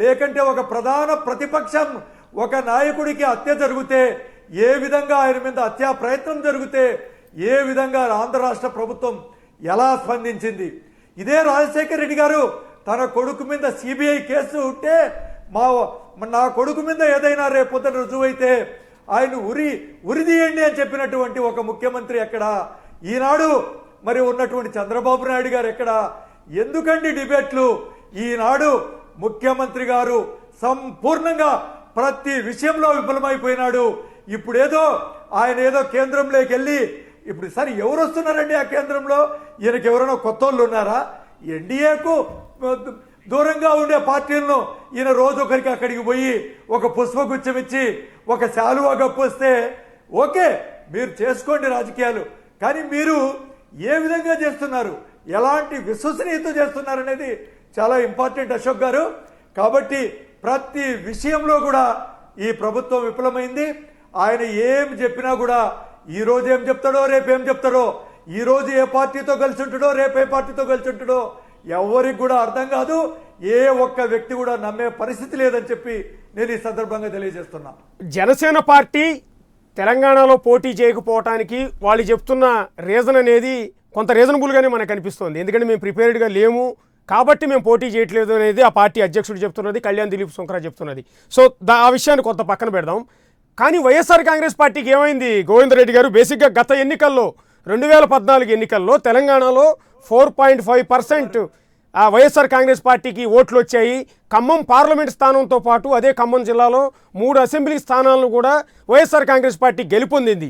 లేకంటే ఒక ప్రధాన ప్రతిపక్షం ఒక నాయకుడికి హత్య జరిగితే ఏ విధంగా ఆయన మీద హత్యా ప్రయత్నం జరిగితే ఏ విధంగా ఆంధ్ర రాష్ట్ర ప్రభుత్వం ఎలా స్పందించింది? ఇదే రాజశేఖర రెడ్డి గారు తన కొడుకు మీద సిబిఐ కేసు ఉంటే నా కొడుకు మీద ఏదైనా రేపొద్దున రుజువైతే ఆయన ఉరిదీయండి అని చెప్పినటువంటి ఒక ముఖ్యమంత్రి ఎక్కడ? ఈనాడు ఉన్నటువంటి చంద్రబాబు నాయుడు గారు ఎక్కడ? ఎందుకండి డిబేట్లు? ఈనాడు ముఖ్యమంత్రి గారు సంపూర్ణంగా ప్రతి విషయంలో విఫలమైపోయినాడు. ఇప్పుడేదో ఆయన కేంద్రంలోకి వెళ్ళి ఇప్పుడు సరే ఎవరు వస్తున్నారండి ఆ కేంద్రంలో? ఈయనకి ఎవరైనా కొత్త వాళ్ళు ఉన్నారా? ఎన్డీఏకు దూరంగా ఉండే పార్టీలను ఈయన రోజు ఒకరికి అక్కడికి పోయి ఒక పుష్పగుచ్చం ఇచ్చి ఒక శాలువా కప్పొస్తే ఓకే, మీరు చేసుకోండి రాజకీయాలు. కానీ మీరు ఏ విధంగా చేస్తున్నారు, ఎలాంటి విశ్వసనీయత చేస్తున్నారు అనేది చాలా ఇంపార్టెంట్ అశోక్ గారు. కాబట్టి ప్రతి విషయంలో కూడా ఈ ప్రభుత్వం విఫలమైంది. ఆయన ఏం చెప్పినా కూడా ఈ రోజు ఏం చెప్తాడో రేపు ఏం చెప్తాడో, ఈ రోజు ఏ పార్టీతో కలిసి ఉంటాడో రేపు ఏ పార్టీతో కలిసి ఉంటాడో ఎవరికి కూడా అర్థం కాదు. ఏ ఒక్క వ్యక్తి కూడా నమ్మే పరిస్థితి లేదని చెప్పి నేను ఈ సందర్భంగా తెలియజేస్తున్నా. జనసేన పార్టీ తెలంగాణలో పోటీ చేయకపోవటానికి వాళ్ళు చెప్తున్న రీజన్ అనేది కొంత రీజనబుల్గానే మనకు అనిపిస్తుంది. ఎందుకంటే మేము ప్రిపేర్డ్గా లేము కాబట్టి మేము పోటీ చేయట్లేదు అనేది ఆ పార్టీ అధ్యక్షుడు చెప్తున్నది, కళ్యాణ్ దిలీప్ సుంకరా చెప్తున్నది. సో ఆ విషయాన్ని కొంత పక్కన పెడదాం. కానీ వైఎస్ఆర్ కాంగ్రెస్ పార్టీకి ఏమైంది? గోవిందరెడ్డి గారు బేసిక్గా గత ఎన్నికల్లో 2014 ఎన్నికల్లో తెలంగాణలో 4.5% ఆ వైఎస్ఆర్ కాంగ్రెస్ పార్టీకి ఓట్లు వచ్చాయి. ఖమ్మం పార్లమెంట్ స్థానంతో పాటు అదే ఖమ్మం జిల్లాలో 3 అసెంబ్లీ స్థానాలను కూడా వైఎస్ఆర్ కాంగ్రెస్ పార్టీ గెలుపొందింది.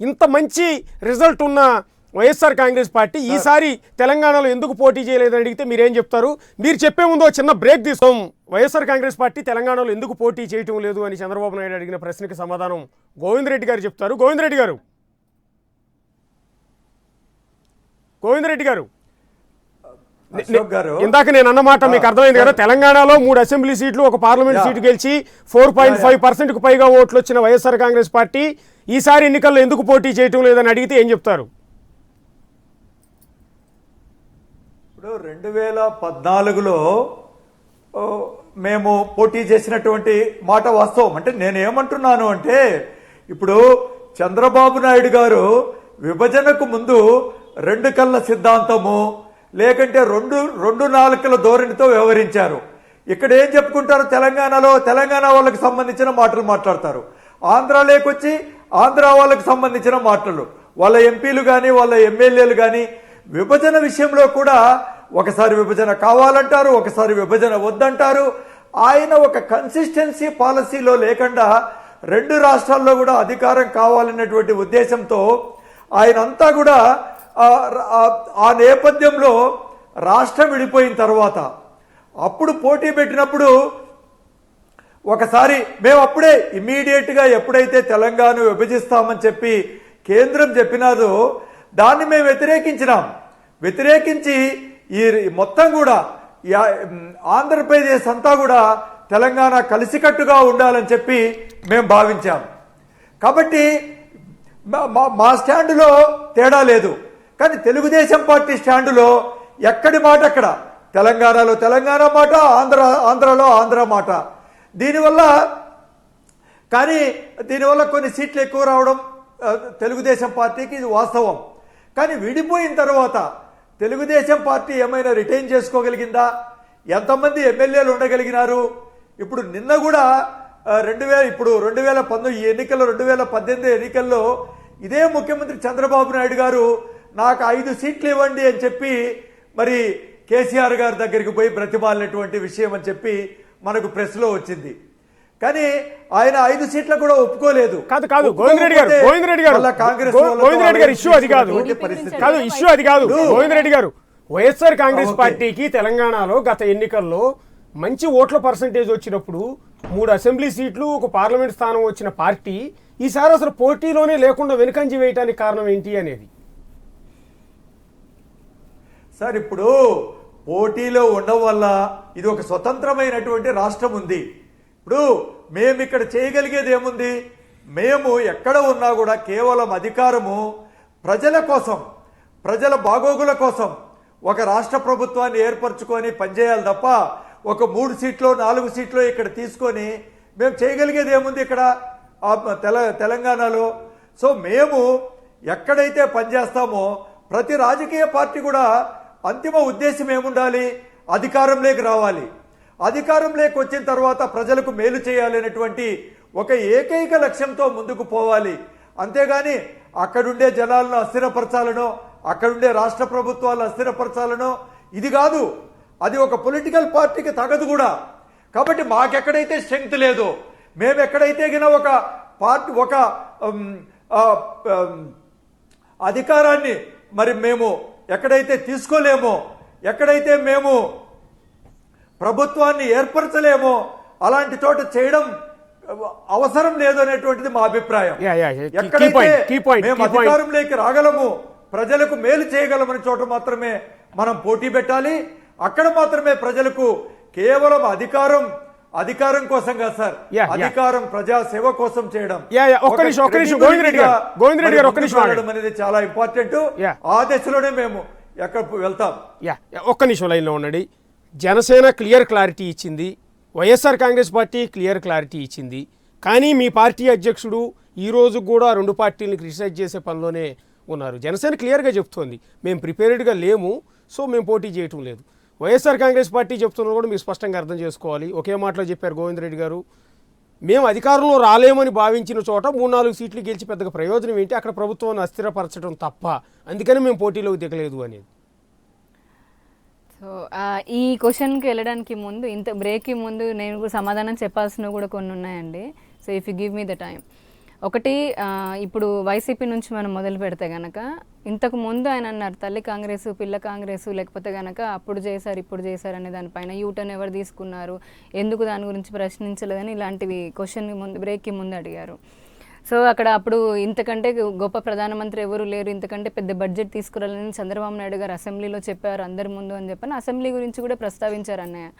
ఇంత మంచి రిజల్ట్ ఉన్న వైఎస్ఆర్ కాంగ్రెస్ పార్టీ ఈసారి తెలంగాణలో ఎందుకు పోటీ చేయలేదని అడిగితే మీరేం చెప్తారు? మీరు చెప్పే ముందు చిన్న బ్రేక్ తీసుకోం. వైఎస్ఆర్ కాంగ్రెస్ పార్టీ తెలంగాణలో ఎందుకు పోటీ చేయటం లేదు అని చంద్రబాబు నాయుడు అడిగిన ప్రశ్నకి సమాధానం గోవిందరెడ్డి గారు చెప్తారు. గోవిందరెడ్డి గారు ఇందాక నేను అన్నమాట మీకు అర్థమైంది కదా. తెలంగాణలో 3 అసెంబ్లీ సీట్లు, ఒక పార్లమెంట్ సీటు గెలిచి 4.5%కు పైగా ఓట్లు వచ్చిన వైఎస్ఆర్ కాంగ్రెస్ పార్టీ ఈసారి ఎన్నికల్లో ఎందుకు పోటీ చేయటం లేదని అడిగితే ఏం చెప్తారు? ఇప్పుడు 2014లో మేము పోటీ చేసినటువంటి మాట వాస్తవం. అంటే నేనేమంటున్నాను అంటే, ఇప్పుడు చంద్రబాబు నాయుడు గారు విభజనకు ముందు 2 కళ్ళ సిద్ధాంతము లేకంటే రెండు నాలుకల ధోరణితో వ్యవహరించారు. ఇక్కడ ఏం చెప్పుకుంటారు? తెలంగాణలో తెలంగాణ వాళ్ళకి సంబంధించిన మాటలు మాట్లాడతారు, ఆంధ్రాలోకొచ్చి ఆంధ్ర వాళ్ళకి సంబంధించిన మాటలు, వాళ్ళ ఎంపీలు కానీ వాళ్ళ ఎమ్మెల్యేలు కానీ విభజన విషయంలో కూడా ఒకసారి విభజన కావాలంటారు, ఒకసారి విభజన వద్దంటారు. ఆయన ఒక కన్సిస్టెన్సీ పాలసీలో లేకుండా 2 రాష్ట్రాల్లో కూడా అధికారం కావాలనేటువంటి ఉద్దేశంతో ఆయన అంతా కూడా ఆ నేపథ్యంలో రాష్ట్రం విడిపోయిన తర్వాత అప్పుడు పోటీ పెట్టినప్పుడు ఒకసారి మేము అప్పుడే ఇమ్మీడియట్గా ఎప్పుడైతే తెలంగాణ విభజిస్తామని చెప్పి కేంద్రం చెప్పినాదో దాన్ని మేము వ్యతిరేకించి ఈ మొత్తం కూడా ఆంధ్రప్రదేశ్ అంతా కూడా తెలంగాణ కలిసికట్టుగా ఉండాలని చెప్పి మేము భావించాం. కాబట్టి మా స్టాండులో తేడా లేదు. కానీ తెలుగుదేశం పార్టీ స్టాండులో ఎక్కడి మాట అక్కడ, తెలంగాణలో తెలంగాణ మాట, ఆంధ్రలో ఆంధ్ర మాట. దీనివల్ల కొన్ని సీట్లు ఎక్కువ రావడం తెలుగుదేశం పార్టీకి ఇది వాస్తవం. కానీ విడిపోయిన తర్వాత తెలుగుదేశం పార్టీ ఏమైనా రిటైన్ చేసుకోగలిగిందా? ఎంతమంది ఎమ్మెల్యేలు ఉండగలిగినారు? ఇప్పుడు నిన్న కూడా 2019 ఎన్నికల్లో 2018 ఎన్నికల్లో ఇదే ముఖ్యమంత్రి చంద్రబాబు నాయుడు గారు నాకు 5 సీట్లు ఇవ్వండి అని చెప్పి మరి కేసీఆర్ గారి దగ్గరికి పోయి బ్రతిమాలినటువంటి విషయం అని చెప్పి మనకు ప్రెస్లో వచ్చింది. కానీ ఆయన 5 సీట్లకు కూడా ఒప్పుకోలేదు. కాదు గోవిందరెడ్డి గారు ఇష్యూ అది కాదు. గోవిందరెడ్డి గారు, వైఎస్ఆర్ కాంగ్రెస్ పార్టీకి తెలంగాణలో గత ఎన్నికల్లో మంచి ఓట్ల పర్సంటేజ్ వచ్చినప్పుడు 3 అసెంబ్లీ సీట్లు, ఒక పార్లమెంట్ స్థానం వచ్చిన పార్టీ ఈసారి అసలు పోటీలోనే లేకుండా వెనుకంజి వేయడానికి కారణం ఏంటి అనేది. సార్, ఇప్పుడు పోటీలో ఉండడం వల్ల ఇది ఒక స్వతంత్రమైనటువంటి రాష్ట్రం ఉంది. ఇప్పుడు మేము ఇక్కడ చేయగలిగేది ఏముంది? మేము ఎక్కడ ఉన్నా కూడా కేవలం అధికారము ప్రజల కోసం, ప్రజల బాగోగుల కోసం ఒక రాష్ట్ర ప్రభుత్వాన్ని ఏర్పరచుకొని పనిచేయాలి తప్ప ఒక 3 సీట్లో 4 సీట్లో ఇక్కడ తీసుకొని మేము చేయగలిగేది ఏముంది ఇక్కడ తెలంగాణలో? సో మేము ఎక్కడైతే పనిచేస్తామో ప్రతి రాజకీయ పార్టీ కూడా అంతిమ ఉద్దేశం ఏముండాలి? అధికారంలోకి రావాలి. అధికారంలోకి వచ్చిన తర్వాత ప్రజలకు మేలు చేయాలనేటువంటి ఒక ఏకైక లక్ష్యంతో ముందుకు పోవాలి. అంతేగాని అక్కడుండే జనాలను అస్థిరపరచాలనో, అక్కడుండే రాష్ట్ర ప్రభుత్వాలను అస్థిరపరచాలనో ఇది కాదు. అది ఒక పొలిటికల్ పార్టీకి తగదు కూడా. కాబట్టి మాకెక్కడైతే స్ట్రెంగ్త్ లేదో, మేము ఎక్కడైతే గిన ఒక పార్టీ ఒక అధికారాన్ని మరి మేము ఎక్కడైతే తీసుకోలేమో, ఎక్కడైతే మేము ప్రభుత్వాన్ని ఏర్పరచలేమో అలాంటి చోట చేయడం అవసరం లేదు అనేటువంటిది మా అభిప్రాయం. ఎక్కడైతే మేము అధికారంలోకి రాగలము, ప్రజలకు మేలు చేయగలమని చోట మాత్రమే మనం పోటీ పెట్టాలి. అక్కడ మాత్రమే ప్రజలకు కేవలం అధికారం కోసం కాదు సార్, అధికారం ప్రజాసేవ కోసం చేయడం అనేది చాలా ఇంపార్టెంట్. ఆ దశలోనే మేము ఎక్కడ వెళ్తాం. ఒక్క నిమిషం లైన్లో ఉండండి. జనసేన క్లియర్ క్లారిటీ ఇచ్చింది, YSR Congress party clear clarity ఇచ్చింది. కానీ మీ పార్టీ అధ్యక్షుడు ఈరోజు కూడా రెండు పార్టీలను క్రిటిసైజ్ చేసే పనిలోనే ఉన్నారు. జనసేన క్లియర్గా చెప్తోంది మేము ప్రిపేర్డ్గా లేము, సో మేము పోటీ చేయటం లేదు. వైఎస్ఆర్ కాంగ్రెస్ పార్టీ చెప్తున్నది కూడా మీరు స్పష్టంగా అర్థం చేసుకోవాలి. ఒకే మాటలో చెప్పారు గోవింద్ రెడ్డి గారు, మేము అధికారంలో రాలేమని భావించిన చోట 3-4 సీట్లు గెలిచి పెద్దగా ప్రయోజనం ఏంటి, అక్కడ ప్రభుత్వాన్ని అస్థిరపరచడం తప్ప, అందుకని మేము పోటీలోకి దిగలేదు అనేది. సో ఈ క్వశ్చన్కి వెళ్ళడానికి ముందు, ఇంత బ్రేక్కి ముందు నేను కూడా సమాధానం చెప్పాల్సినవి కూడా కొన్ని ఉన్నాయండి. So if you give me the time. ఒకటి, ఇప్పుడు వైసీపీ నుంచి మనం మొదలు పెడితే కనుక, ఇంతకు ముందు ఆయన అన్నారు తల్లి కాంగ్రెసు పిల్ల కాంగ్రెసు, లేకపోతే కనుక అప్పుడు చేశారు ఇప్పుడు చేశారు అనే దానిపైన యూటర్న్ ఎవరు తీసుకున్నారు, ఎందుకు దాని గురించి ప్రశ్నించలేదని ఇలాంటివి క్వశ్చన్ ముందు బ్రేక్కి ముందు అడిగారు. సో అక్కడ అప్పుడు ఇంతకంటే గొప్ప ప్రధానమంత్రి ఎవరు లేరు, ఇంతకంటే పెద్ద బడ్జెట్ తీసుకురాలని చంద్రబాబు నాయుడు గారు అసెంబ్లీలో చెప్పారు అందరి ముందు అని చెప్పని అసెంబ్లీ గురించి కూడా ప్రస్తావించారు అన్నయ్య.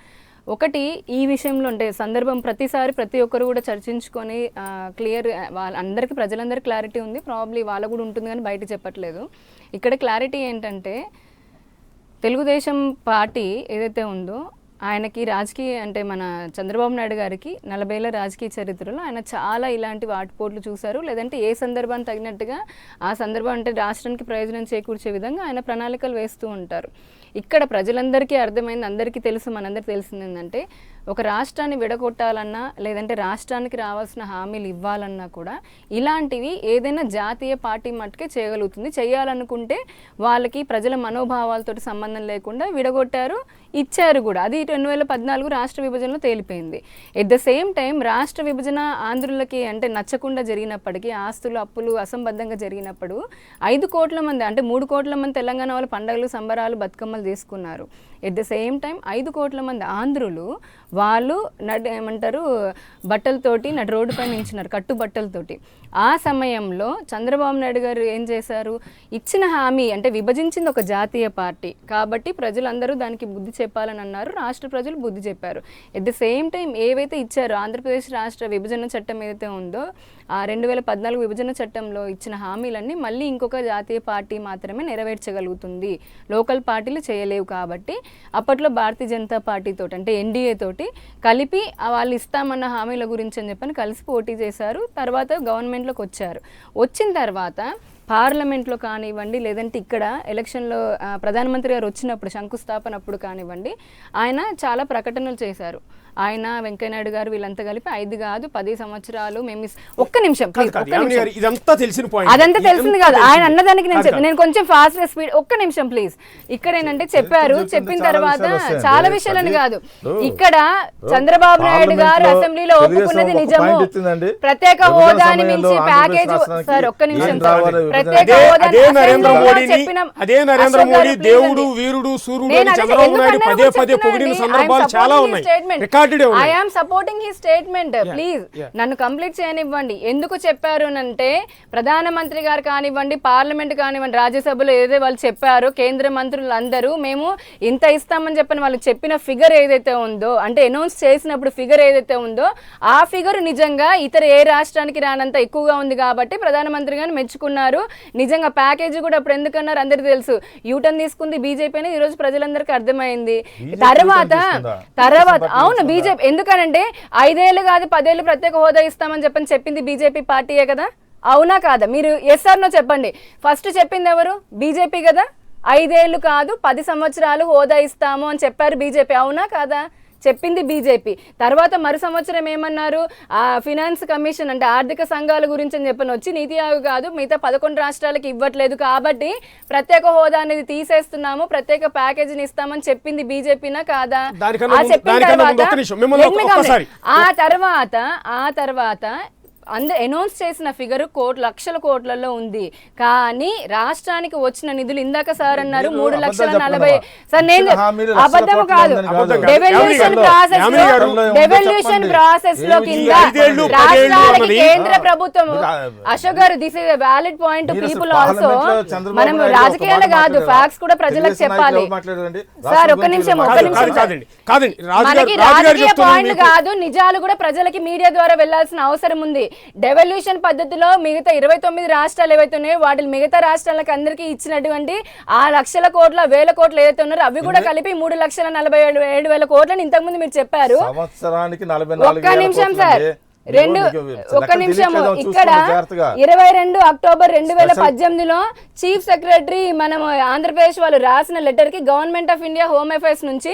ఒకటి ఈ విషయంలో అంటే సందర్భం ప్రతిసారి ప్రతి ఒక్కరు కూడా చర్చించుకొని క్లియర్ అందరికీ ప్రజలందరికీ క్లారిటీ ఉంది, ప్రాబ్లీ వాళ్ళకు కూడా ఉంటుంది కానీ బయట చెప్పట్లేదు. ఇక్కడ క్లారిటీ ఏంటంటే తెలుగుదేశం పార్టీ ఏదైతే ఉందో ఆయనకి రాజకీయ అంటే మన చంద్రబాబు నాయుడు గారికి 40 ఏళ్ల రాజకీయ చరిత్రలో ఆయన చాలా ఇలాంటి వాటిపోట్లు చూశారు. లేదంటే ఏ సందర్భాన్ని తగినట్టుగా ఆ సందర్భం అంటే రాష్ట్రానికి ప్రయోజనం చేకూర్చే విధంగా ఆయన ప్రణాళికలు వేస్తూ ఉంటారు. ఇక్కడ ప్రజలందరికీ అర్థమైంది, అందరికీ తెలుసు, మనందరికీ తెలిసింది ఏంటంటే ఒక రాష్ట్రాన్ని విడగొట్టాలన్నా లేదంటే రాష్ట్రానికి రావాల్సిన హామీలు ఇవ్వాలన్నా కూడా ఇలాంటివి ఏదైనా జాతీయ పార్టీ మట్టుకే చేయగలుగుతుంది. చేయాలనుకుంటే వాళ్ళకి ప్రజల మనోభావాలతో సంబంధం లేకుండా విడగొట్టారు, ఇచ్చారు కూడా. అది 2014 రాష్ట్ర విభజనలో తేలిపోయింది. ఎట్ ద సేమ్ టైం రాష్ట్ర విభజన ఆంధ్రులకి అంటే నచ్చకుండా జరిగినప్పటికీ, ఆస్తులు అప్పులు అసంబద్ధంగా జరిగినప్పుడు 5 కోట్ల మంది అంటే 3 కోట్ల మంది తెలంగాణ వాళ్ళు పండుగలు సంబరాలు బతుకమ్మలు చేసుకున్నారు. ఎట్ ద సేమ్ టైం 5 కోట్ల మంది ఆంధ్రులు వాళ్ళు ఏమంటారు బట్టలతోటి నడు రోడ్డు పైన నించున్నారు, కట్టుబట్టలతోటి. ఆ సమయంలో చంద్రబాబు నాయుడు గారు ఏం చేశారు, ఇచ్చిన హామీ అంటే విభజించింది ఒక జాతీయ పార్టీ కాబట్టి ప్రజలందరూ దానికి బుద్ధి చెప్పాలని అన్నారు, రాష్ట్ర ప్రజలు బుద్ధి చెప్పారు. ఎట్ ద సేమ్ టైం ఏవైతే ఇచ్చారో ఆంధ్రప్రదేశ్ రాష్ట్ర విభజన చట్టం ఏదైతే ఉందో ఆ 2014 విభజన చట్టంలో ఇచ్చిన హామీలన్నీ మళ్ళీ ఇంకొక జాతీయ పార్టీ మాత్రమే నెరవేర్చగలుగుతుంది, లోకల్ పార్టీలు చేయలేవు. కాబట్టి అప్పట్లో భారతీయ జనతా పార్టీ తోటి అంటే ఎన్డీఏ తోటి కలిపి వాళ్ళు ఇస్తామన్న హామీల గురించి అని చెప్పని కలిసి పోటీ చేశారు. తర్వాత గవర్నమెంట్లోకి వచ్చారు. వచ్చిన తర్వాత పార్లమెంట్లో కానివ్వండి లేదంటే ఇక్కడ ఎలక్షన్లో ప్రధానమంత్రి గారు వచ్చినప్పుడు శంకుస్థాపన అప్పుడు కానివ్వండి ఆయన చాలా ప్రకటనలు చేశారు. ఆయన వెంకయ్యనాయుడు గారు వీళ్ళంతా కలిపి 5 కాదు 10 సంవత్సరాలు మేము ఒక్క నిమిషం ఇదంతా తెలిసిన పాయింట్, అదంతా తెలిసింది కాదు. ఆయన అన్నదానికి నేను కొంచెం ఫాస్ట్ స్పీడ్ ఒక్క నిమిషం ప్లీజ్. ఇక్కడ ఏంటంటే చెప్పారు, చెప్పిన తర్వాత చాలా విషయాలని కాదు, ఇక్కడ చంద్రబాబు నాయుడు గారు అసెంబ్లీలో ఒప్పుకున్నది నిజము. ప్రత్యేక హోదాని మించి ప్యాకేజ్ సార్ ఒక్క నిమిషం ప్రత్యేక అదే నరేంద్ర మోడీ దేవుడు వీరుడు సూర్యుడు అని చంద్రబాబు నాయుడు పదే పొగిడిన సందర్భాలు చాలా ఉన్నాయి. I am supporting his statement. Please నన్ను కంప్లీట్ చేయనివ్వండి. ఎందుకు చెప్పారు అంటే ప్రధానమంత్రి గారు కానివ్వండి, పార్లమెంట్ కానివ్వండి, రాజ్యసభలో ఏదైతే వాళ్ళు చెప్పారో కేంద్ర మంత్రులు అందరూ మేము ఇంత ఇస్తామని చెప్పని వాళ్ళు చెప్పిన ఫిగర్ ఏదైతే ఉందో అంటే అనౌన్స్ చేసినప్పుడు ఫిగర్ ఏదైతే ఉందో ఆ ఫిగర్ నిజంగా ఇతర ఏ రాష్ట్రానికి రానంత ఎక్కువగా ఉంది కాబట్టి ప్రధానమంత్రి గారిని మెచ్చుకున్నారు. నిజంగా ప్యాకేజీ కూడా అప్పుడు ఎందుకన్నారు అందరికీ తెలుసు. యూటర్న్ తీసుకుంది బీజేపీ అని ఈరోజు ప్రజలందరికీ అర్థమైంది. తర్వాత అవును బీజేపీ ఎందుకనంటే 5 ఏళ్ళు కాదు 10 ఏళ్ళు ప్రత్యేక హోదా ఇస్తామని చెప్పింది బీజేపీ పార్టీయే కదా, అవునా కాదా? మీరు ఎస్ఆర్ నో చెప్పండి. ఫస్ట్ చెప్పింది ఎవరు? బీజేపీ కదా. 5 ఏళ్ళు కాదు 10 సంవత్సరాలు హోదా ఇస్తాము అని చెప్పారు బీజేపీ, అవునా కాదా? చెప్పింది బీజేపీ. తర్వాత మరు సంవత్సరం ఏమన్నారు, ఆ ఫినాన్స్ కమిషన్ అంటే ఆర్థిక సంఘాల గురించి అని చెప్పని వచ్చి నీతి ఆయోగ్ కాదు మిగతా 11 రాష్ట్రాలకు ఇవ్వట్లేదు కాబట్టి ప్రత్యేక హోదా అనేది తీసేస్తున్నాము, ప్రత్యేక ప్యాకేజీని ఇస్తామని చెప్పింది బీజేపీనా కాదా? ఆ చెప్పిన తర్వాత ఆ తర్వాత అనౌన్స్ చేసిన ఫిగర్ లక్షల కోట్లలో ఉంది. కానీ రాష్ట్రానికి వచ్చిన నిధులు ఇందాక సార్ అన్నారు 3,40,000. సార్ నేను అబద్ధం కాదు, డెవల్యూషన్ ప్రాసెస్ లో కింద రాష్ట్రాలకి కేంద్ర ప్రభుత్వం, Ashok garu this is valid point people also. మనం రాజకీయాలు కాదు, ఫ్యాక్ట్స్ కూడా ప్రజలకు చెప్పాలి. సార్ ఒక్క నిమిషం మనకి రాజకీయ పాయింట్లు కాదు, నిజాలు కూడా ప్రజలకి మీడియా ద్వారా వెళ్లాల్సిన అవసరం ఉంది. డెవల్యూషన్ పద్ధతిలో మిగతా 29 రాష్ట్రాలు ఏవైతే ఉన్నాయో వాటి మిగతా రాష్ట్రాలకు అందరికీ ఇచ్చినటువంటి ఆ లక్షల కోట్ల వేల కోట్లు ఏదైతే ఉన్నారో అవి కూడా కలిపి 3,47,000 కోట్లని ఇంతకుముందు మీరు చెప్పారు. ఒక్క నిమిషం సార్, ఒక్క నిమిషం. ఇక్కడ 22 అక్టోబర్ 2018లో చీఫ్ సెక్రటరీ మనం ఆంధ్రప్రదేశ్ వాళ్ళు రాసిన లెటర్ కి government of India home affairs నుంచి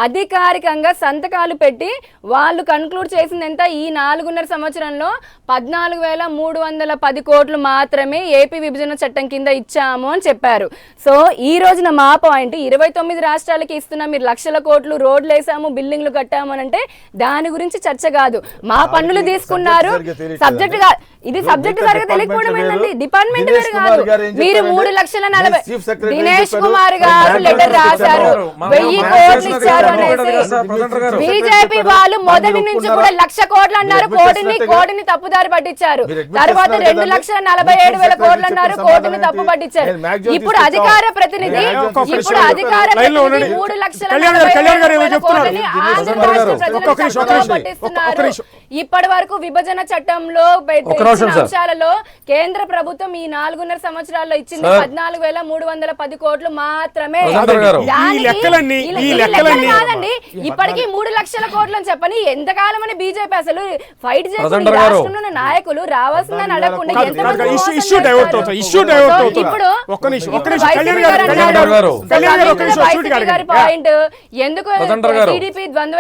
అధికారికంగా సంతకాలు పెట్టి వాళ్ళు కన్క్లూడ్ చేసింది ఎంత, ఈ 4.5 సంవత్సరంలో 14,310 కోట్లు మాత్రమే ఏపీ విభజన చట్టం కింద ఇచ్చాము అని చెప్పారు. సో ఈ రోజున మా పాయింట్ 29 రాష్ట్రాలకి ఇస్తున్నా, మీరు లక్షల కోట్లు రోడ్లు వేసాము బిల్డింగ్లు కట్టాము అని అంటే దాని గురించి చర్చ కాదు. మా పన్నులు తీసుకున్నారు సబ్జెక్ట్ గా, ఇది సబ్జెక్ట్ సరిగా తెలియకపోవడం ఏంటండి, డిపార్ట్మెంట్ వేరు కాదు. మీరు 3,40,000 దినేష్ కుమార్ గారు లెటర్ రాశారు, 1000 కోట్లు ఇచ్చారు అనేసి. బీజేపీ వాళ్ళు మొదటి నుంచి కూడా 1,00,000 కోట్లు అన్నారు, కోటిని తప్పుదారి పట్టించారు. తర్వాత 2,47,000 కోట్లు అన్నారు, కోటిని తప్పు పట్టించారు. ఇప్పుడు అధికార ప్రతినిధి 3,40,000 కోట్లని ఆంధ్ర రాష్ట్ర ప్రజలకు పట్టిస్తున్నారు. ఇప్పటి వరకు విభజన చట్టంలో అంశాలలో కేంద్ర ప్రభుత్వం ఈ 4.5 సంవత్సరాల్లో ఇచ్చింది 14,310 కోట్లు మాత్రమే. కాదండి, ఇప్పటికీ 3 లక్షల కోట్లు అని చెప్పని ఎంతకాలం అని బీజేపీ అసలు ఫైట్ చేస్తున్న రాష్ట్రంలో నాయకులు రావాల్సిందని అడగకుండా పాయింట్ ఎందుకు టీడీపీ ద్వంద్వ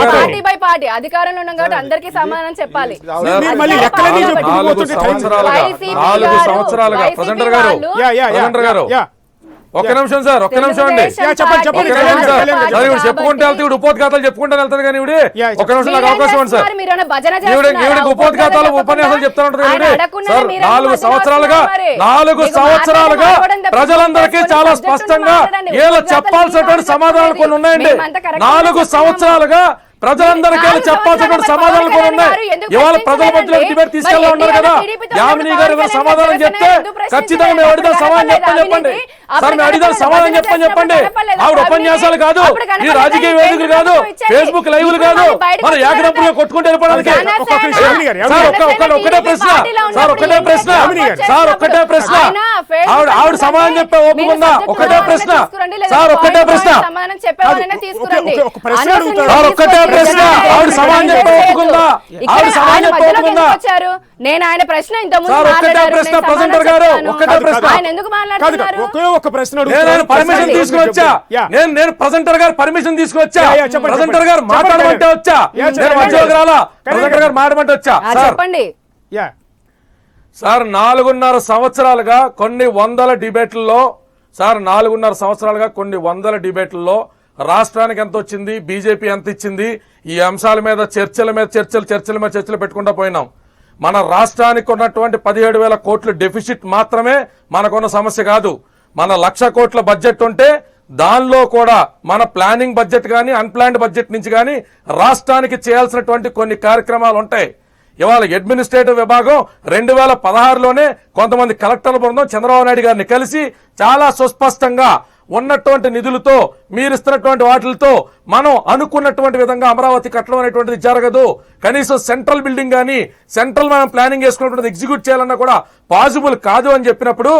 పార్టీ బై పార్టీ అధికారంలో ఉన్నాం కాబట్టి అందరికీ సమానం చెప్పాలి. 4 సంవత్సరాలుగా ప్రజెంటర్ గారు ఒక్క నిమిషం సార్, ఒక్క నిమిషం అండి, చెప్పుకుంటే వెళ్తే ఇప్పుడు ఉపోద్ఘాతాలు చెప్పుకుంటే వెళ్తారు కానీ ఇవిడి ఒక్క నిమిషం నాకు అవకాశం ఉంది సార్. ఈవిడికి ఉపోద్ఘాతాలు ఉపన్యాసాలు చెప్తా ఉంటారు సార్. 4 సంవత్సరాలుగా ప్రజలందరికీ చాలా స్పష్టంగా ఏదో చెప్పాల్సినటువంటి సమాధానాలు కొన్ని ఉన్నాయండి. 4 సంవత్సరాలుగా ప్రజలందరికీ చెప్పాల్సినటువంటి సమాధానాలు కూడా ఉన్నాయి. ఇవాళ ప్రజల మధ్యలో డిబేట్ తీసుకెళ్ళా ఉన్నారు కదా, యామిని గారు సమాధానం చెప్తే ఖచ్చితంగా మేము అడిగిన సమాధానం చెప్పండి సార్, మేము అడిగిన సమాధానం చెప్పండి. ఆవిడ ఉపన్యాసాలు కాదు, ఈ రాజకీయ వేదికలు కాదు, ఫేస్బుక్ లైవ్లు కాదు, మన ఏకరంపుగా కొట్టుకుంటూ వెళ్ళిపోవడానికి. ఒక్కటే ప్రశ్న ఆవిడ సమాధానం చెప్పే ఓపిక ఉందా? ఒకటే ప్రశ్న సార్, ఒక్కటే ప్రశ్న ప్రశ్న ఆవిడ సమాధానం చెప్పే ఓపిక ఉందా? ఆవిడ సమాధానం చెప్పే ఓపిక ఉందా? నేను ఆయన ప్రశ్న ఇంత ప్రజెంటర్ గారు ఒక్కటే ప్రశ్న, నేను పర్మిషన్ తీసుకువచ్చా, నేను ప్రజెంటర్ గారు పర్మిషన్ తీసుకువచ్చా, ప్రజెంటర్ గారు మాట్లాడమంటే వచ్చా, నేను ఉద్యోగాల ప్రజెంటర్ గారు మాట్లాడమంటే వచ్చా. చెప్పండి సార్, 4.5 సంవత్సరాలుగా కొన్ని వందల డిబేట్లలో సార్ 4.5 సంవత్సరాలుగా కొన్ని వందల డిబేట్లలో రాష్ట్రానికి ఎంత వచ్చింది, బీజేపీ ఎంత ఇచ్చింది, ఈ అంశాల మీద చర్చలు పెట్టుకుంటా పోయినాం. మన రాష్ట్రానికి ఉన్నటువంటి 17,000 కోట్ల డెఫిసిట్ మాత్రమే మనకున్న సమస్య కాదు. మన 1,00,000 కోట్ల బడ్జెట్ ఉంటే దానిలో కూడా మన ప్లానింగ్ బడ్జెట్ కానీ అన్ప్లాన్డ్ బడ్జెట్ నుంచి కానీ రాష్ట్రానికి చేయాల్సినటువంటి కొన్ని కార్యక్రమాలు ఉంటాయి. ఇవాళ అడ్మినిస్ట్రేటివ్ విభాగం 2016లోనే కొంతమంది కలెక్టర్ల బృందం చంద్రబాబు నాయుడు గారిని కలిసి చాలా సుస్పష్టంగా ఉన్నటువంటి నిధులతో మీరిస్తున్నటువంటి వాటితో మనం అనుకున్నటువంటి విధంగా అమరావతి కట్టడం అనేటువంటిది జరగదు. కనీసం సెంట్రల్ బిల్డింగ్ కానీ సెంట్రల్ మనం ప్లానింగ్ చేసుకున్నటువంటి ఎగ్జిక్యూట్ చేయాలన్నా కూడా పాసిబుల్ కాదు అని చెప్పినప్పుడు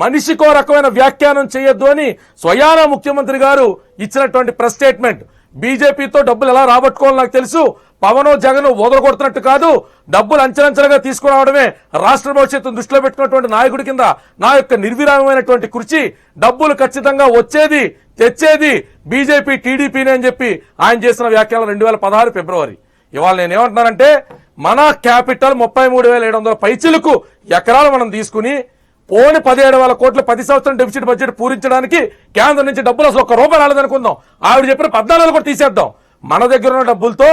మనిషికో రకమైన వ్యాఖ్యానం చేయొద్దు అని స్వయానా ముఖ్యమంత్రి గారు ఇచ్చినటువంటి ప్రెస్ స్టేట్మెంట్. బీజేపీతో డబ్బులు ఎలా రాబట్టుకోవాలో నాకు తెలుసు, పవన్ జగన్ వదలగొడుతున్నట్టు కాదు, డబ్బులు అంచెలంచెలుగా తీసుకురావడమే రాష్ట్ర భవిష్యత్తును దృష్టిలో పెట్టుకున్నటువంటి నాయకుడి కింద నా యొక్క నిర్విరామమైనటువంటి కృషి. డబ్బులు ఖచ్చితంగా వచ్చేది తెచ్చేది బీజేపీ టీడీపీనే అని చెప్పి ఆయన చేసిన వ్యాఖ్యలు 2016 ఫిబ్రవరి. ఇవాళ నేనేమంటున్నానంటే మన క్యాపిటల్ 33,700 పైచిలకు ఎకరాలు మనం తీసుకుని పోని 17,000 కోట్ల 10 సంవత్సరం డెఫిసిట్ బడ్జెట్ పూరించడానికి కేంద్రం నుంచి డబ్బులు అసలు ₹1 రాలేదనుకుందాం. ఆవిడ చెప్పిన 14 కూడా తీసేద్దాం. మన దగ్గర ఉన్న డబ్బులతో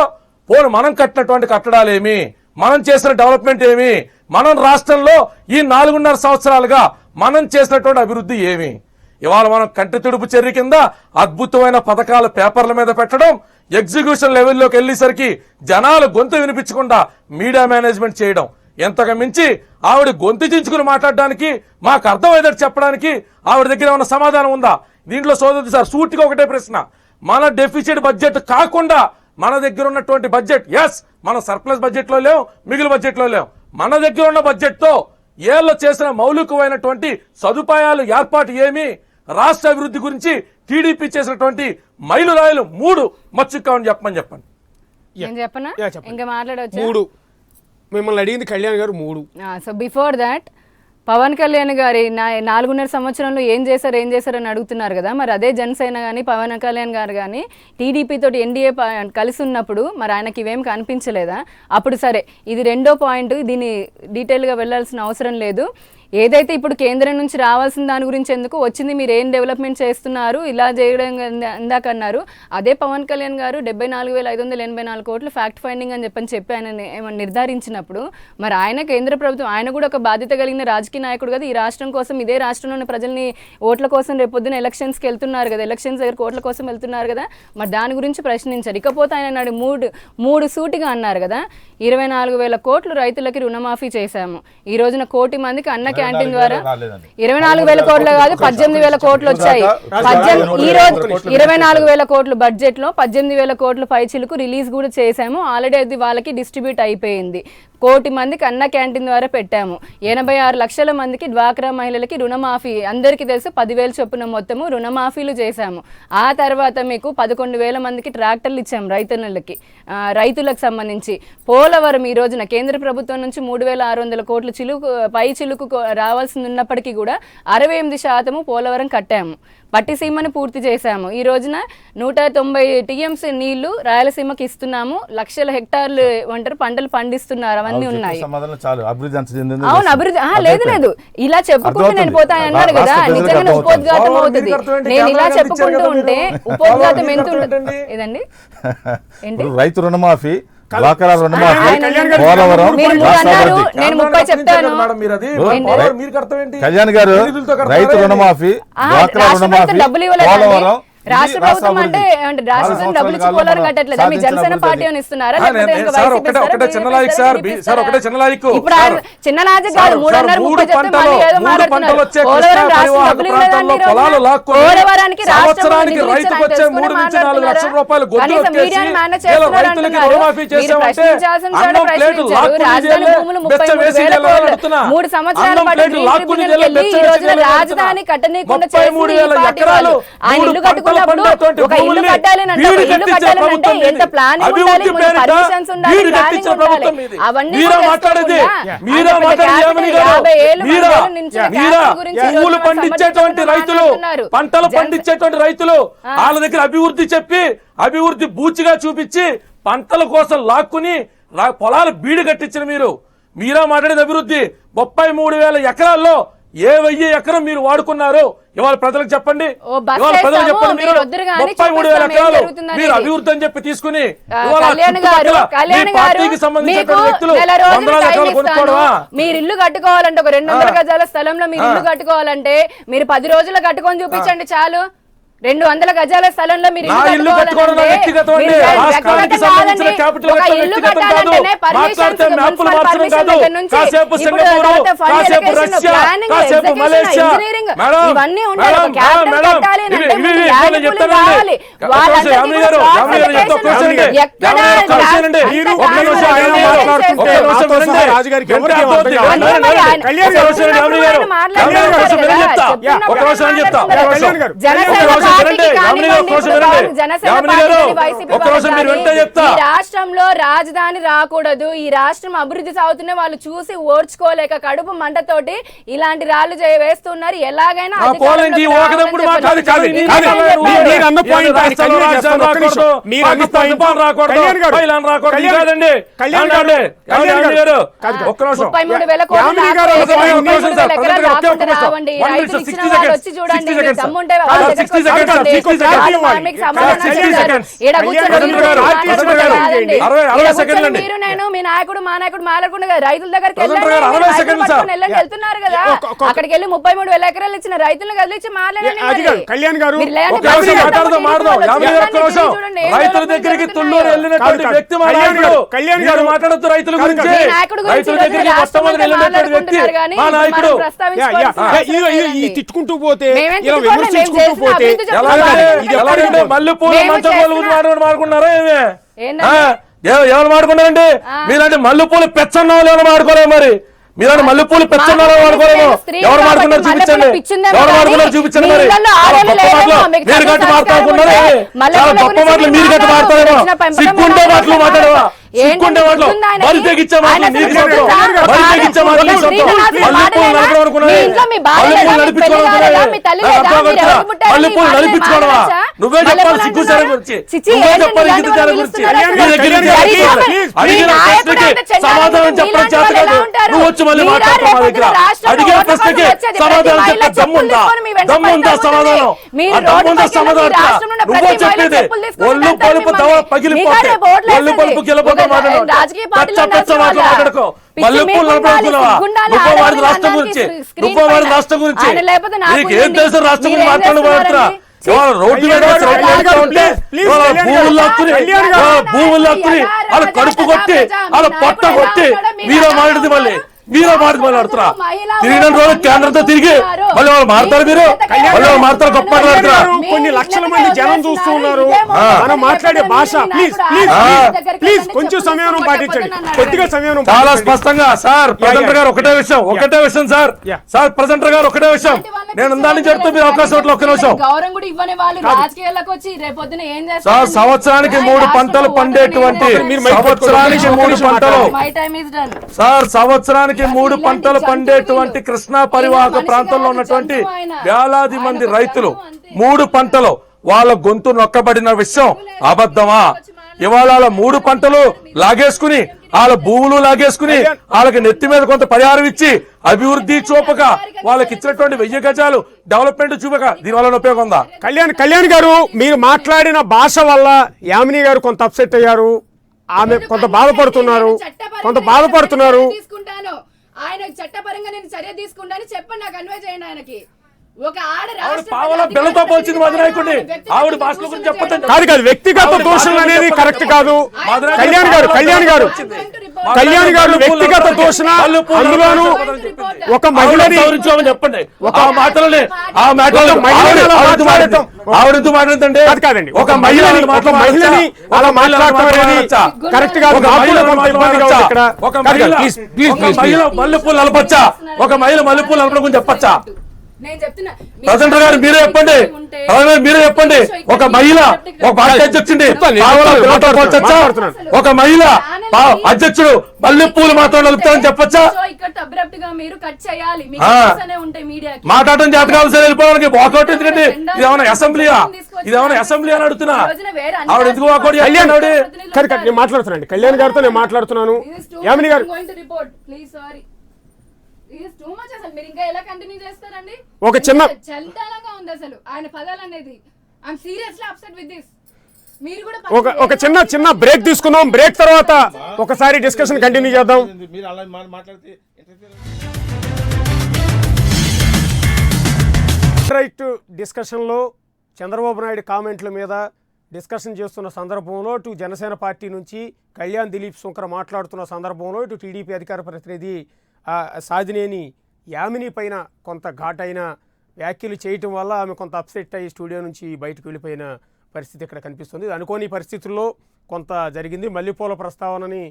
పోను మనం కట్టినటువంటి కట్టడాలు ఏమి, మనం చేసిన డెవలప్మెంట్ ఏమి, మనం రాష్ట్రంలో ఈ 4.5 సంవత్సరాలుగా మనం చేసినటువంటి అభివృద్ధి ఏమి. ఇవాళ మనం కంటి తుడుపు చర్య కింద అద్భుతమైన పథకాలు పేపర్ల మీద పెట్టడం, ఎగ్జిక్యూషన్ లెవెల్లోకి వెళ్ళేసరికి జనాలు గొంతు వినిపించకుండా మీడియా మేనేజ్మెంట్ చేయడం, ఎంతగా మించి ఆవిడ గొంతు చించుకుని మాట్లాడడానికి, మాకు అర్థమయ్యేటట్టు చెప్పడానికి ఆవిడ దగ్గర ఏమైనా సమాధానం ఉందా? దీంట్లో సోదరుడు సార్ సూటిగా ఒకటే ప్రశ్న, మన డెఫిసిట్ బడ్జెట్ కాకుండా మన దగ్గర ఉన్నటువంటి బడ్జెట్, ఎస్ మనం సర్ప్లస్ బడ్జెట్ లో లేవు, మిగిలిన బడ్జెట్ లో లేవు, మన దగ్గర ఉన్న బడ్జెట్ తో ఏళ్ళు చేసిన మౌలికమైనటువంటి సదుపాయాలు ఏర్పాటు ఏమి, రాష్ట్ర అభివృద్ధి గురించి టీడీపీ చేసినటువంటి మైలురాయిలు 3 మచ్చుకావని చెప్పండి. నేను చెప్పనా? యా, చెప్పండి. ఇంకా మాట్లాడవచ్చు. 3 మిమ్మల్ని అడిగింది కళ్యాణ్ గారు 3. So before that Pawan Kalyan గారి 4.5 సంవత్సరంలో ఏం చేశారు అని అడుగుతున్నారు కదా. మరి అదే జనసేన కానీ పవన్ కళ్యాణ్ గారు కానీ టీడీపీ తోటి ఎన్డీఏ కలిసి ఉన్నప్పుడు మరి ఆయనకి ఇవేం కనిపించలేదా? అప్పుడు సరే, ఇది రెండో పాయింట్, దీన్ని డీటెయిల్గా వెళ్ళాల్సిన అవసరం లేదు. ఏదైతే ఇప్పుడు కేంద్రం నుంచి రావాల్సిన దాని గురించి ఎందుకు వచ్చింది, మీరు ఏం డెవలప్మెంట్ చేస్తున్నారు ఇలా చేయడం ఇందాక అన్నారు. అదే పవన్ కళ్యాణ్ గారు 74,584 కోట్లు ఫ్యాక్ట్ ఫైండింగ్ అని చెప్పి ఆయన ఏమన్నా నిర్ధారించినప్పుడు మరి ఆయన కేంద్ర ప్రభుత్వం, ఆయన కూడా ఒక బాధ్యత కలిగిన రాజకీయ నాయకుడు కదా. ఈ రాష్ట్రం కోసం, ఇదే రాష్ట్రంలోని ప్రజల్ని ఓట్ల కోసం రేపొద్దున ఎలక్షన్స్కి వెళ్తున్నారు కదా, ఎలక్షన్స్ దగ్గర ఓట్ల కోసం వెళ్తున్నారు కదా, మరి దాని గురించి ప్రశ్నించారు. ఇకపోతే ఆయన నాడు మూడు సూటిగా అన్నారు కదా, 24,000 కోట్లు రైతులకి రుణమాఫీ చేశాము. ఈ రోజున 1 కోటి మందికి అన్న క్యాంటీన్ ద్వారా 24,000 కోట్లు కాదు 18,000 కోట్లు వచ్చాయి. ఈ రోజు 24,000 కోట్లు బడ్జెట్ లో 18,000 కోట్ల పైచిలకు రిలీజ్ కూడా చేశాము. ఆల్రెడీ అది వాళ్ళకి డిస్ట్రిబ్యూట్ అయిపోయింది. 1 కోటి మందికి అన్న క్యాంటీన్ ద్వారా పెట్టాము. 86 లక్షల మందికి డ్వాక్రా మహిళలకి రుణమాఫీ, అందరికీ తెలుసు 10,000 చొప్పున మొత్తము రుణమాఫీలు చేశాము. ఆ తర్వాత మీకు 11,000 మందికి ట్రాక్టర్లు ఇచ్చాము రైతులకు సంబంధించి. పోలవరం ఈ రోజున కేంద్ర ప్రభుత్వం నుంచి 3,600 కోట్ల పై చిలుకు రావాల్సి ఉన్నప్పటికీ కూడా 68% పోలవరం కట్టాము. పట్టిసీమను పూర్తి చేశాము. ఈ రోజున 190 టీఎంసీ నీళ్లు రాయలసీమకి ఇస్తున్నాము. లక్షల హెక్టార్లు పంటలు పండిస్తున్నారు. అవన్నీ ఉన్నాయి. అవును, అభివృద్ధి లేదు ఇలా చెప్పుకుంటూ నేను పోతాను అన్నారు కదా. నిజంగానే ఉపోద్ఘాతం అవుతుంది. నేను ఇలా చెప్పుకుంటూ ఉంటే ఉపోద్ఘాతం ఎంత ఉంటుంది ఇదండి. ఏంటి రైతు రుణమాఫీ, నేను 30 చెప్తాను. కళ్యాణ్ గారు రైతు రుణమాఫీ, డబ్బులు ఇవ్వలేదు. రాష్ట్ర ప్రభుత్వం అంటే రాష్ట్రం డబ్బులు ఇచ్చి పోలారు కట్టట్లేదు. మీ జనసేన పార్టీ అని ఇస్తున్నారా? చిన్న నాజీ గారు 330 చెప్తే మళ్ళీ ఏదో మాట్లాడుతున్నారు. పోలవరం రాష్ట్రం డబ్బులు ఇవ్వలేదండి. పోలవరానికి రాష్ట్రం కనీసం మీడియాని మేనేజ్ చేస్తున్నారు అంటున్నారు. మీరు ప్రశ్నించాల్సిన చోట ప్రశ్నించారు. రాజధాని భూములు 33,000 కోట్లు 3 సంవత్సరాల పాటు ఈ రోజున రాజధాని కట్టనీయకుండా చేసింది ఈ పార్టీ వాళ్ళు. ఆయన ఇల్లు కట్టుకున్నప్పుడు ఒక ఇల్లు కట్టాలంటే ఎంత ప్లానింగ్ ఉండాలి, పర్మిషన్స్ ఉండాలి, ప్లానింగ్ ఉండాలి. అవన్నీ పువ్వులు పండించేటువంటి రైతులు, పంటలు పండించేటువంటి రైతులు వాళ్ళ దగ్గర అభివృద్ధి చెప్పి, అభివృద్ధి బూచిగా చూపించి పంటల కోసం లాక్కుని పొలాలు బీడు కట్టించిన మీరా మాట్లాడేది అభివృద్ధి. 33,000 ఎకరాల్లో ఏ 1000 ఎకరం మీరు వాడుకున్నారు ఇవాళ ప్రజలకు చెప్పండి. ఇవాళ ప్రజలకు చెప్పండి. మీరు 33,000 ఎకరాలు మీరు అభివృద్ధి అని చెప్పి తీసుకుని పార్టీకి సంబంధించిన వ్యక్తులు మీరు ఇల్లు కట్టుకోవాలంటే ఒక 200 గజాల స్థలంలో మీరు ఇల్లు కట్టుకోవాలంటే మీరు 10 రోజుల్లో కట్టుకొని చూపించండి చాలు. 200 గజాల స్థలంలో మీరు ఇల్లు కట్టుకోవాలంటే ఇవన్నీ రాష్ట్రంలో రాజధాని రాకూడదు, ఈ రాష్ట్రం అభివృద్ధి సాగుతున్న వాళ్ళు చూసి ఓర్చుకోలేక కడుపు మంటతోటి ఇలాంటి రాళ్లు వేస్తున్నారు. ఎలాగైనా వచ్చి చూడండి. seconds, sir. 60 seconds. మీకు సమాధానం చెప్తారు. ఈడ కూర్చొని రవీంద్ర గారు, మాట్లాడుకుంటే రవీంద్ర గారు, కాదండి. 60 ఈడ సెకండ్లు కూర్చొని అండి. మీరు నేను మీ నాయకుడు మా నాయకుడు మాట్లాడకుండా రైతుల దగ్గరికి రవీంద్ర గారు, 60 సెకండ్లు సార్. వెళ్తున్నారు కదా, అక్కడికి వెళ్ళి 33,000 ఎకరాలు ఇచ్చిన రైతులను కదిలించి మాట్లాడండి. అది కాదు, కళ్యాణ్ గారు, మీరు లేదంటే ఒక నిమిషం బస్సు మాట్లాడదాం, మాట్లాడదాం. చూడండి, 51 నిమిషం. చూడండి, రైతుల దగ్గరికి తుళ్ళూరు వెళ్ళినటువంటి కాదు, వ్యక్తి మా కళ్యాణ్ నాయకుడు. గారు, కళ్యాణ్ గారు మాట్లాడొద్దు రైతుల కాదు, గురించి. మీ నాయకుడు గురించి రైతుల ఈరోజు దగ్గరికి రాష్ట్రం మొట్టమొదటి అంతా వెళ్ళినటువంటి వ్యక్తి మాట్లాడుకుంటున్నారు కానీ మా మనం నాయకుడు. ఈ తిట్టుకుంటూ పోతే మేమేం ఇలా తిట్టుకోలేదు, విమర్శించుకుంటూ మేము చేసిన పోతే అభివృద్ధి ఎలా చెప్తున్నాం. ఇది ఎలా ఎక్కడ మల్లెపూలు మేము మంచం చేసిన- మాడుకున్నారా ఏమే ఏంటండి? ఎవరు మాడుకున్నారండి? మీలాంటి మల్లెపూలు పెచ్చన్నాలు ఎవరు మాడుకోలేదు మరి. మీలాంటి మల్లెపూలు పెచ్చన్నాలు వాడుకోలేము. ఎవరు మాడుకున్నారు చూపించండి, ఎవరు మాడుకున్నారు చూపించండి మరి. చాలా గొప్ప మాటలు మీరు గట్టి మాట్లాడుకున్నారు, చాలా గొప్ప మాటలు మీరు గట్టి మాట్లాడేమో. సిగ్గుండే మాటలు మాట్లాడేవా? సిగ్గుండే మాటలు బలి తెగించే మాటలు నీకు సొంతం, బలి తెగించే మాటలు నీకు సొంతం. మల్లెపూలు నడపడం అనుకున్నాను, మల్లెపూలు నడిపించుకోవాలనుకున్నాను, మల్లెపూలు నడిపించుకోవడమా? నువ్వే చెప్పాలి సిగ్గు సరే గురించి, నువ్వే చెప్పాలి ఇంటి సరే గురించి. నీ దగ్గర నుంచి అడిగిన ప్రశ్నకి సమాధానం చెప్పడం చేత కాదు, నువ్వు వచ్చి మళ్ళీ మాట్లాడతావు మా దగ్గర. అడిగిన ప్రశ్నకి సమాధానం చెప్పే దమ్ముందా? దమ్ముందా సమాధానం? ఆ దమ్ముందా సమాధానం? నువ్వే చెప్పేది ఒళ్ళు పలుపు దవ పగిలిపోతే, ఒళ్ళు పలుపు గిలపోతే మాట్లాడుకో. మల్లెపూలు నడపడుకున్నావా? నువ్వు వాడి రాష్ట్రం గురించి, నువ్వు వాడి రాష్ట్రం గురించి నీకు ఏం తెలుసు? రాష్ట్రం గురించి మాట్లాడబోతున్నా రోడ్డు మీద ఉంటే భూములు లాక్కుని వాళ్ళ కడుపు కొట్టి వాళ్ళ పొట్ట కొట్టి మీరే మాట్లాడింది మళ్ళీ మీరే మాట్లాడుతున్నా. తిరిగిన రోజు కేంద్రంతో తిరిగి మళ్ళీ వాళ్ళు మారుతారు, మీరు మళ్ళీ వాళ్ళు మారుతారు, గొప్ప మాట్లాడుతున్నా. కొన్ని లక్షల మంది జనం చూస్తూ ఉన్నారు, మనం మాట్లాడే భాష. ప్లీజ్ ప్లీజ్ ప్లీజ్ కొంచెం సమయం పాటించండి, కొద్దిగా సమయం. చాలా స్పష్టంగా సార్ ప్రజెంటర్ గారు ఒకటే విషయం సార్. సార్ ప్రజెంటర్ గారు ఒకటే విషయం, నేను ఉందని చెప్తే మీరు అవకాశం ఒక్క నిమిషం. సార్ సంవత్సరానికి 3 పంటలు పండేటువంటి సంవత్సరానికి 3 పంటలు పండేటువంటి కృష్ణా పరివాహక ప్రాంతంలో ఉన్నటువంటి వేలాది మంది రైతులు 3 పంటలు వాళ్ళ గొంతు నొక్కబడిన విషయం అబద్ధమా? ఇవాళ 3 పంటలు లాగేసుకుని వాళ్ళ భూములు లాగేసుకుని వాళ్ళకి నెత్తి మీద కొంత పరిహారం ఇచ్చి అభివృద్ధి చూపక వాళ్ళకి ఇచ్చినటువంటి 1000 గజాలు డెవలప్మెంట్ చూపక దీనివల్ల ఉపయోగం ఉందా? కళ్యాణ్ గారు, మీరు మాట్లాడిన భాష వల్ల యామిని గారు కొంత అప్సెట్ అయ్యారు, ఆమె కొంత బాధపడుతున్నారు. ఆయన చట్టపరంగా నేను చర్య తీసుకుంటాను చెప్పండి, నాకు కన్వే చేయండి. ఆయనకి ఒక బెల్లతో పోల్చింది మధునాయకుడిని, ఆవిడ భాషలో గురించి చెప్పండి. కాదు, వ్యక్తిగత దోషణలు అనేది కరెక్ట్ కాదు. కళ్యాణ్ గారు వ్యక్తిగత దోషణ, అందులోనూ ఒక మహిళని చెప్పండి. ఆవిడతో మాట్లాడుతుంటే కాదండి, ఒక మహిళని అలా మాట్లాడటం అనేది కరెక్ట్ కాదు. మల్లెపూలు నలపచ్చా? ఒక మహిళ మల్లెపూలు నలపడం గురించి చెప్పచ్చా? ప్రజెంటర్ గారు మీరే చెప్పండి. ఒక మహిళ ఒక పార్టీ అధ్యక్షుడి ఒక మహిళ అధ్యక్షుడు మల్లెపూలు మాత్రం నలుపుతారని చెప్పచ్చా? మాట్లాడటం చేత కావాల్సి వెళ్ళిపోవడానికి వాకౌట్ ఎందుకంటే ఇదేమన్నా అసెంబ్లీ అని అడుగుతున్నా. ఆవిడ ఎందుకు వాకౌట్? నేను మాట్లాడుతున్నాను, కళ్యాణ్ గారితో నేను మాట్లాడుతున్నాను. యామిని గారు ఒక చిన్న ఒక చిన్న బ్రేక్ తీసుకుందాం. బ్రేక్ తర్వాత ఒకసారి డిస్కషన్ కంటిన్యూ చేద్దాం. రైట్ డిస్కషన్లో చంద్రబాబు నాయుడు కామెంట్ల మీద డిస్కషన్ చేస్తున్న సందర్భంలో ఇటు జనసేన పార్టీ నుంచి కళ్యాణ్ దిలీప్ శుంకర్ మాట్లాడుతున్న సందర్భంలో ఇటు టీడీపీ అధికార ప్రతినిధి సాధినేని యామిని పైన కొంత ఘాటైన వ్యాఖ్యలు చేయటం వల్ల ఆమె కొంత అప్సెట్ అయ్యి స్టూడియో నుంచి బయటకు వెళ్ళిపోయిన పరిస్థితి ఇక్కడ కనిపిస్తుంది. అనుకోని పరిస్థితుల్లో కొంత జరిగింది. మల్లెపూల ప్రస్తావనని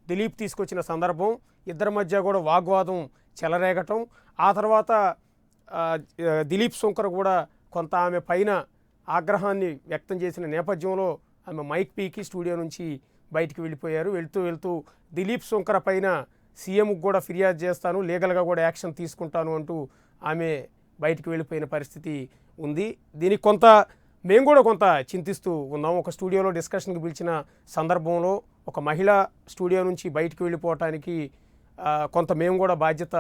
దిలీప్ తీసుకొచ్చిన సందర్భం, ఇద్దరి మధ్య కూడా వాగ్వాదం చెలరేగటం, ఆ తర్వాత దిలీప్ శుంకర్ కూడా కొంత ఆమె పైన ఆగ్రహాన్ని వ్యక్తం చేసిన నేపథ్యంలో ఆమె మైక్ పీకి స్టూడియో నుంచి బయటికి వెళ్ళిపోయారు. వెళ్తూ దిలీప్ శుంకర్ పైన సీఎంకు కూడా ఫిర్యాదు చేస్తాను, లీగల్గా కూడా యాక్షన్ తీసుకుంటాను అంటూ ఆమె బయటికి వెళ్ళిపోయిన పరిస్థితి ఉంది. దీనికి కొంత మేము కూడా కొంత చింతిస్తూ ఉన్నాం. ఒక స్టూడియోలో డిస్కషన్కి పిలిచిన సందర్భంలో ఒక మహిళ స్టూడియో నుంచి బయటికి వెళ్ళిపోవటానికి కొంత మేము కూడా బాధ్యత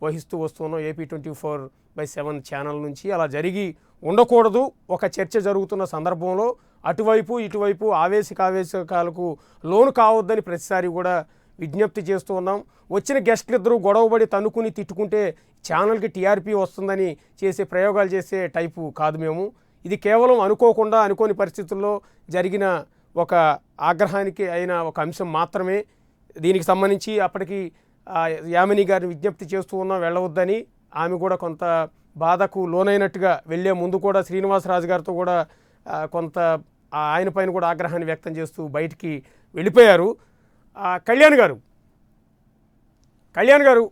వహిస్తూ వస్తున్నాం. AP 24/7 ఛానల్ నుంచి అలా జరిగి ఉండకూడదు. ఒక చర్చ జరుగుతున్న సందర్భంలో అటువైపు ఇటువైపు ఆవేశకాలకు లోను కావద్దని ప్రతిసారి కూడా విజ్ఞప్తి చేస్తూ ఉన్నాం. వచ్చిన గెస్టులు ఇద్దరు గొడవబడి తన్నుకుని తిట్టుకుంటే ఛానల్కి టీఆర్పీ వస్తుందని చేసే ప్రయోగాలు చేసే టైపు కాదు మేము. ఇది కేవలం అనుకోకుండా అనుకోని పరిస్థితుల్లో జరిగిన ఒక ఆగ్రహానికి అయిన ఒక అంశం మాత్రమే. దీనికి సంబంధించి అప్పటికి యామిని గారిని విజ్ఞప్తి చేస్తూ ఉన్నాం వెళ్ళవద్దని. ఆమె కూడా కొంత బాధకు లోనైనట్టుగా వెళ్ళే ముందు కూడా శ్రీనివాసరాజు గారితో కూడా కొంత ఆయన పైన కూడా ఆగ్రహాన్ని వ్యక్తం చేస్తూ బయటికి వెళ్ళిపోయారు. కళ్యాణ్ గారు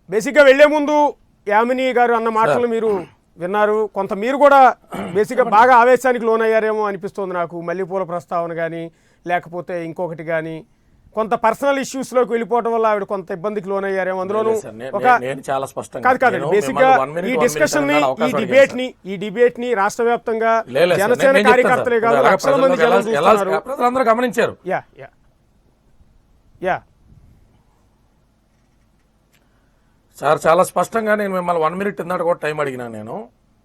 బేసిక్గా వెళ్లే ముందు యామిని గారు అన్న మాటలు మీరు విన్నారు. కొంత మీరు కూడా బేసిక్గా బాగా ఆవేశానికి లోనయ్యారేమో అనిపిస్తుంది నాకు. మల్లెపూల ప్రస్తావన కానీ లేకపోతే ఇంకొకటి కానీ కొంత పర్సనల్ ఇష్యూస్లోకి వెళ్ళిపోవడం వల్ల ఆవిడ కొంత ఇబ్బందికి లోనయ్యారేమో. అందులోనూ కాదండి బేసిక్గా ఈ డిబేట్ ని రాష్ట్ర వ్యాప్తంగా జనసేన కార్యకర్తలే కాదు లక్షల మంది జనం చూస్తున్నారు, గమనించారు. సార్ చాలా స్పష్టంగా నేను మిమ్మల్ని 1 minute ఇందాక కూడా టైం అడిగినా.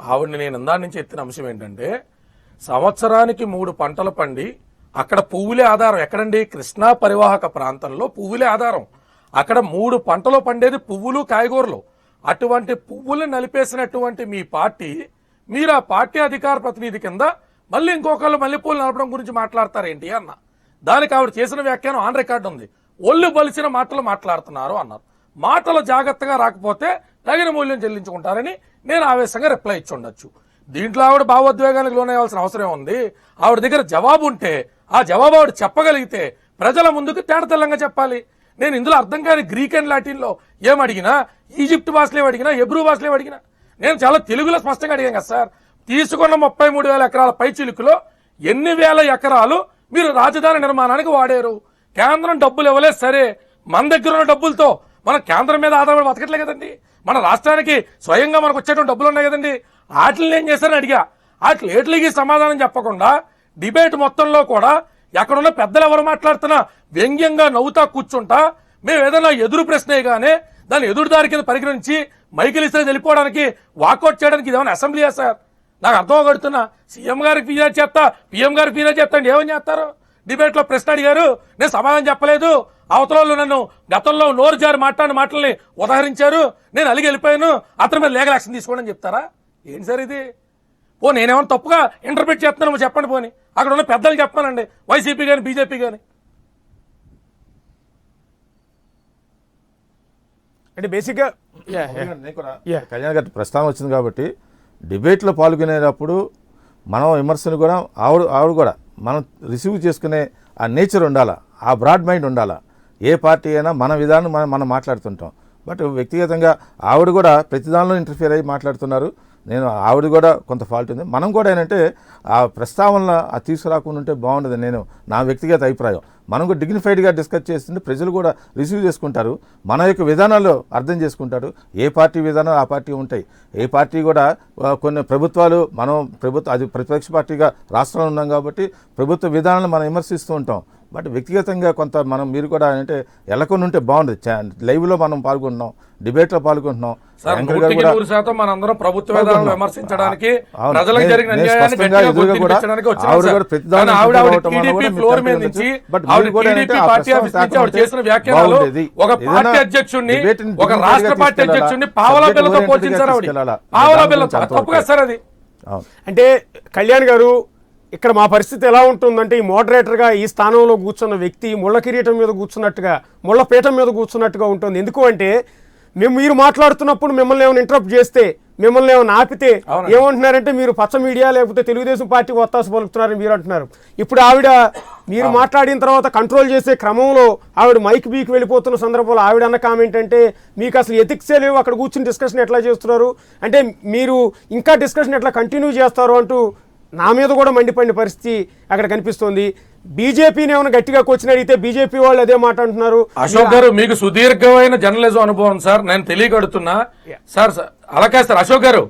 ఆవిడని నేను ఇందా నుంచి ఎత్తిన అంశం ఏంటంటే సంవత్సరానికి 3 పంటలు పండి అక్కడ పువ్వులే ఆధారం. ఎక్కడండి? కృష్ణా పరివాహక ప్రాంతంలో పువ్వులే ఆధారం. అక్కడ 3 పంటలు పండేది పువ్వులు కాయగూరలు. అటువంటి పువ్వులు నలిపేసినటువంటి మీ పార్టీ, మీరు ఆ పార్టీ అధికార ప్రతినిధి కింద మళ్ళీ ఇంకొకళ్ళు మల్లెపూలు నలపడం గురించి మాట్లాడతారేంటి అన్న. దానికి ఆవిడ చేసిన వ్యాఖ్యానం ఆన్ రికార్డు ఉంది. ఒళ్ళు బలిసిన మాటలు మాట్లాడుతున్నారు అన్నారు. మాటలు జాగ్రత్తగా రాకపోతే తగిన మూల్యం చెల్లించుకుంటారని నేను ఆవేశంగా రిప్లై ఇచ్చి ఉండొచ్చు. దీంట్లో ఆవిడ భావోద్వేగానికి లోనయ్యాల్సిన అవసరం ఉంది. ఆవిడ దగ్గర జవాబు ఉంటే ఆ జవాబు ఆవిడ చెప్పగలిగితే ప్రజల ముందుకు తేటతెల్లంగా చెప్పాలి. నేను ఇందులో అర్థం కాని గ్రీక్ అండ్ లాటిన్లో ఏమడిగినా, ఈజిప్ట్ భాషలో ఏమడిగినా, హెబ్రూ భాషలో ఏమడిగినా నేను చాలా తెలుగులో స్పష్టంగా అడిగాను కదా సార్. తీసుకున్న 33,000 ఎకరాల పైచిలుకులో ఎన్ని వేల ఎకరాలు మీరు రాజధాని నిర్మాణానికి వాడారు? కేంద్రం డబ్బులు ఇవ్వలేదు సరే, మన దగ్గర ఉన్న డబ్బులతో మనం కేంద్రం మీద ఆధారపడి బతకట్లే కదండి. మన రాష్ట్రానికి స్వయంగా మనకు వచ్చేటువంటి డబ్బులు ఉన్నాయి కదండి. వాటిని ఏం చేశారని అడిగా. వాటికి సమాధానం చెప్పకుండా డిబేట్ మొత్తంలో కూడా ఎక్కడున్న పెద్దలు ఎవరు మాట్లాడుతున్నా వ్యంగ్యంగా నవ్వుతా కూర్చుంటా, మేము ఏదైనా ఎదురు ప్రశ్న గానే దాన్ని ఎదురుదారి కింద పరిగణించి మైకిల్ ఇస్తే వెళ్ళిపోవడానికి వాకౌట్ చేయడానికి ఇదేమైనా అసెంబ్లీయా సార్? నాకు అర్థం కడుతున్నా. సీఎం గారికి ఫిర్యాదు చేస్తా, పీఎం గారికి ఫిర్యాదు చేస్తాండి, ఏమని చేస్తారు? డిబేట్ లో ప్రశ్న అడిగారు, నేను సమాధానం చెప్పలేదు. అవతల నన్ను గతంలో నోరు జారి మాట్లాడిన మాటల్ని ఉదాహరించారు, నేను అలిగి వెళ్ళిపోయాను, అతని మీద లీగల్ యాక్షన్ తీసుకోండి అని చెప్తారా? ఏంటి సార్ ఇది? నేనేమన్నా తప్పుగా ఇంటర్ప్రిట్ చేస్తున్నాను చెప్పండి. పోని అక్కడ ఉన్న పెద్దలు చెప్పానండి, వైసీపీ కానీ బీజేపీ కానీ. అంటే బేసిక్గా కళ్యాణ్ గారి ప్రస్తావన వచ్చింది కాబట్టి డిబేట్లో పాల్గొనేటప్పుడు మనం విమర్శను కూడా ఆవిడ కూడా మనం రిసీవ్ చేసుకునే ఆ నేచర్ ఉండాలా, ఆ బ్రాడ్ మైండ్ ఉండాలా. ఏ పార్టీ అయినా మన విధానం మనం మాట్లాడుతుంటాం. బట్ వ్యక్తిగతంగా ఆవిడ కూడా ప్రతి దానిలో ఇంటర్ఫియర్ అయ్యి మాట్లాడుతున్నారు. ఆవిడ కూడా కొంత ఫాల్ట్ ఉంది. మనం కూడా ఏంటంటే ఆ ప్రస్తావనలో తీసుకురాకుండా ఉంటే బాగుండదు. నా వ్యక్తిగత అభిప్రాయం. మనం కూడా డిగ్నిఫైడ్గా డిస్కస్ చేస్తుంటే ప్రజలు కూడా రిసీవ్ చేసుకుంటారు, మన యొక్క విధానాలు అర్థం చేసుకుంటారు. ఏ పార్టీ విధానాలు ఆ పార్టీ ఉంటాయి. ఏ పార్టీ కూడా కొన్ని ప్రభుత్వాలు అది ప్రతిపక్ష పార్టీగా రాష్ట్రంలో ఉన్నాం కాబట్టి ప్రభుత్వ విధానాలు మనం విమర్శిస్తూ ఉంటాం. బట్ వ్యక్తిగతంగా కొంత మీరు కూడా అంటే ఎలకొని ఉంటే బాగుండదు. లైవ్లో మనం పాల్గొంటున్నాం, డిబేట్లో పాల్గొంటున్నాం. మనందరం ప్రభుత్వ విధానాలను విమర్శించడానికి, ప్రజలకు జరిగిన అన్యాయాన్ని గట్టిగా గుర్తించడానికి చేసిన వ్యాఖ్యలు ఒక పార్టీ అధ్యక్షుడిని, ఒక రాష్ట్ర పార్టీ అధ్యక్షుడిని పావలా బిల్లతో పోల్చించారు. పావలా బిల్ల తప్పుగా సార్ అది. అంటే కళ్యాణ్ గారు, ఇక్కడ మా పరిస్థితి ఎలా ఉంటుందంటే, ఈ మోడరేటర్గా ఈ స్థానంలో కూర్చున్న వ్యక్తి ముళ్ళ కిరీటం మీద కూర్చున్నట్టుగా, ముళ్ళ పీఠం మీద కూర్చున్నట్టుగా ఉంటుంది. ఎందుకు అంటే మీరు మాట్లాడుతున్నప్పుడు మిమ్మల్ని ఏమైనా ఇంటరప్ట్ చేస్తే, మిమ్మల్ని ఏమైనా ఆపితే ఏమంటున్నారంటే మీరు పచ్చ మీడియా లేకపోతే తెలుగుదేశం పార్టీ ఒత్తాసు పలుకుతున్నారని మీరు అంటున్నారు. ఇప్పుడు ఆవిడ మీరు మాట్లాడిన తర్వాత కంట్రోల్ చేసే క్రమంలో ఆవిడ మైక్ బీకి వెళ్ళిపోతున్న సందర్భంలో ఆవిడ అన్న కామెంట్ అంటే, మీకు అసలు ఎథిక్సే లేవు, అక్కడ కూర్చుని డిస్కషన్ ఎట్లా చేస్తున్నారు అంటే, మీరు ఇంకా డిస్కషన్ ఎట్లా కంటిన్యూ చేస్తారు అంటూ నా మీద కూడా మండిపడిన పరిస్థితి అక్కడ కనిపిస్తోంది. బీజేపీని ఏమైనా గట్టిగా కూర్చుని అడిగితే బీజేపీ వాళ్ళు అదే మాట అంటున్నారు. అశోక్ గారు, మీకు సుదీర్ఘమైన జర్నలిజం అనుభవం సార్, నేను తెలియగడుతున్నా సార్. అలాగే సార్ అశోక్ గారు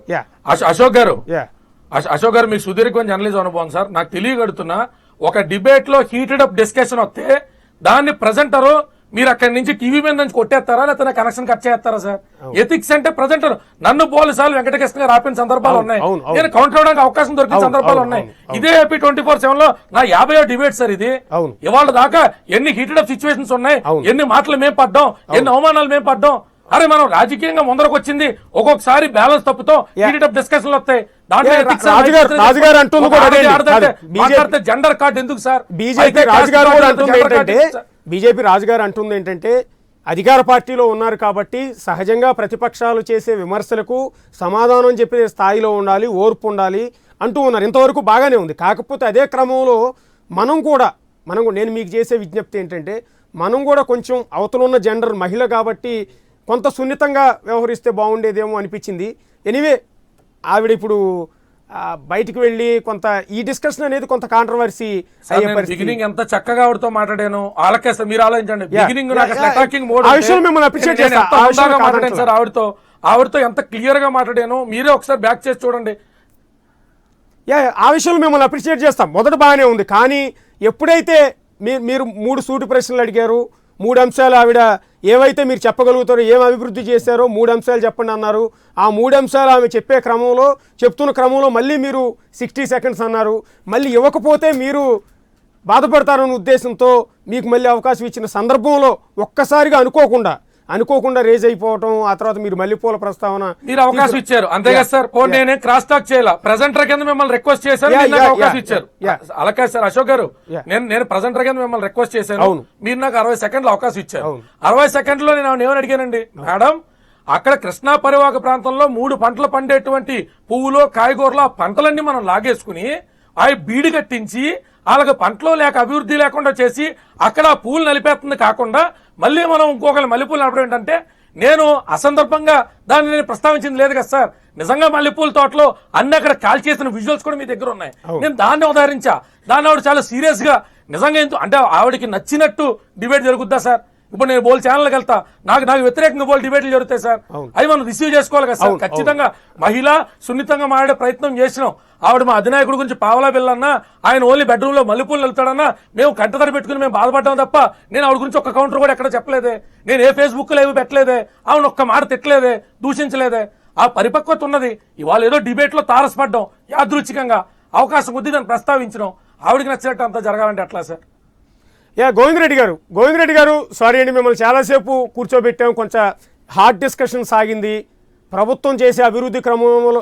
మీకు సుదీర్ఘమైన జర్నలిజం అనుభవం సార్. నాకు తెలియగడుతున్నా, ఒక డిబేట్ లో హీటెడ్ అప్ డిస్కషన్ వస్తే దాన్ని ప్రెజెంటరు మీరు అక్కడి నుంచి టీవీ మీద నుంచి కొట్టేస్తారా లేకపోతే కనెక్షన్ కట్ చేస్తారా సార్? ఎథిక్స్ అంటే ప్రజెంట్ నన్ను పోలీసార్లు వెంకటకృష్ణ గారు ఆపిన సందర్భాలు ఉన్నాయి, నేను కౌంటర్ అవడానికి అవకాశం దొరికిన సందర్భాలు ఉన్నాయి. ఇదే ఏపీ 24/7 లో నా 50వ డిబేట్ సార్ ఇది. ఇవాళ దాకా ఎన్ని హీటెడ్ అప్ సిచ్యువేషన్స్ ఉన్నాయి, ఎన్ని మాటలు మేము పడ్డాం, ఎన్ని అవమానాలు మేము పడ్డాం. అరే మనం రాజకీయంగా ముందరకు వచ్చింది, ఒక్కొక్కసారి బ్యాలెన్స్ తప్పుతో హీటెడ్ అప్ డిస్కషన్లు వస్తాయి. మాట్లాడితే జెండర్ కార్డ్ ఎందుకు సార్? బీజేపీ రాజుగారు అంటుంది ఏంటంటే అధికార పార్టీలో ఉన్నారు కాబట్టి సహజంగా ప్రతిపక్షాలు చేసే విమర్శలకు సమాధానం చెప్పే స్థాయిలో ఉండాలి, ఓర్పు ఉండాలి అంటూ ఉన్నారు. ఇంతవరకు బాగానే ఉంది. కాకపోతే అదే క్రమంలో నేను మీకు చేసే విజ్ఞప్తి ఏంటంటే మనం కూడా కొంచెం అవతలున్న జెండర్ మహిళ కాబట్టి కొంత సున్నితంగా వ్యవహరిస్తే బాగుండేదేమో అనిపించింది. ఎనీవే ఆవిడ ఇప్పుడు బయటికి వెళ్ళి కొంత ఈ డిస్కషన్ అనేది కొంత కాంట్రవర్సీ అయ్యే పరిస్థితి. బిగినింగ్ ఎంత చక్కగా ఆవిడతో మాట్లాడాను, ఆలకేస్తా మీరు ఆలోచించండి. బిగినింగ్ మిమ్మల్ని అప్రిషియేట్ మాట్లాడాను సార్ ఆవిడతో ఎంత క్లియర్ గా మాట్లాడాను, మీరే ఒకసారి బ్యాక్ చేసి చూడండి. ఆ విషయంలో మిమ్మల్ని అప్రిషియేట్ చేస్తాం. మొదట బాగానే ఉంది, కానీ ఎప్పుడైతే మీరు 3 సూటి ప్రశ్నలు అడిగారు, 3 అంశాలు ఆవిడ ఏవైతే మీరు చెప్పగలుగుతారో, ఏం అభివృద్ధి చేశారో 3 అంశాలు చెప్పండి అన్నారు. ఆ 3 అంశాలు ఆమె చెప్తున్న క్రమంలో మళ్ళీ మీరు 60 సెకండ్స్ అన్నారు. మళ్ళీ ఇవ్వకపోతే మీరు బాధపడతారన్న ఉద్దేశంతో మీకు మళ్ళీ అవకాశం ఇచ్చిన సందర్భంలో ఒక్కసారిగా అనుకోకుండా రేజ్ అయిపోవటం, ఆ తర్వాత మీరు మల్లెపూల ప్రస్తావన మీరు అవకాశం ఇచ్చారు అంతే కదా సార్. నేనే క్రాస్ టాక్ చేయాల ప్రెజెంటర్ కింద మిమ్మల్ని రిక్వెస్ట్ చేశాను, అవకాశం ఇచ్చారు. అలాగే సార్ అశోక్ గారు, నేను ప్రెజెంటర్ కింద మిమ్మల్ని రిక్వెస్ట్ చేశాను, మీరు నాకు 60 సెకండ్లు అవకాశం ఇచ్చారు. 60 సెకండ్లో నేను ఏమని అడిగానండి, మేడం అక్కడ కృష్ణా పరివాహక ప్రాంతంలో 3 పంటలు పండేటువంటి పువ్వులు కాయగూరలు ఆ పంటలన్నీ మనం లాగేసుకుని అవి బీడి కట్టించి వాళ్ళకి పంటలో లేక అభివృద్ధి లేకుండా చేసి అక్కడ ఆ పూలు నలిపేస్తుంది కాకుండా మళ్ళీ మనం ఇంకొకరు మల్లెపూలు నడపడం ఏంటంటే, నేను అసందర్భంగా దాన్ని నేను ప్రస్తావించింది లేదు కదా సార్. నిజంగా మల్లెపూల తోటలో అన్ని అక్కడ కాల్ చేసిన విజువల్స్ కూడా మీ దగ్గర ఉన్నాయి. నేను దాన్ని ఉదాహరించా. దాన్ని ఆవిడ చాలా సీరియస్ గా నిజంగా అంటే ఆవిడకి నచ్చినట్టు డిబేట్ జరుగుద్దా సార్? ఇప్పుడు నేను బోల్ ఛానల్కి వెళ్తా, నాకు వ్యతిరేకంగా బోల్ డిబేట్లు జరుగుతాయి సార్. అవి మనం రిసీవ్ చేసుకోవాలి కదా సార్. ఖచ్చితంగా మహిళ సున్నితంగా మాట్లాడే ప్రయత్నం చేసినాం. ఆవిడ మా అధినాయకుడి గురించి పావలా బిల్లన్నా, ఆయన ఓన్లీ బెడ్రూమ్ లో మల్లెపూలు వెళ్తాడన్నా మేము కంటదర పెట్టుకుని మేము బాధపడ్డాం తప్ప నేను ఆవిడ గురించి ఒక్క కౌంటర్ కూడా ఎక్కడ చెప్పలేదే. నేను ఏ ఫేస్బుక్ లో ఏమి పెట్టలేదే, ఆవిడ ఒక్క మాట తిట్టలేదే, దూషించలేదే. ఆ పరిపక్వత ఉన్నది. ఇవాళ ఏదో డిబేట్ లో తారసపడ్డం యాదృచ్ఛికంగా అవకాశం కొద్దీ దాన్ని ప్రస్తావించడం, ఆవిడకి నచ్చినట్టు అంతా జరగాలంటే ఎట్లా సార్? గోవిందరెడ్డి గారు సారీ అండి, మిమ్మల్ని చాలాసేపు కూర్చోబెట్టాం. కొంచెం హాట్ డిస్కషన్ సాగింది. ప్రభుత్వం చేసే అభివృద్ధి క్రమంలో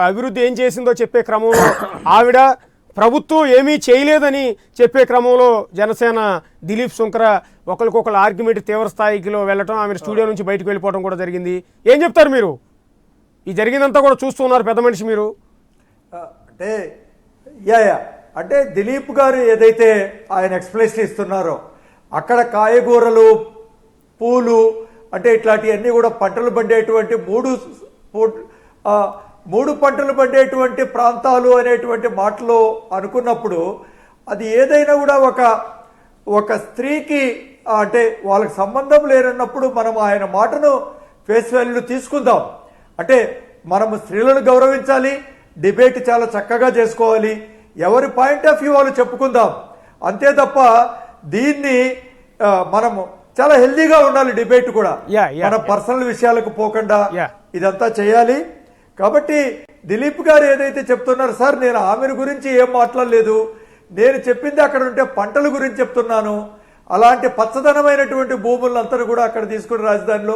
అభివృద్ధి ఏం చేసిందో చెప్పే క్రమంలో ఆవిడ ప్రభుత్వం ఏమీ చేయలేదని చెప్పే క్రమంలో జనసేన దిలీప్ శుంకర ఒకరికొకరు ఆర్గ్యుమెంట్ తీవ్ర స్థాయిలో వెళ్ళటం, ఆమె స్టూడియో నుంచి బయటకు వెళ్ళిపోవడం కూడా జరిగింది. ఏం చెప్తారు మీరు? ఈ జరిగిందంతా కూడా చూస్తున్నారు పెద్ద మనిషి మీరు. అంటే దిలీప్ గారు ఏదైతే ఆయన ఎక్స్ప్లెనేషన్ ఇస్తున్నారో అక్కడ కాయగూరలు, పూలు అంటే ఇట్లాంటివన్నీ కూడా పంటలు పండేటువంటి 3 పంటలు పండేటువంటి ప్రాంతాలు అనేటువంటి మాటలు అనుకున్నప్పుడు అది ఏదైనా కూడా ఒక స్త్రీకి అంటే వాళ్ళకి సంబంధం లేనన్నప్పుడు మనం ఆయన మాటను ఫేస్ వాల్యూ తీసుకుందాం. అంటే మనము స్త్రీలను గౌరవించాలి, డిబేట్ చాలా చక్కగా చేసుకోవాలి, ఎవరి పాయింట్ ఆఫ్ వ్యూ వాళ్ళు చెప్పుకుందాం. అంతే తప్ప దీన్ని మనము చాలా హెల్దీగా ఉండాలి. డిబేట్ కూడా మన పర్సనల్ విషయాలకు పోకుండా ఇదంతా చేయాలి. కాబట్టి దిలీప్ గారు ఏదైతే చెప్తున్నారు, సార్ నేను ఆమె గురించి ఏం మాట్లాడలేదు, నేను చెప్పింది అక్కడ ఉంటే పంటల గురించి చెప్తున్నాను. అలాంటి పచ్చదనమైనటువంటి భూములంతా కూడా అక్కడ తీసుకుని రాజధానిలో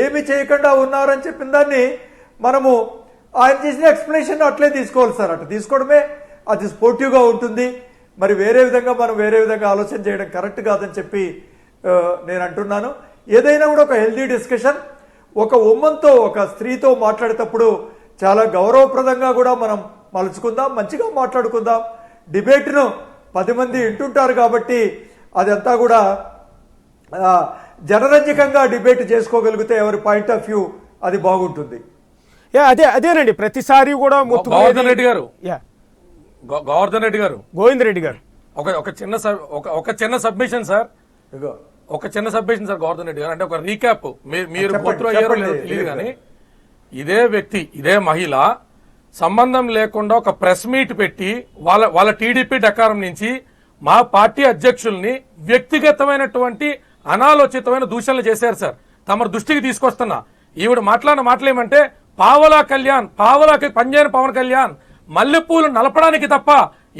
ఏమి చేయకుండా ఉన్నారని చెప్పిన దాన్ని మనము ఆయన చేసిన ఎక్స్ప్లెనేషన్ అట్లే తీసుకోవాలి సార్. అట్లా తీసుకోవడమే అది స్పోర్టివ్గా ఉంటుంది. మరి వేరే విధంగా ఆలోచన చేయడం కరెక్ట్ కాదని చెప్పి నేను అంటున్నాను. ఏదైనా కూడా ఒక హెల్దీ డిస్కషన్, ఒక ఉమ్మన్తో ఒక స్త్రీతో మాట్లాడేటప్పుడు చాలా గౌరవప్రదంగా కూడా మనం మలుచుకుందాం, మంచిగా మాట్లాడుకుందాం. డిబేట్ను 10 మంది వింటుంటారు కాబట్టి అదంతా కూడా జనరంజకంగా డిబేట్ చేసుకోగలిగితే ఎవరి పాయింట్ ఆఫ్ వ్యూ అది బాగుంటుంది. అదేనండి ప్రతిసారి కూడా గోవర్ధన్ రెడ్డి గారు గోవిందరెడ్డి గారు ఒక చిన్న సబ్మిషన్ సార్, గోవర్ధన్ రెడ్డి గారు. అంటే ఒక రీక్యాప్, మీరు గోత్రో అయ్యారో తెలియదు కానీ ఇదే వ్యక్తి, ఇదే మహిళ సంబంధం లేకుండా ఒక ప్రెస్ మీట్ పెట్టి వాళ్ళ టీడీపీ డకారం నుంచి మా పార్టీ అధ్యక్షుల్ని వ్యక్తిగతమైనటువంటి అనాలోచితమైన దూషణలు చేశారు సార్. తమ దృష్టికి తీసుకొస్తున్నా. ఈవిడ మాట్లాడిన మాటలేమంటే పావలాకి పనిచేయని పవన్ కళ్యాణ్ మల్లెపూలు నలపడానికి తప్ప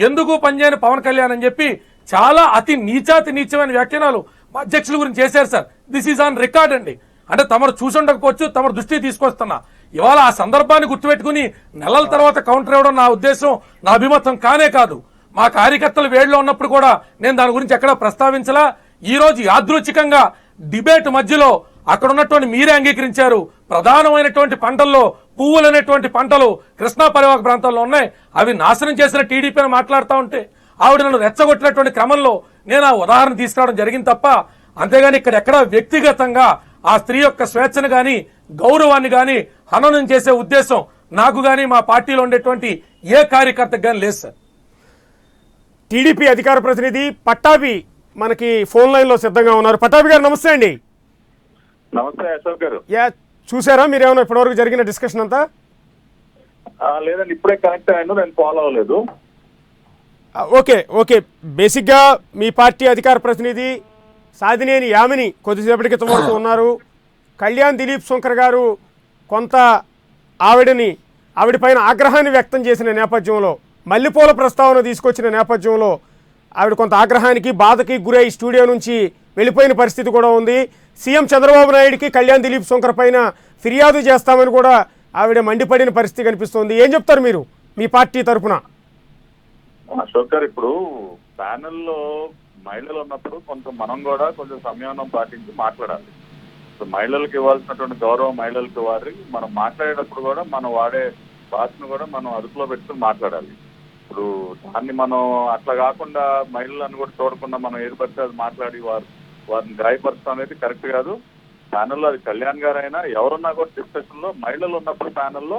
ఎందుకు పనిచేయని పవన్ కళ్యాణ్ అని చెప్పి చాలా అతి నీచమైన వ్యాఖ్యానాలు మా అధ్యక్షుల గురించి చేశారు sir. This is on record అండి. అంటే తమరు చూసుండకపోవచ్చు, తమ దృష్టికి తీసుకొస్తున్నా. ఇవాళ ఆ సందర్భాన్ని గుర్తుపెట్టుకుని నెలల తర్వాత కౌంటర్ ఇవ్వడం నా ఉద్దేశం, నా అభిమతం కానే కాదు. మా కార్యకర్తలు వేడిలో ఉన్నప్పుడు కూడా నేను దాని గురించి ఎక్కడా ప్రస్తావించలా. ఈ రోజు యాదృచ్ఛికంగా డిబేట్ మధ్యలో అక్కడ ఉన్నటువంటి మీరే అంగీకరించారు. ప్రధానమైనటువంటి పంటల్లో పువ్వులు అనేటువంటి పంటలు కృష్ణా పరివాహక ప్రాంతాల్లో ఉన్నాయి. అవి నాశనం చేసిన టీడీపీని మాట్లాడుతూ ఉంటే ఆవిడ నన్ను రెచ్చగొట్టినటువంటి క్రమంలో నేను ఆ ఉదాహరణ తీసుకురావడం జరిగింది తప్ప, అంతేగాని ఇక్కడ ఎక్కడా వ్యక్తిగతంగా ఆ స్త్రీ యొక్క స్వేచ్ఛను గాని గౌరవాన్ని గాని హననం చేసే ఉద్దేశం నాకు గాని మా పార్టీలో ఉండేటువంటి ఏ కార్యకర్తకు గాని లేదు సార్. టీడీపీ అధికార ప్రతినిధి పట్టాభి మనకి ఫోన్ లైన్ లో సిద్ధంగా ఉన్నారు. పట్టాభి గారు నమస్తే అండి. నమస్తే అశోక్ గారు. చూసారా మీరేమన్నా ఇప్పటివరకు జరిగిన డిస్కషన్ అంతా? లేదండి, ఇప్పుడే కనెక్ట్ అయ్యాను, నేను ఫాలో అవ్వలేదు. ఓకే బేసిక్గా మీ పార్టీ అధికార ప్రతినిధి సాదినేని యామిని కొద్దిసేపటి క్రితం వరకు ఉన్నారు. కళ్యాణ్ దిలీప్ శంకర్ గారు కొంత ఆవిడపైన ఆగ్రహాన్ని వ్యక్తం చేసిన నేపథ్యంలో, మల్లెపూల ప్రస్తావన తీసుకొచ్చిన నేపథ్యంలో ఆవిడ కొంత ఆగ్రహానికి బాధకి గురై స్టూడియో నుంచి వెళ్ళిపోయిన పరిస్థితి కూడా ఉంది. సీఎం చంద్రబాబు నాయుడికి కళ్యాణ్ దిలీప్ శంకర్ పైన ఫిర్యాదు చేస్తామని కూడా ఆవిడ మండిపడిన పరిస్థితి కనిపిస్తోంది. ఏం చెప్తారు మీరు మీ పార్టీ తరఫున? అశోక్ గారు, ఇప్పుడు ప్యానెల్లో మహిళలు ఉన్నప్పుడు మనం కూడా కొంచెం సంయమనం పాటించి మాట్లాడాలి. ఇప్పుడు మహిళలకు ఇవ్వాల్సినటువంటి గౌరవం మహిళలకు వారి మనం మాట్లాడేటప్పుడు కూడా మనం వాడే భాషను కూడా మనం అదుపులో పెట్టుకుని మాట్లాడాలి. ఇప్పుడు దాన్ని మనం అట్లా కాకుండా మహిళలను కూడా చూడకుండా మనం ఏది పడితే అది మాట్లాడి వారిని గాయపరచడం అనేది కరెక్ట్ కాదు. ప్యానెల్లో అది కళ్యాణ్ గారు అయినా ఎవరున్నా కూడా డిస్కషన్ లో మహిళలు ఉన్నప్పుడు ప్యానెల్లో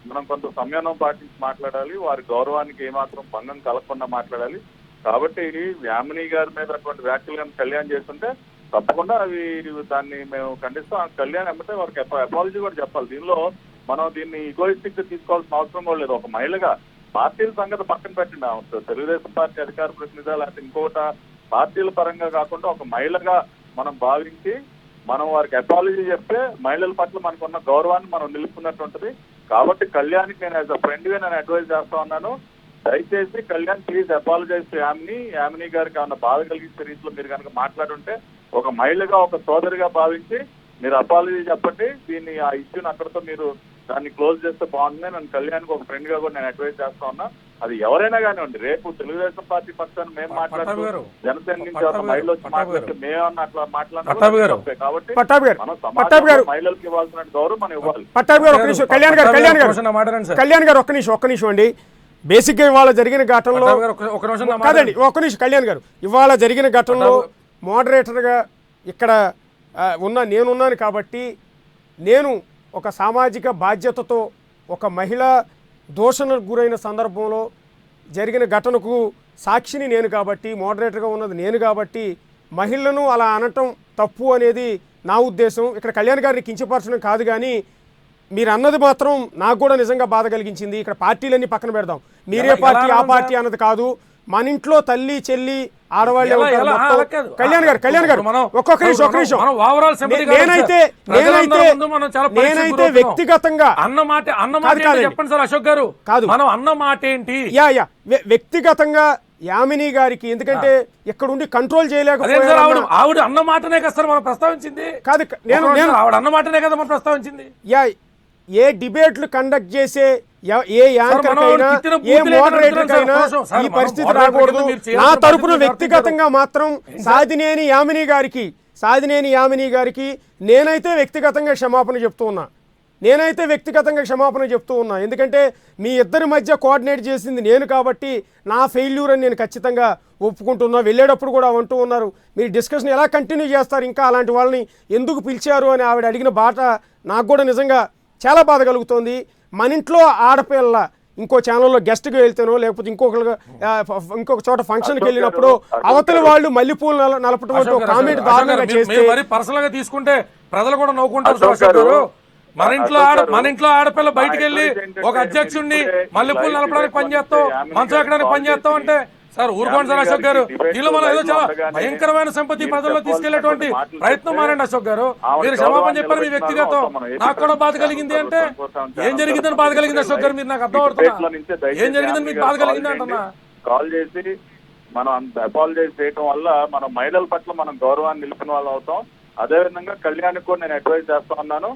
మనం కొంత సంయమనం పాటించి మాట్లాడాలి. వారి గౌరవానికి ఏమాత్రం భంగం కలగకుండా మాట్లాడాలి. కాబట్టి యామిని గారి మీద అటువంటి వ్యాఖ్యలు కానీ కళ్యాణ్ చేస్తుంటే తప్పకుండా దాన్ని మేము ఖండిస్తాం. కళ్యాణ్ ఏమంటే వారికి అపాలజీ కూడా చెప్పాలి. దీన్ని ఈగోయిస్టిక్ గా తీసుకోవాల్సిన అవసరం కూడా లేదు. ఒక మహిళగా పార్టీల సంగతి పక్కన పెట్టండి, తెలుగుదేశం పార్టీ అధికార ప్రతినిధి లేకపోతే ఇంకొకట పార్టీల పరంగా కాకుండా ఒక మహిళగా మనం భావించి మనం వారికి అపాలజీ చెప్తే మహిళల పట్ల మనకున్న గౌరవాన్ని మనం నిలుపుకున్నట్టుంటది. కాబట్టి కళ్యాణ్కి నేను యాజ్ అ ఫ్రెండ్ గా నేను అడ్వైజ్ చేస్తా ఉన్నాను, దయచేసి Kalyan please apologise to Yamini గారికి ఏమన్నా బాధ కలిగించే రీతిలో మీరు కనుక మాట్లాడుంటే ఒక మహిళగా ఒక సోదరిగా భావించి మీరు అపాలజీ చెప్పండి. ఆ ఇష్యూని అక్కడతో మీరు దాన్ని క్లోజ్ చేస్తే బాగుంటుంది. నేను కళ్యాణ్కి ఒక ఫ్రెండ్ గా కూడా నేను అడ్వైజ్ చేస్తా ఉన్నా. అది ఎవరైనా కానివ్వండి, రేపు తెలుగుదేశం పార్టీ పక్షాన్ని మేము మాట్లాడుతూ జనసేన నుంచి ఎవరైనా మహిళలు వచ్చి మాట్లాడితే మేమన్నా అట్లా మాట్లాడాలి. కాబట్టి మనం సమాజంలో మహిళలకు ఇవ్వాల్సిన గౌరవం మనం ఇవ్వాలి. కళ్యాణ్ గారు ఒక్క నిమిషం అండి. బేసిక్గా ఇవాళ జరిగిన ఘటనలో కాదండి, ఒక్క నిమిషం కళ్యాణ్ గారు, ఇవాళ జరిగిన ఘటనలో మోడరేటర్గా ఇక్కడ నేనున్నాను కాబట్టి నేను ఒక సామాజిక బాధ్యతతో ఒక మహిళ దూషణకు గురైన సందర్భంలో జరిగిన ఘటనకు సాక్షిని నేను కాబట్టి, మోడరేటర్గా ఉన్నది నేను కాబట్టి మహిళలను అలా అనటం తప్పు అనేది నా ఉద్దేశం. ఇక్కడ కళ్యాణ్ గారిని కించపరచడం కాదు, కానీ మీరు అన్నది మాత్రం నాకు కూడా నిజంగా బాధ కలిగించింది. ఇక్కడ పార్టీలన్నీ పక్కన పెడదాం, మీరే పార్టీ ఆ పార్టీ అన్నది కాదు. మన ఇంట్లో తల్లి చెల్లి ఆడవాళ్ళే ఉంటారు. కళ్యాణ్ గారు ఒక్కొక్క నిమిషం నేనైతే వ్యక్తిగతంగా చెప్పండి సార్ అశోక్ గారు, కాదు మనం అన్న మాట ఏంటి? వ్యక్తిగతంగా యామిని గారికి, ఎందుకంటే ఇక్కడ ఉండి కంట్రోల్ చేయలేకపోయారు. ఆవిడ అన్న మాటనే కదా సార్ మనం ప్రస్తావించింది. కాదు, ఆవిడ అన్న మాటనే కదా మనం ప్రస్తావించింది. ఏ డిబేట్లు కండక్ట్ చేసే ఏ యాంకర్ కైనా ఏ మోడరేటర్ కైనా ఈ పరిస్థితి రాకూడదు. నా తరపున వ్యక్తిగతంగా మాత్రం సాదినేని యామిని గారికి నేనైతే వ్యక్తిగతంగా క్షమాపణ చెప్తూ ఉన్నా. ఎందుకంటే మీ ఇద్దరి మధ్య కోఆర్డినేట్ చేసింది నేను కాబట్టి నా ఫెయిల్యూర్ అని నేను ఖచ్చితంగా ఒప్పుకుంటున్నా. వెళ్ళేటప్పుడు కూడా అంటూ ఉన్నారు, మీరు డిస్కషన్ ఎలా కంటిన్యూ చేస్తారు, ఇంకా అలాంటి వాళ్ళని ఎందుకు పిలిచారు అని ఆవిడ అడిగిన బాట నాకు కూడా నిజంగా చాలా బాధ కలుగుతోంది. మన ఇంట్లో ఆడపిల్ల ఇంకో ఛానల్లో గెస్ట్గా వెళ్తానో లేకపోతే ఇంకొక చోట ఫంక్షన్కి వెళ్ళినప్పుడు అవతల వాళ్ళు మల్లెపూలు నలపటం కామెంట్ దారుణంగా చేస్తే పర్సనల్ గా తీసుకుంటే ప్రజలు కూడా నవ్వుకుంటారు. మన ఇంట్లో ఆడపిల్ల బయటకు వెళ్ళి ఒక అధ్యక్షుడిని మల్లెపూలు నలపడానికి పనిచేస్తావు, మంచం ఎక్కడానికి పనిచేస్తావు అంటే సార్ ఊరుకోండి సార్ అశోక్ గారు, దీనిలో మనం ఏదో చాలా భయంకరమైన సంపత్తి ప్రజల్లో తీసుకెళ్లేటువంటి ప్రయత్నం మారండి అశోక్ గారు. మీరు క్షమాపణ చెప్పారు మీ వ్యక్తిగతం, నాకు కూడా బాధ కలిగింది అంటే ఏం జరిగిందని బాధ కలిగింది అశోక్ గారు, మీరు నాకు అర్థం అవుతున్నా ఏం జరిగిందని మీకు బాధ కలిగింది అంటున్నా. కాల్ చేసి మనం అపాలజైజ్ చేయడం వల్ల మనం మహిళల పట్ల మనం గౌరవాన్ని నిలిపిన వాళ్ళు అవుతాం. అదేవిధంగా కళ్యాణ్ కూడా నేను అడ్వైజ్ చేస్తా ఉన్నాను,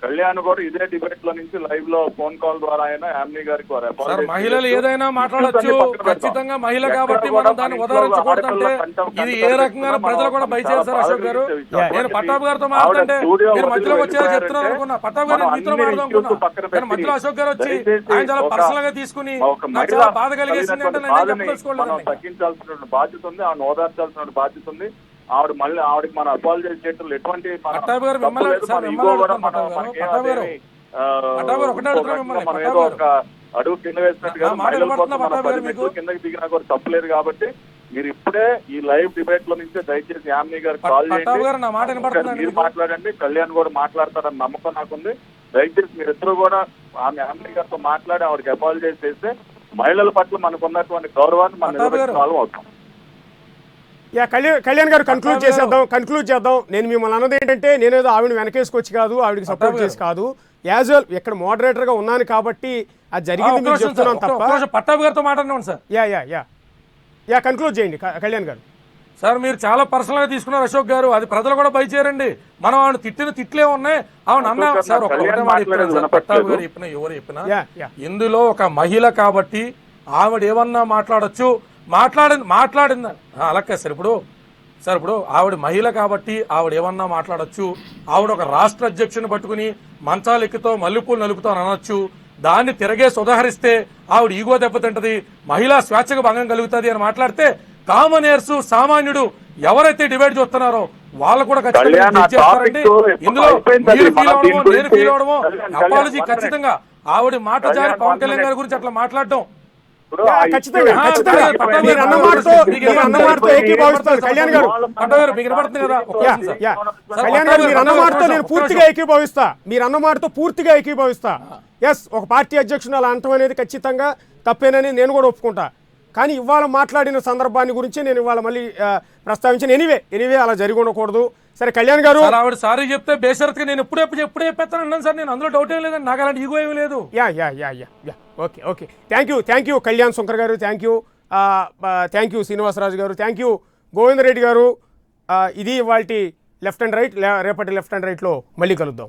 కళ్యాణ్ కూడా ఇదే డిబేట్ లో నుంచి లైవ్ లో ఫోన్ కాల్ ద్వారా అయినా యామిని గారికి మహిళలు ఏదైనా మాట్లాడచ్చు, ఖచ్చితంగా మహిళ కాబట్టి మనం దాన్ని ఉదాహరించకూడదంటే ఇది ఏ రకంగా ప్రజలు కూడా భయచేస్తారు అశోక్ గారు. నేను పట్టాబ్ గారితో మాట్లాడుతుంటే మీరు మధ్యలో వచ్చారో చెప్తున్నారు అనుకున్నా, పట్టాబ్ గారు మీతో మాట్లాడదాం అనుకున్నా, కానీ మధ్యలో అశోక్ గారు వచ్చి ఆయన చాలా పర్సనల్ గా తీసుకుని నాకు చాలా బాధ కలిగేసింది అంటే నేను చెప్పదలుచుకోలేదు. తగ్గించాల్సిన బాధ్యత ఉంది, ఆవిడ ఓదార్చాల్సిన బాధ్యత ఉంది. ఆవిడ మళ్ళీ ఆవిడకి మనం అపాలజైజ్ చేయడం ఎటువంటి ఏదో ఒక అడుగు కింద వేసినట్టుగా మహిళల కోసం మన 10 మెట్లు కిందకి దిగినా కూడా తప్పలేదు. కాబట్టి మీరు ఇప్పుడే ఈ లైవ్ డిబేట్ లో నుంచే దయచేసి యామిని గారు కాల్ చేయండి, మీరు మాట్లాడండి, కళ్యాణ్ కూడా మాట్లాడతారని నమ్మకం నాకుంది. దయచేసి మీరిద్దరు కూడా ఆమె యామిని గారితో మాట్లాడి ఆవిడకి అపాలజైజ్ చేస్తే మహిళల పట్ల మనకు ఉన్నటువంటి గౌరవాన్ని మనం నిలబెట్టిన వాళ్ళం అవుతాం. కళ్యాణ్ గారు కన్క్లూడ్ చేద్దాం. నేను మిమ్మల్ని అన్నది ఏంటంటే నేనేదో ఆవిడ వెనకేసుకొచ్చి కాదు, ఆవిడకి సపోర్ట్ చేసి కాదు, యాజువల్ ఇక్కడ మోడరేటర్ గా ఉన్నాను కాబట్టి అది జరిగింది మీరు చెప్తున్నాను తప్ప. పట్టాభి గారితో మాట్లాడినాను సార్. యా కన్క్లూడ్ చేయండి కళ్యాణ్ గారు. సార్ మీరు చాలా పర్సనల్ గా తీసుకున్నారు అశోక్ గారు, అది ప్రజలు కూడా భయచేరండి. మనం ఆవిడ తిట్టిన తిట్లే ఉన్నాయి, ఆవిడ అన్నా సార్ పట్టాభి గారు చెప్పిన ఎవరు చెప్పినా ఇందులో ఒక మహిళ కాబట్టి ఆవిడ ఏమన్నా మాట్లాడచ్చు, మాట్లాడిందని అలాగే సార్. ఇప్పుడు ఆవిడ మహిళ కాబట్టి ఆవిడ ఏమన్నా మాట్లాడచ్చు, ఆవిడ ఒక రాష్ట్ర అధ్యక్షుని పట్టుకుని మంచాలెక్కుతో మల్లెపూలు నలుపుతో అనొచ్చు, దాన్ని తిరగేసి ఉదాహరిస్తే ఆవిడ ఈగో దెబ్బతింటది, మహిళా స్వేచ్ఛకు భంగం కలుగుతుంది అని మాట్లాడితే కామనేర్సు సామాన్యుడు ఎవరైతే డిబేట్ చూస్తున్నారో వాళ్ళు కూడా ఖచ్చితంగా ఇందులో మీరు ఫీల్ అవడమో నేను ఫీల్ అవడమో అపాలజీ ఖచ్చితంగా ఆవిడ మాట జారి పవన్ కళ్యాణ్ గారి గురించి అట్లా మాట్లాడటం పూర్తిగా ఏకీభవిస్తా. ఎస్, ఒక పార్టీ అధ్యక్షుడు అలా అంటం అనేది ఖచ్చితంగా తప్పేనని నేను కూడా ఒప్పుకుంటా. కానీ ఇవాళ మాట్లాడిన సందర్భాన్ని గురించి నేను ఇవాళ మళ్ళీ ప్రస్తావించిన. ఎనీవే అలా జరిగి ఉండకూడదు. సరే కళ్యాణ్ గారు, ఆవిడ సారీ చెప్తే బేషరత్గా నేను ఎప్పుడే చెప్పేస్తాను అన్నాను సార్, నేను అందులో డౌట్ ఏం లేదండి, నాకు అలాంటి ఈగో ఏమీ లేదు. Okay thank you Kalyan Shankar గారు, థ్యాంక్ యూ శ్రీనివాసరాజు గారు, థ్యాంక్ యూ గోవిందరెడ్డి గారు. ఇది ఇవాల్టి లెఫ్ట్ అండ్ రైట్. రేపటి లెఫ్ట్ అండ్ రైట్లో మళ్ళీ కలుద్దాం.